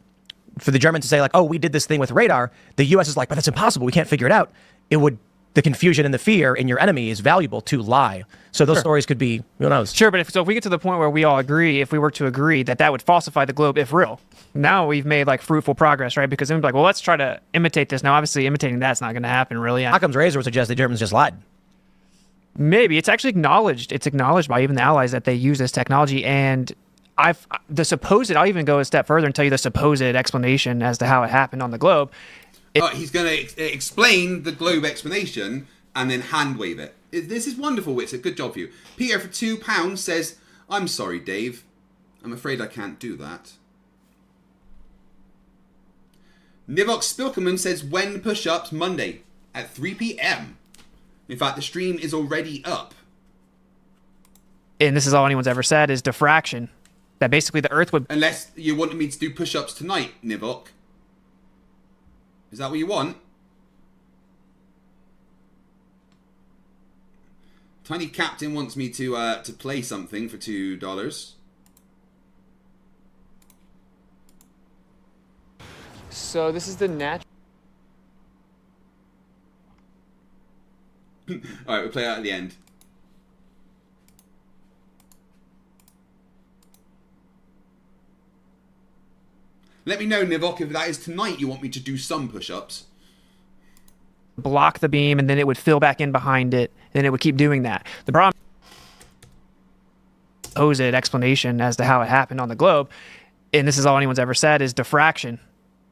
the Germans to say like, oh, we did this thing with radar, the U.S. is like, but that's impossible. We can't figure it out. The confusion and the fear in your enemy is valuable to lie. So those stories could be, who knows? Sure, but if we get to the point where we all agree, if we were to agree that would falsify the globe if real, now we've made like fruitful progress, right? Because then we're like, well, let's try to imitate this. Now, obviously, imitating that's not going to happen, really. Occam's razor would suggest the Germans just lied. Maybe. It's actually acknowledged. It's acknowledged by even the Allies that they use this technology. And I'll even go a step further and tell you the supposed explanation as to how it happened on the globe. He's going to explain the globe explanation and then hand wave it. This is wonderful, Witsit. Good job for you. Peter for £2 says, I'm sorry, Dave. I'm afraid I can't do that. Nivok Spilkerman says, when push-ups? Monday at 3 p.m. In fact, the stream is already up. And this is all anyone's ever said, is diffraction. That basically the Earth would... Unless you wanted me to do push-ups tonight, Nivok. Is that what you want? Tiny Captain wants me to play something for $2. So this is the natural... Alright, we'll play out at the end. Let me know, Nivok, if that is tonight you want me to do some push-ups. Block the beam, and then it would fill back in behind it, and it would keep doing that. The problem... supposed explanation as to how it happened on the globe, and this is all anyone's ever said, is diffraction.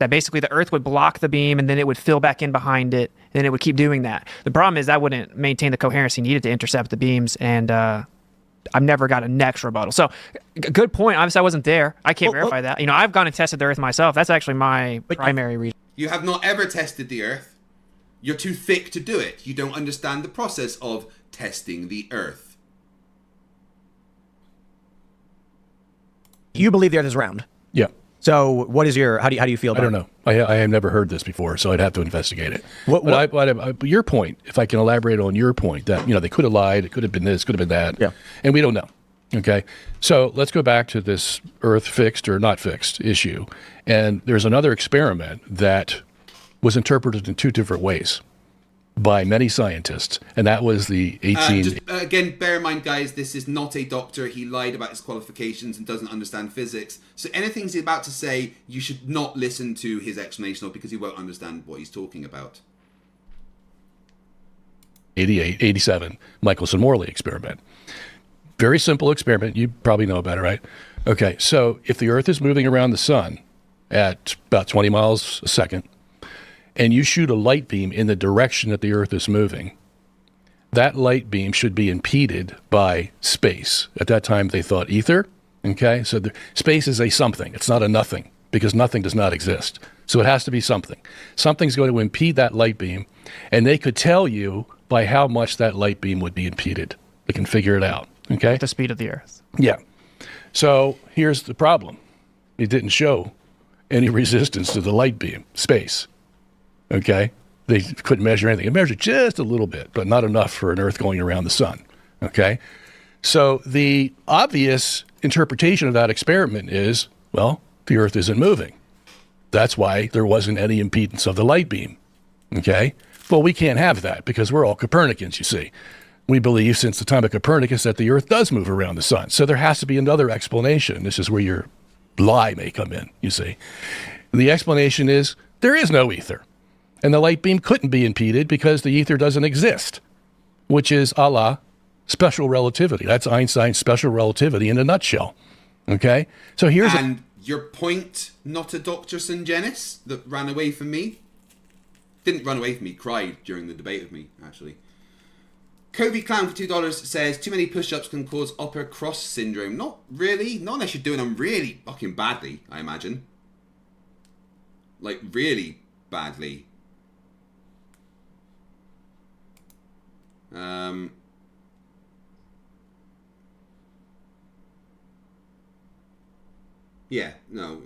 That basically the Earth would block the beam, and then it would fill back in behind it, and it would keep doing that. The problem is that wouldn't maintain the coherency needed to intercept the beams, and I've never got a next rebuttal. So, good point. Obviously, I wasn't there. I can't verify that. I've gone and tested the Earth myself. That's actually my primary reason. You have not ever tested the Earth. You're too thick to do it. You don't understand the process of testing the Earth. You believe the Earth is round. Yeah. So what is how do you feel about it? I don't know. I have never heard this before, so I'd have to investigate it. But your point, if I can elaborate on your point, that they could have lied, it could have been this, could have been that, and we don't know. Okay, so let's go back to this Earth fixed or not fixed issue, and there's another experiment that was interpreted in two different ways by many scientists, and that was the 18... again, bear in mind, guys, this is not a doctor. He lied about his qualifications and doesn't understand physics. So anything he's about to say, you should not listen to his explanation of, because he won't understand what he's talking about. 87 Michelson-Morley experiment. Very simple experiment. You probably know about it, right? Okay, so if the Earth is moving around the sun at about 20 miles a second, and you shoot a light beam in the direction that the Earth is moving, that light beam should be impeded by space. At that time, they thought ether. Okay, so space is a something. It's not a nothing, because nothing does not exist. So it has to be something. Something's going to impede that light beam, and they could tell you by how much that light beam would be impeded. They can figure it out. Okay, the speed of the Earth. Yeah. So here's the problem. It didn't show any resistance to the light beam, space. Okay, they couldn't measure anything. It measured just a little bit, but not enough for an Earth going around the sun. Okay, so the obvious interpretation of that experiment is, well, the Earth isn't moving. That's why there wasn't any impedance of the light beam. Okay, well, we can't have that because we're all Copernicans, you see. We believe since the time of Copernicus that the Earth does move around the sun. So there has to be another explanation. This is where your lie may come in, you see. And the explanation is there is no ether. And the light beam couldn't be impeded because the ether doesn't exist, which is a la special relativity. That's Einstein's special relativity in a nutshell. Okay? So here's... And your point, not a Dr. Sungenis that ran away from me? Didn't run away from me, cried during the debate with me, actually. Kobe Clown for $2 says, too many push-ups can cause upper cross syndrome. Not really. Not unless you're doing them really fucking badly, I imagine. Like, really badly. Yeah, no.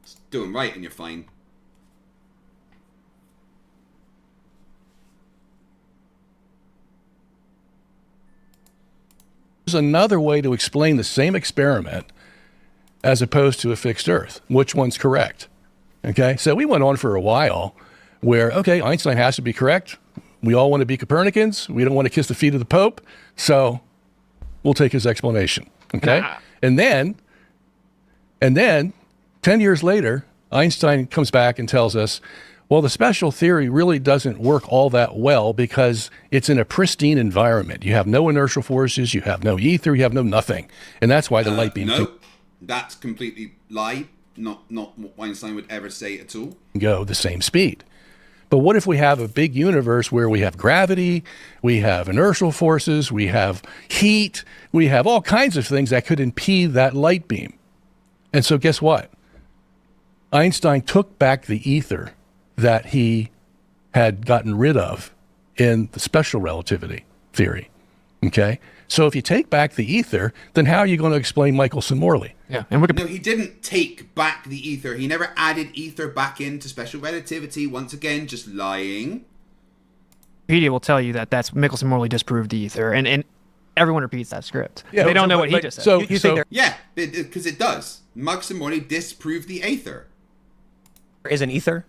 It's doing right and you're fine. There's another way to explain the same experiment as opposed to a fixed Earth. Which one's correct? Okay, so we went on for a while where, okay, Einstein has to be correct. We all want to be Copernicans. We don't want to kiss the feet of the Pope. So we'll take his explanation. Okay, and then 10 years later, Einstein comes back and tells us, well, the special theory really doesn't work all that well because it's in a pristine environment. You have no inertial forces, you have no ether, you have no nothing. And that's why the light beam No, that's completely lie. Not what Einstein would ever say at all. can go the same speed. But what if we have a big universe where we have gravity, we have inertial forces, we have heat, we have all kinds of things that could impede that light beam? And so guess what? Einstein took back the ether that he had gotten rid of in the special relativity theory. Okay? So if you take back the ether, then how are you going to explain Michelson-Morley? Yeah, and No, he didn't take back the ether. He never added ether back into special relativity. Once again, just lying. Wikipedia will tell you that that's Michelson-Morley disproved the ether, and everyone repeats that script. Yeah, they don't know what he but- just said. so- You think Yeah, because it does. Michelson-Morley disproved the ether. there is an ether?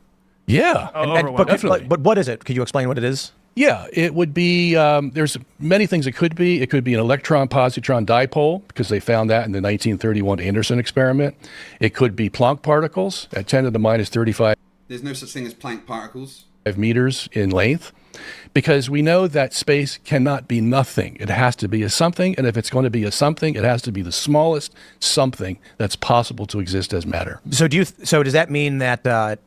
Yeah. But what is it? Could you explain what it is? Yeah, it would be, there's many things it could be. It could be an electron-positron dipole, because they found that in the 1931 Anderson experiment. It could be Planck particles at 10 to the minus 35 There's no such thing as Planck particles. meters in length, because we know that space cannot be nothing. It has to be a something, and if it's going to be a something, it has to be the smallest something that's possible to exist as matter. So so does that mean that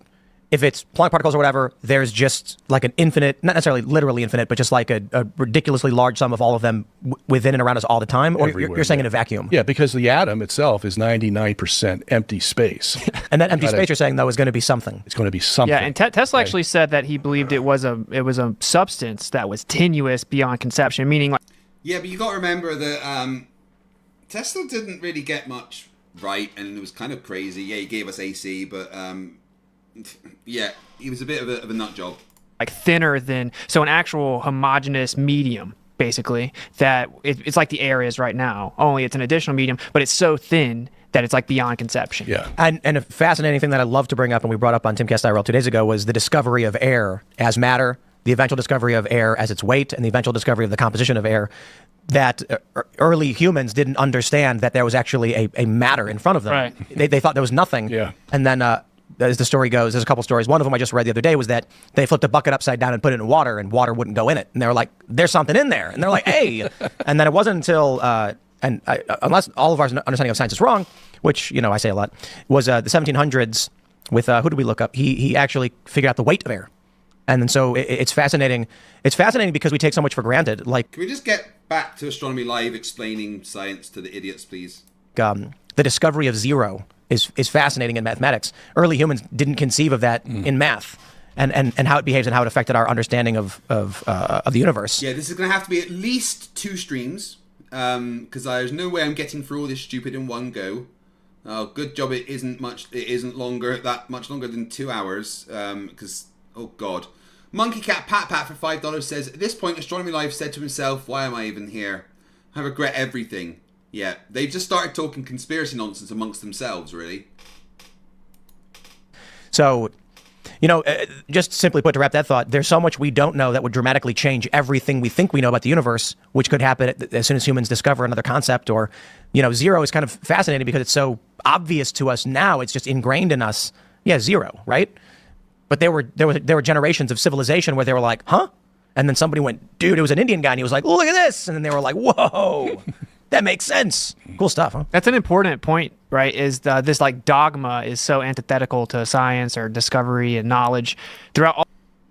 if it's Planck particles or whatever, there's just like an infinite, not necessarily literally infinite, but just like a ridiculously large sum of all of them within and around us all the time? Or you're saying in a vacuum? Yeah, because the atom itself is 99% empty space. And that empty space you're saying, though, is going to be something. It's going to be something. Yeah, and Tesla actually said that he believed it was a substance that was tenuous beyond conception, meaning like. Yeah, but you got to remember that Tesla didn't really get much right, and it was kind of crazy. Yeah, he gave us AC, but yeah, he was a bit of a nut job. Like thinner than, so an actual homogeneous medium, basically, that it's like the air is right now, only it's an additional medium, but it's so thin that it's like beyond conception. Yeah. And a fascinating thing that I love to bring up, and we brought up on Timcast IRL 2 days ago, was the discovery of air as matter, the eventual discovery of air as its weight, and the eventual discovery of the composition of air, that early humans didn't understand that there was actually a matter in front of them. Right. They thought there was nothing. Yeah. And then as the story goes, there's a couple stories. One of them I just read the other day was that they flipped a bucket upside down and put it in water, and water wouldn't go in it. And they were like, there's something in there. And they're like, hey. And then it wasn't until, unless all of our understanding of science is wrong, which, I say a lot, was the 1700s with, who did we look up? He actually figured out the weight of air. And then so it's fascinating. It's fascinating because we take so much for granted. Like, can we just get back to Astronomy Live explaining science to the idiots, please? The discovery of zero is fascinating in mathematics. Early humans didn't conceive of that in math, and how it behaves and how it affected our understanding of the universe. Yeah, this is going to have to be at least 2 streams, because there's no way I'm getting through all this stupid in one go. Oh, good job it isn't that much longer than 2 hours, because, oh god. Monkey Cat Pat Pat for $5 says, at this point Astronomy Live said to himself, why am I even here? I regret everything. Yeah, they've just started talking conspiracy nonsense amongst themselves, really. So, just simply put, to wrap that thought, there's so much we don't know that would dramatically change everything we think we know about the universe, which could happen as soon as humans discover another concept. Or, zero is kind of fascinating because it's so obvious to us now. It's just ingrained in us. Yeah, zero, right? But there were generations of civilization where they were like, huh? And then somebody went, dude, it was an Indian guy, and he was like, look at this. And then they were like, whoa. That makes sense. Cool stuff, huh? That's an important point, right? Is this like dogma is so antithetical to science or discovery and knowledge throughout all.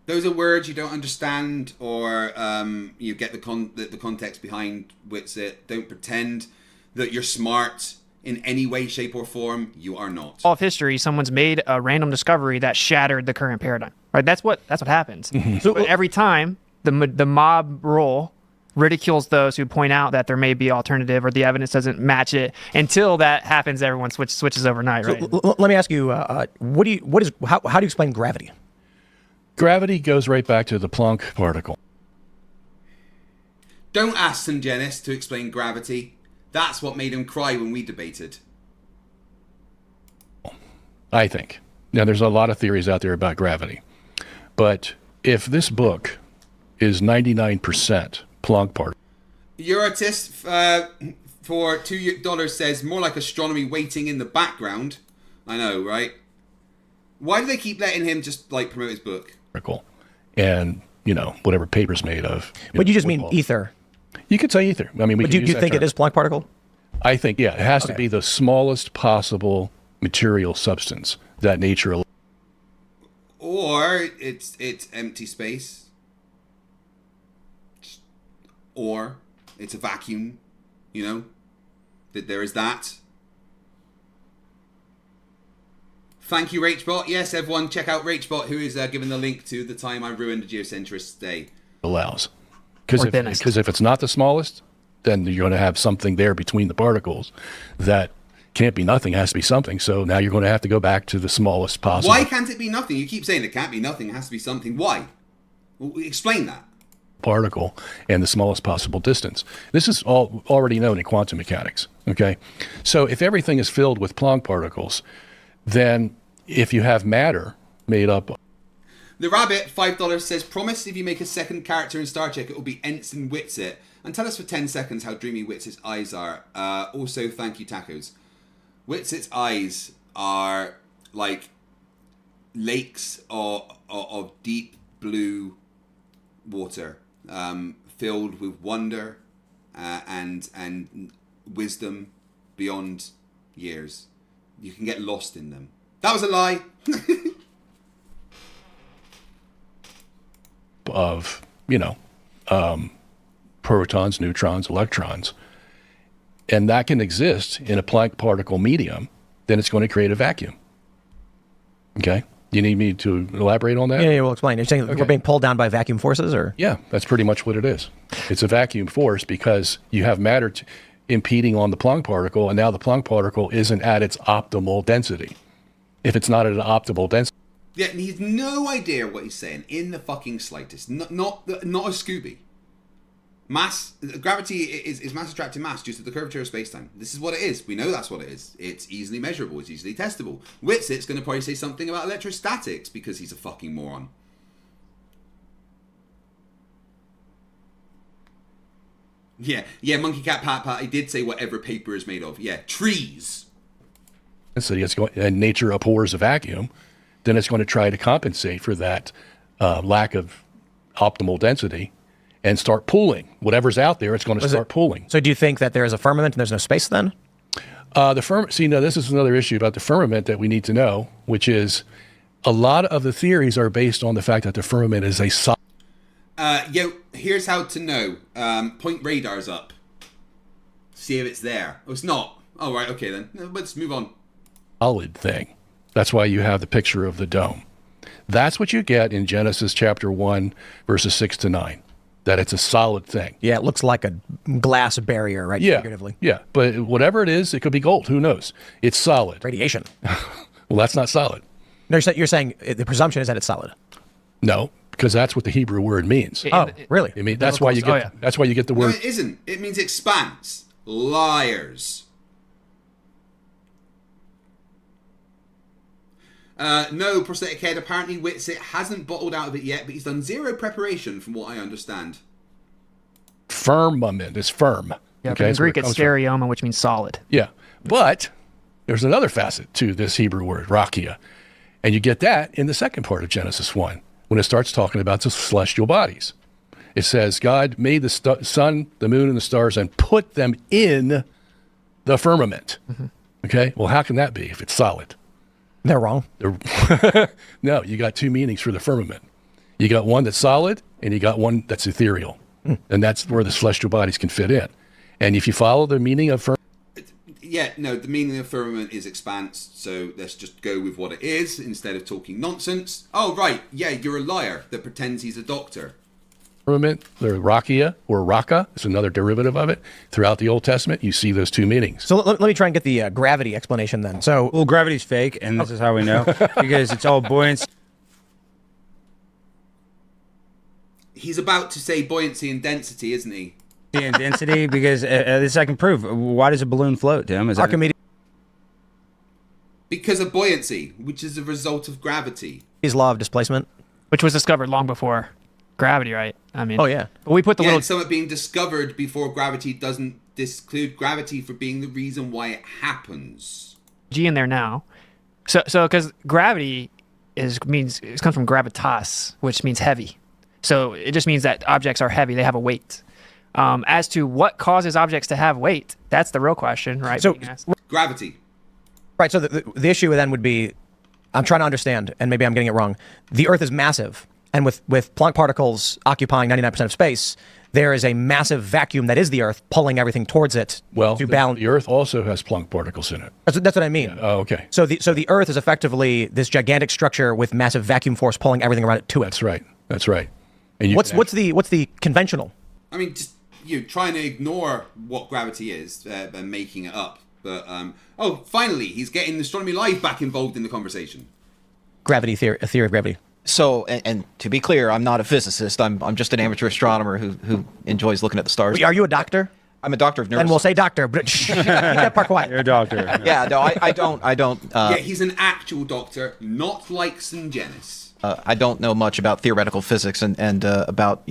Those are words you don't understand, or you get the context behind Witsit. Don't pretend that you're smart in any way, shape, or form. You are not. All of history, someone's made a random discovery that shattered the current paradigm, right? That's what happens. So every time the mob rule ridicules those who point out that there may be alternative or the evidence doesn't match it. Until that happens, everyone switches overnight, right? Let me ask you, how do you explain gravity? Gravity goes right back to the Planck particle. Don't ask St. Genis to explain gravity. That's what made him cry when we debated. I think. Now, there's a lot of theories out there about gravity. But if this book is 99% Planck particle. Your artist for $2 says more like astronomy waiting in the background. I know, right? Why do they keep letting him just like promote his book? And, you know, whatever paper's made of. But you just mean ether. You could say ether. I mean, do you think it is Planck particle? I think, yeah, it has to be the smallest possible material substance that nature. Or it's empty space. Or it's a vacuum, you know, that there is that. Thank you, Rachbot. Yes, everyone, check out Rachbot, who is given the link to the time I ruined a geocentrist day. Allows. Because if it's not the smallest, then you're going to have something there between the particles that can't be nothing, has to be something. So now you're going to have to go back to the smallest possible. Why can't it be nothing? You keep saying it can't be nothing, it has to be something. Why? Well, explain that. Particle and the smallest possible distance. This is all already known in quantum mechanics. Okay, so if everything is filled with Planck particles, then if you have matter made up. The Rabbit, $5, says, promise if you make a second character in Star Trek, it will be Ensign Witsit. And tell us for 10 seconds how dreamy Witsit's eyes are. Also, thank you, Tacos. Witsit's eyes are like lakes of deep blue water, filled with wonder and wisdom beyond years. You can get lost in them. That was a lie. Of, you know, protons, neutrons, electrons. And that can exist in a Planck particle medium, then it's going to create a vacuum. Okay? You need me to elaborate on that? Yeah, we'll explain. You're saying we're being pulled down by vacuum forces, or? Yeah, that's pretty much what it is. It's a vacuum force because you have matter impeding on the Planck particle, and now the Planck particle isn't at its optimal density. If it's not at an optimal density. Yeah, and he has no idea what he's saying in the fucking slightest. Not a Scooby. Mass gravity is mass attracting mass due to the curvature of space-time. This is what it is. We know that's what it is. It's easily measurable. It's easily testable. Witsit's going to probably say something about electrostatics because he's a fucking moron. Yeah, Monkey Cat Pat Pat. He did say whatever paper is made of. Yeah, trees. And nature abhors a vacuum. Then it's going to try to compensate for that lack of optimal density and start pulling. Whatever's out there, it's going to start pulling. So do you think that there is a firmament and there's no space then? See, now this is another issue about the firmament that we need to know, which is a lot of the theories are based on the fact that the firmament is a solid. Here's how to know. Point radar's up. See if it's there. Oh, it's not. Oh, right, okay then. Let's move on. Solid thing. That's why you have the picture of the dome. That's what you get in Genesis chapter 1, verses 6 to 9. That it's a solid thing. Yeah, it looks like a glass barrier, right? Yeah, figuratively. Yeah, but whatever it is, it could be gold. Who knows? It's solid. Radiation. Well, that's not solid. No, you're saying the presumption is that it's solid. No, because that's what the Hebrew word means. Really? I mean, that's why you get. That's why you get the word. No, it isn't. It means expanse. Liars. No, prosthetic head. Apparently, Witsit hasn't bottled out of it yet, but he's done zero preparation, from what I understand. Firmament is firm. Yeah, okay, in Greek it's stereoma, which means solid. Yeah, but there's another facet to this Hebrew word, rakia, and you get that in the second part of Genesis 1, when it starts talking about the celestial bodies. It says, God made the sun, the moon, and the stars, and put them in the firmament. Mm-hmm. Okay, well, how can that be if it's solid? They're wrong. No, you got two meanings for the firmament. You got one that's solid, and you got one that's ethereal. And that's where the celestial bodies can fit in. And if you follow the meaning of firmament... Yeah, no, the meaning of firmament is expanse, so let's just go with what it is instead of talking nonsense. Oh, right, yeah, you're a liar that pretends he's a doctor. firmament, the rakia or raka is another derivative of it. Throughout the Old Testament, you see those two meanings. So let me try and get the gravity explanation then. So, well, gravity's fake, and this is how we know because it's all buoyancy. He's about to say buoyancy and density, isn't he? And density, because this I can prove. Why does a balloon float, Tim? Is Archimedes. Because of buoyancy, which is a result of gravity. His law of displacement, which was discovered long before gravity, right? I mean, oh yeah. But we put the little and something being discovered before gravity doesn't disclude gravity for being the reason why it happens. G in there now. So because gravity comes from gravitas, which means heavy. So it just means that objects are heavy; they have a weight. As to what causes objects to have weight, that's the real question, right? So gravity. Right. So the issue then would be, I'm trying to understand, and maybe I'm getting it wrong. The Earth is massive, and with Planck particles occupying 99% of space, there is a massive vacuum that is the Earth pulling everything towards it. Well, to balance. The Earth also has Planck particles in it. That's what I mean. Yeah. Oh, okay. So the Earth is effectively this gigantic structure with massive vacuum force pulling everything around it to it. That's right. That's right. And what's the conventional? I mean, just trying to ignore what gravity is and making it up. But finally, he's getting Astronomy Live back involved in the conversation. Gravity theory, a theory of gravity. So, and to be clear, I'm not a physicist. I'm just an amateur astronomer who enjoys looking at the stars. Are you a doctor? I'm a doctor of neuroscience. And we'll say doctor, but keep that part quiet. You're a doctor. Yeah, no, I don't. Yeah, he's an actual doctor, not like St. Janis. I don't know much about theoretical physics and about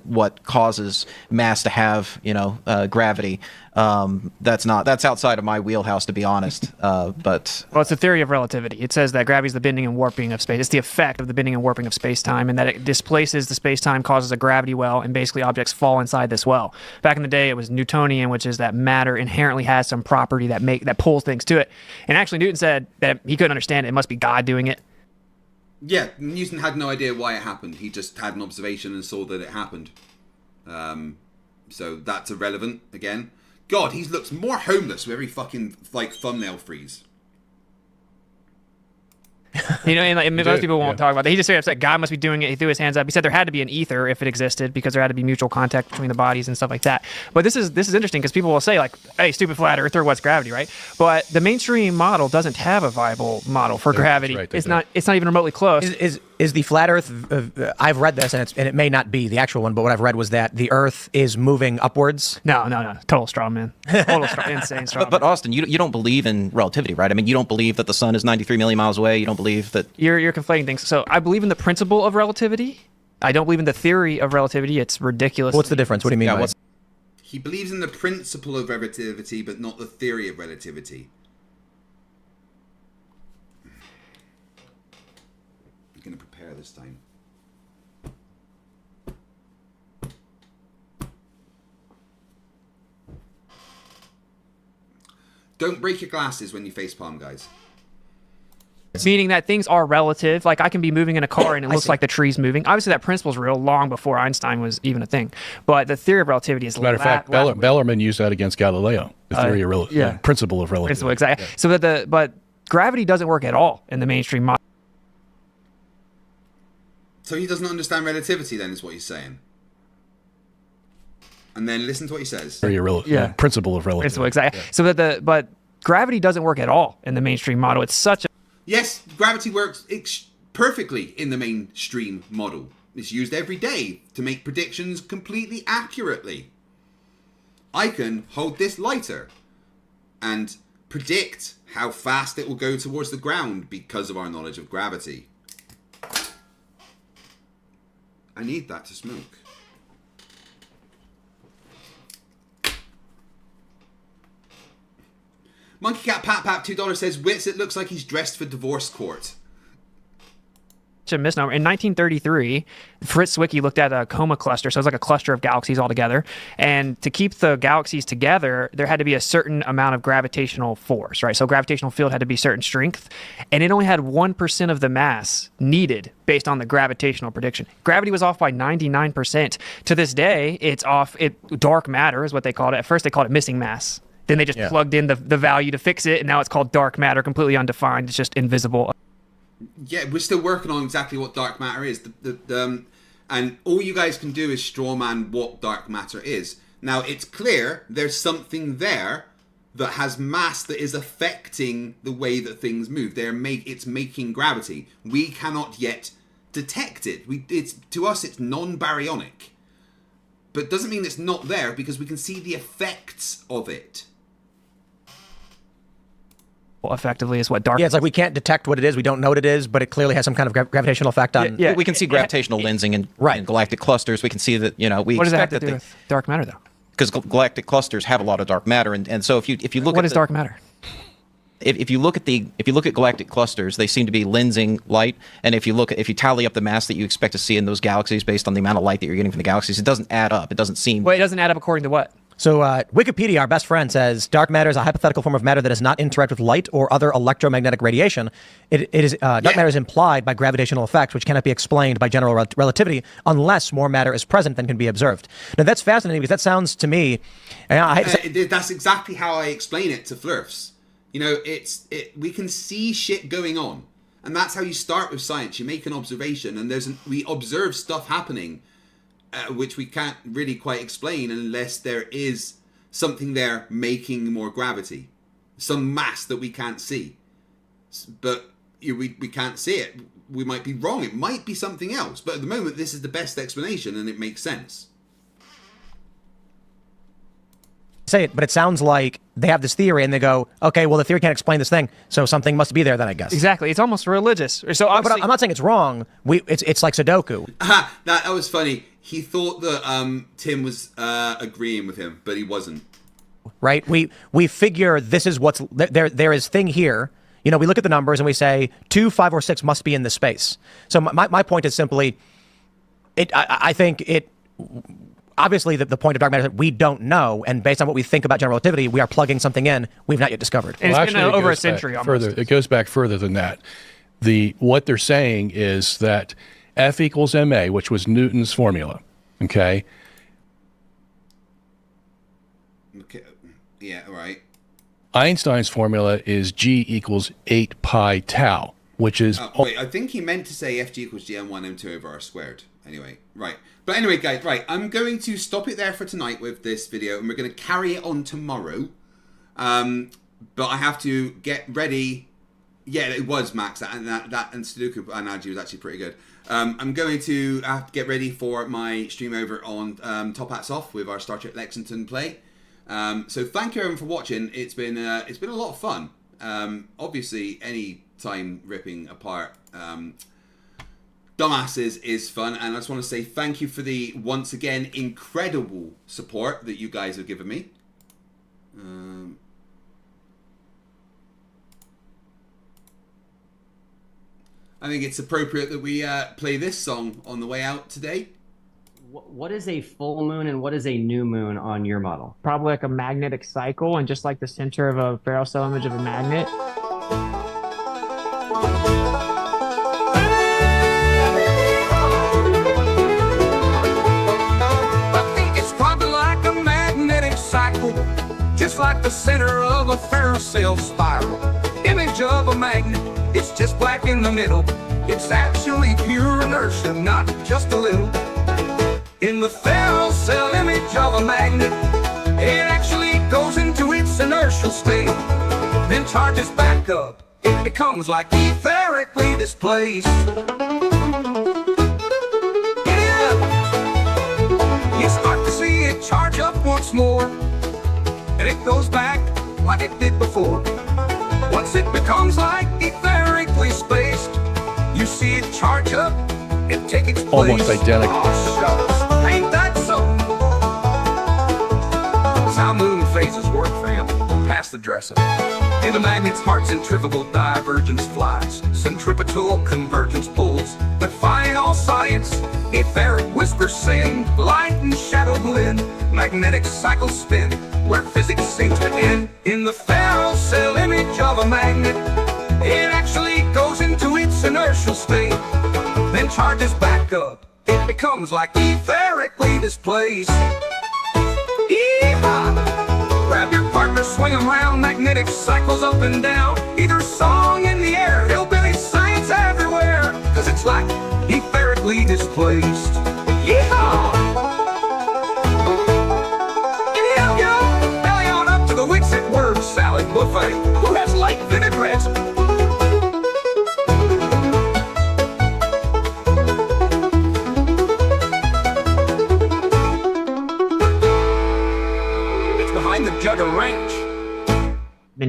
what causes mass to have gravity. That's outside of my wheelhouse, to be honest. But it's the theory of relativity. It says that gravity is the bending and warping of space. It's the effect of the bending and warping of space-time, and that it displaces the space-time, causes a gravity well, and basically objects fall inside this well. Back in the day, it was Newtonian, which is that matter inherently has some property that pulls things to it. And actually, Newton said that he couldn't understand it. It must be God doing it. Yeah, Newton had no idea why it happened. He just had an observation and saw that it happened. So that's irrelevant again. God, he looks more homeless with every fucking thumbnail freeze. And most people won't talk about that. He just said God must be doing it. He threw his hands up. He said there had to be an ether if it existed because there had to be mutual contact between the bodies and stuff like that. But this is interesting because people will say hey, stupid flat earther, what's gravity, right? But the mainstream model doesn't have a viable model for gravity. Right, it's not even remotely close. Is the flat Earth? I've read this, and it may not be the actual one, but what I've read was that the Earth is moving upwards. No, total straw man, insane straw. But Austin, you don't believe in relativity, right? I mean, you don't believe that the sun is 93 million miles away. You don't believe that you're conflating things. So I believe in the principle of relativity. I don't believe in the theory of relativity. It's ridiculous. What's the difference? What do you mean by it? He believes in the principle of relativity, but not the theory of relativity. I'm going to prepare this time. Don't break your glasses when you facepalm, guys. Meaning that things are relative. Like I can be moving in a car and it looks like the tree's moving. Obviously, that principle's real long before Einstein was even a thing. But the theory of relativity is matter of fact, Bellarmine used that against Galileo. The theory of principle of relativity. Principle, exactly. Yeah. So but gravity doesn't work at all in the mainstream model. So he doesn't understand relativity, then, is what he's saying. And then listen to what he says. Principle of relativity. Principle, exactly. Yeah. So but gravity doesn't work at all in the mainstream model. It's such a... Yes, gravity works perfectly in the mainstream model. It's used every day to make predictions completely accurately. I can hold this lighter and predict how fast it will go towards the ground because of our knowledge of gravity. I need that to smoke. Monkey Cat Pat Pat $2 says Witsit looks like he's dressed for divorce court. A misnomer. In 1933, Fritz Zwicky looked at a coma cluster, so it's like a cluster of galaxies all together. And to keep the galaxies together, there had to be a certain amount of gravitational force, right? So gravitational field had to be certain strength, and it only had 1% of the mass needed based on the gravitational prediction. Gravity was off by 99%. To this day, it's off. Dark matter is what they called it. At first, they called it missing mass. Then they just plugged in the value to fix it, and now it's called dark matter, completely undefined. It's just invisible. Yeah, we're still working on exactly what dark matter is. And all you guys can do is strawman what dark matter is. Now, it's clear there's something there that has mass that is affecting the way that things move. It's making gravity. We cannot yet detect it. To us, it's non-baryonic. But doesn't mean it's not there, because we can see the effects of it. Well, effectively is what dark. Yeah, it's like we can't detect what it is. We don't know what it is, but it clearly has some kind of gravitational effect on. Yeah, we can see gravitational lensing in galactic clusters. We can see that, we What does that expect have to do with dark matter, though? Because galactic clusters have a lot of dark matter, and so if you look what at is dark matter? If you look at galactic clusters, they seem to be lensing light, and if you tally up the mass that you expect to see in those galaxies based on the amount of light that you're getting from the galaxies, it doesn't add up. It doesn't seem. Well, it doesn't add up according to what? So Wikipedia, our best friend, says dark matter is a hypothetical form of matter that does not interact with light or other electromagnetic radiation. Dark matter is implied by gravitational effects, which cannot be explained by general relativity unless more matter is present than can be observed. Now that's fascinating, because that sounds to me. That's exactly how I explain it to Flerfs. We can see shit going on, and that's how you start with science. You make an observation, and we observe stuff happening. Which we can't really quite explain unless there is something there making more gravity, some mass that we can't see. But we can't see it. We might be wrong. It might be something else. But at the moment, this is the best explanation, and it makes sense. Say it, but it sounds like they have this theory, and they go, "Okay, well, the theory can't explain this thing, so something must be there." Then I guess exactly. It's almost religious. So, but I'm not saying it's wrong. It's like Sudoku. That was funny. He thought that Tim was agreeing with him, but he wasn't. Right? We figure this is what's there. There is thing here. We look at the numbers and we say 2, 5, or 6 must be in this space. So my point is simply, I think it. Obviously, the point of dark matter is that we don't know, and based on what we think about general relativity, we are plugging something in we've not yet discovered. And it's been over a century almost. It goes back further than that. What they're saying is that F equals ma, which was Newton's formula. Okay. Yeah. Right. Einstein's formula is G equals 8 pi tau, which is. Wait, I think he meant to say FG equals GM1 M2 over R squared. Anyway, right. But anyway, guys, right, I'm going to stop it there for tonight with this video, and we're going to carry it on tomorrow. But I have to get ready. Yeah, it was Max, and Sudoku analogy was actually pretty good. I'm going to have to get ready for my stream over on Top Hats Off with our Star Trek Lexington play. So thank you everyone for watching. It's been a lot of fun. Obviously, any time ripping apart dumbasses is fun, and I just want to say thank you for the once again incredible support that you guys have given me. I think it's appropriate that we play this song on the way out today. What is a full moon and what is a new moon on your model? Probably like a magnetic cycle, and just like the center of a ferrocell cell image of a magnet. Just like the center of a ferrocell spiral. Image of a magnet, it's just black in the middle. It's actually pure inertia, not just a little. In the ferrocell image of a magnet, it actually goes into its inertial state, then charges back up. It becomes like etherically displaced. You start to see it charge up once more, and it goes back like it did before. Once it becomes like etherically spaced, you see it charge up and take its place. Almost identical. Oh, shucks. Ain't that so? That's how moon phases work, fam. Pass the dresser. In the magnet's heart, centrifugal divergence flies. Centripetal convergence pulls. Defying all science, etheric whispers sing. Light and shadow blend, magnetic cycles spin, where physics seems to end. In the ferrocell image of a magnet, it actually goes into its inertial state, then charges back up. It becomes like etherically displaced. Yeehaw! Grab your partner, swing around, magnetic cycles up and down. Either song in the air, hillbilly science everywhere, 'cause it's like etherically displaced.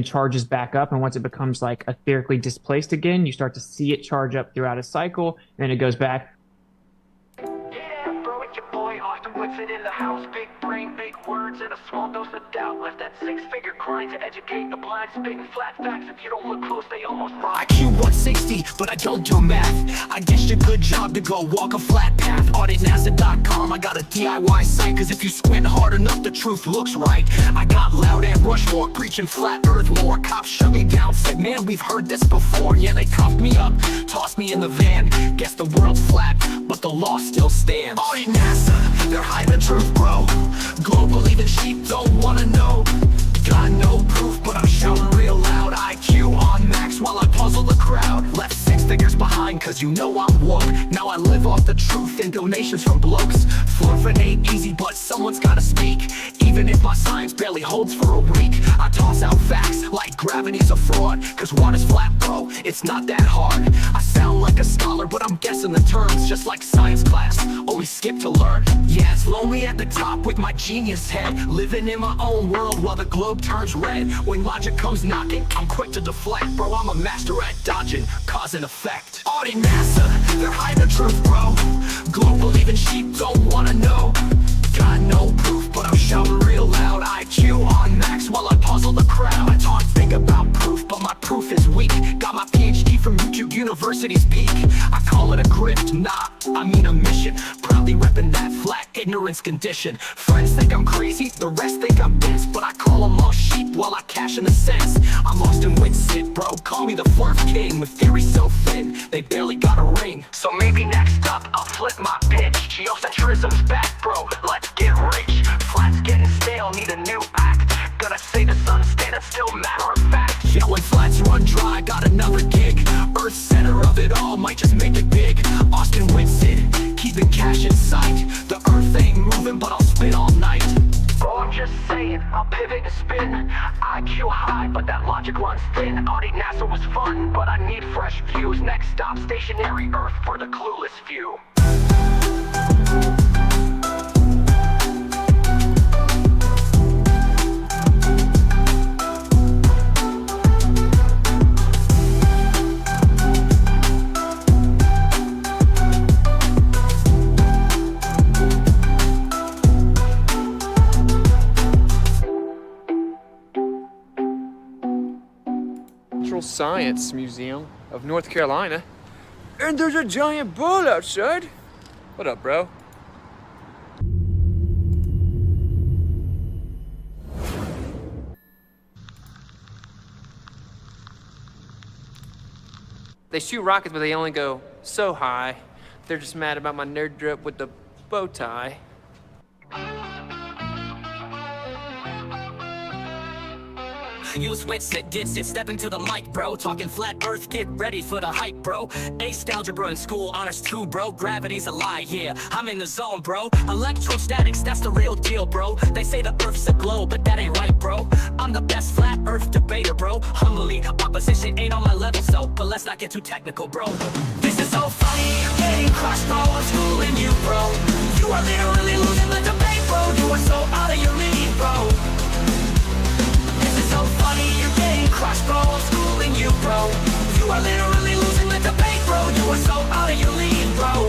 charges back up. And once it becomes like etherically displaced again, you start to see it charge up throughout a cycle, and it goes back. Yeah, bro, it's your boy Austin Witsit in the house. Big brain, big words, and a small dose of doubt. Left that six-figure grind to educate the blind. Spitting flat facts, if you don't look close, they almost rhyme. IQ 160, but I don't do math. I guess your good job to go walk a flat path. AuditNASA.com, I got a DIY site. Cause if you squint hard enough, the truth looks right. I got loud and Rushmore, preaching flat earth lore. Cops shut me down, said, man, we've heard this before. Yeah, they cuffed me up, tossed me in the van. Guess the world's flat, but the law still stands. Audit NASA, they're hiding the truth, bro. Global, even sheep don't wanna know. Got no proof, but I'm shouting real loud. IQ on max while I puzzle the crowd. Left six figures behind, cause you know I'm woke. Now I live off the truth and donations from blokes. Flerfs ain't easy, but someone's gotta speak. Even if my science barely holds for a week, I toss out facts like gravity's a fraud. Cause water's flat, bro, it's not that hard. I sound like a scholar, but I'm guessing the terms just like science class. Always skip to learn. Yeah, it's lonely at the top with my genius head. Living in my own world while the globe turns red. When logic comes knocking, I'm quick to deflect. Bro, I'm a master at dodging, cause and effect. Audit NASA, they're hiding the truth, bro. Global, even sheep don't wanna know. Got no proof, but I'm shouting real loud. IQ on max while I puzzle the crowd. I talk big about proof, but my proof is weak. Got my PhD from YouTube University's peak. I call it a grift, nah, I mean a mission. Proudly repping that flat ignorance condition. Friends think I'm crazy, the rest think I'm dense. But I call them all sheep while I cash in the sense. I'm Austin Witsit, bro, call me the Flerf king. With theory so thin, they barely got a ring. So maybe next up, I'll flip my pitch. Geocentrism's back, bro, let's get rich. Flat's getting stale, need a new act. Gonna say the sun's standing still, matter of fact. Yeah, when flats run dry, got another gig. Earth center of it all, might just make it big. Austin Witsit, keeping cash in sight. The earth ain't moving, but I'll spin all night. Bro, I'm just saying, I'll pivot and spin. IQ high, but that logic runs thin. Audit NASA was fun, but I need fresh views. Next stop, stationary Earth for the clueless few. Science Museum of North Carolina. And there's a giant bull outside. What up, bro? They shoot rockets, but they only go so high. They're just mad about my nerd drip with the bow tie. Use Witsit, Didsit, step into the mic, bro. Talking flat earth, get ready for the hype, bro. Aced algebra in school, honors too, bro. Gravity's a lie, yeah, I'm in the zone, bro. Electrostatics, that's the real deal, bro. They say the earth's a globe, but that ain't right, bro. I'm the best flat earth debater, bro. Humbly, opposition ain't on my level, so, but let's not get too technical, bro. This is so funny, you're getting crushed, bro. I'm schooling you, bro. You are literally losing the debate, bro. You are so out of your league, bro. So funny, you're getting crushed, bro. I'm schooling you, bro. You are literally losing the debate, bro. You are so out of your league, bro.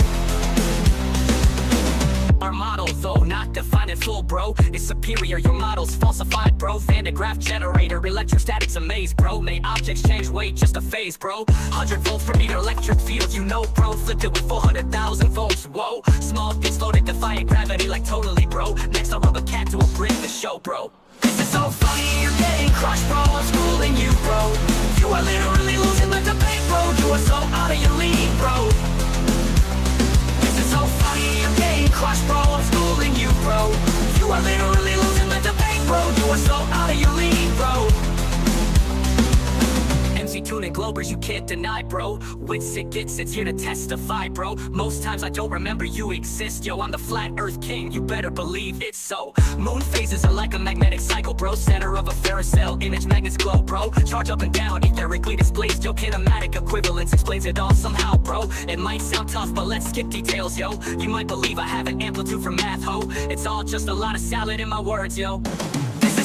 Our model, though not defined in full, bro, is superior. Your model's falsified, bro. Van de Graaff generator, electrostatics a maze, bro. May objects change weight, just a phase, bro. 100 volts per meter electric field, you know, bro. Flipped it with 400,000 volts, whoa. Small bits floated, defying gravity like totally, bro. Next I'll rub a cat to a brick the show, bro. This is so funny, you're getting crushed, bro. I'm schooling you, bro. You are literally losing the debate, bro. You are so out of your league, bro. This is so funny, you're getting crushed, bro. I'm schooling you, bro. You are literally losing the debate, bro. You are so out of your league, bro. MC2 and Globers, you can't deny, bro. Witsit gets it's here to testify, bro. Most times I don't remember you exist, yo. I'm the flat earth king, you better believe it, so. Moon phases are like a magnetic cycle, bro. Center of a Faraday cell, image magnets glow, bro. Charge up and down, etherically displaced, yo. Kinematic equivalence explains it all somehow, bro. It might sound tough, but let's skip details, yo. You might believe I have an amplitude for math, ho. It's all just a lot of salad in my words, yo. This is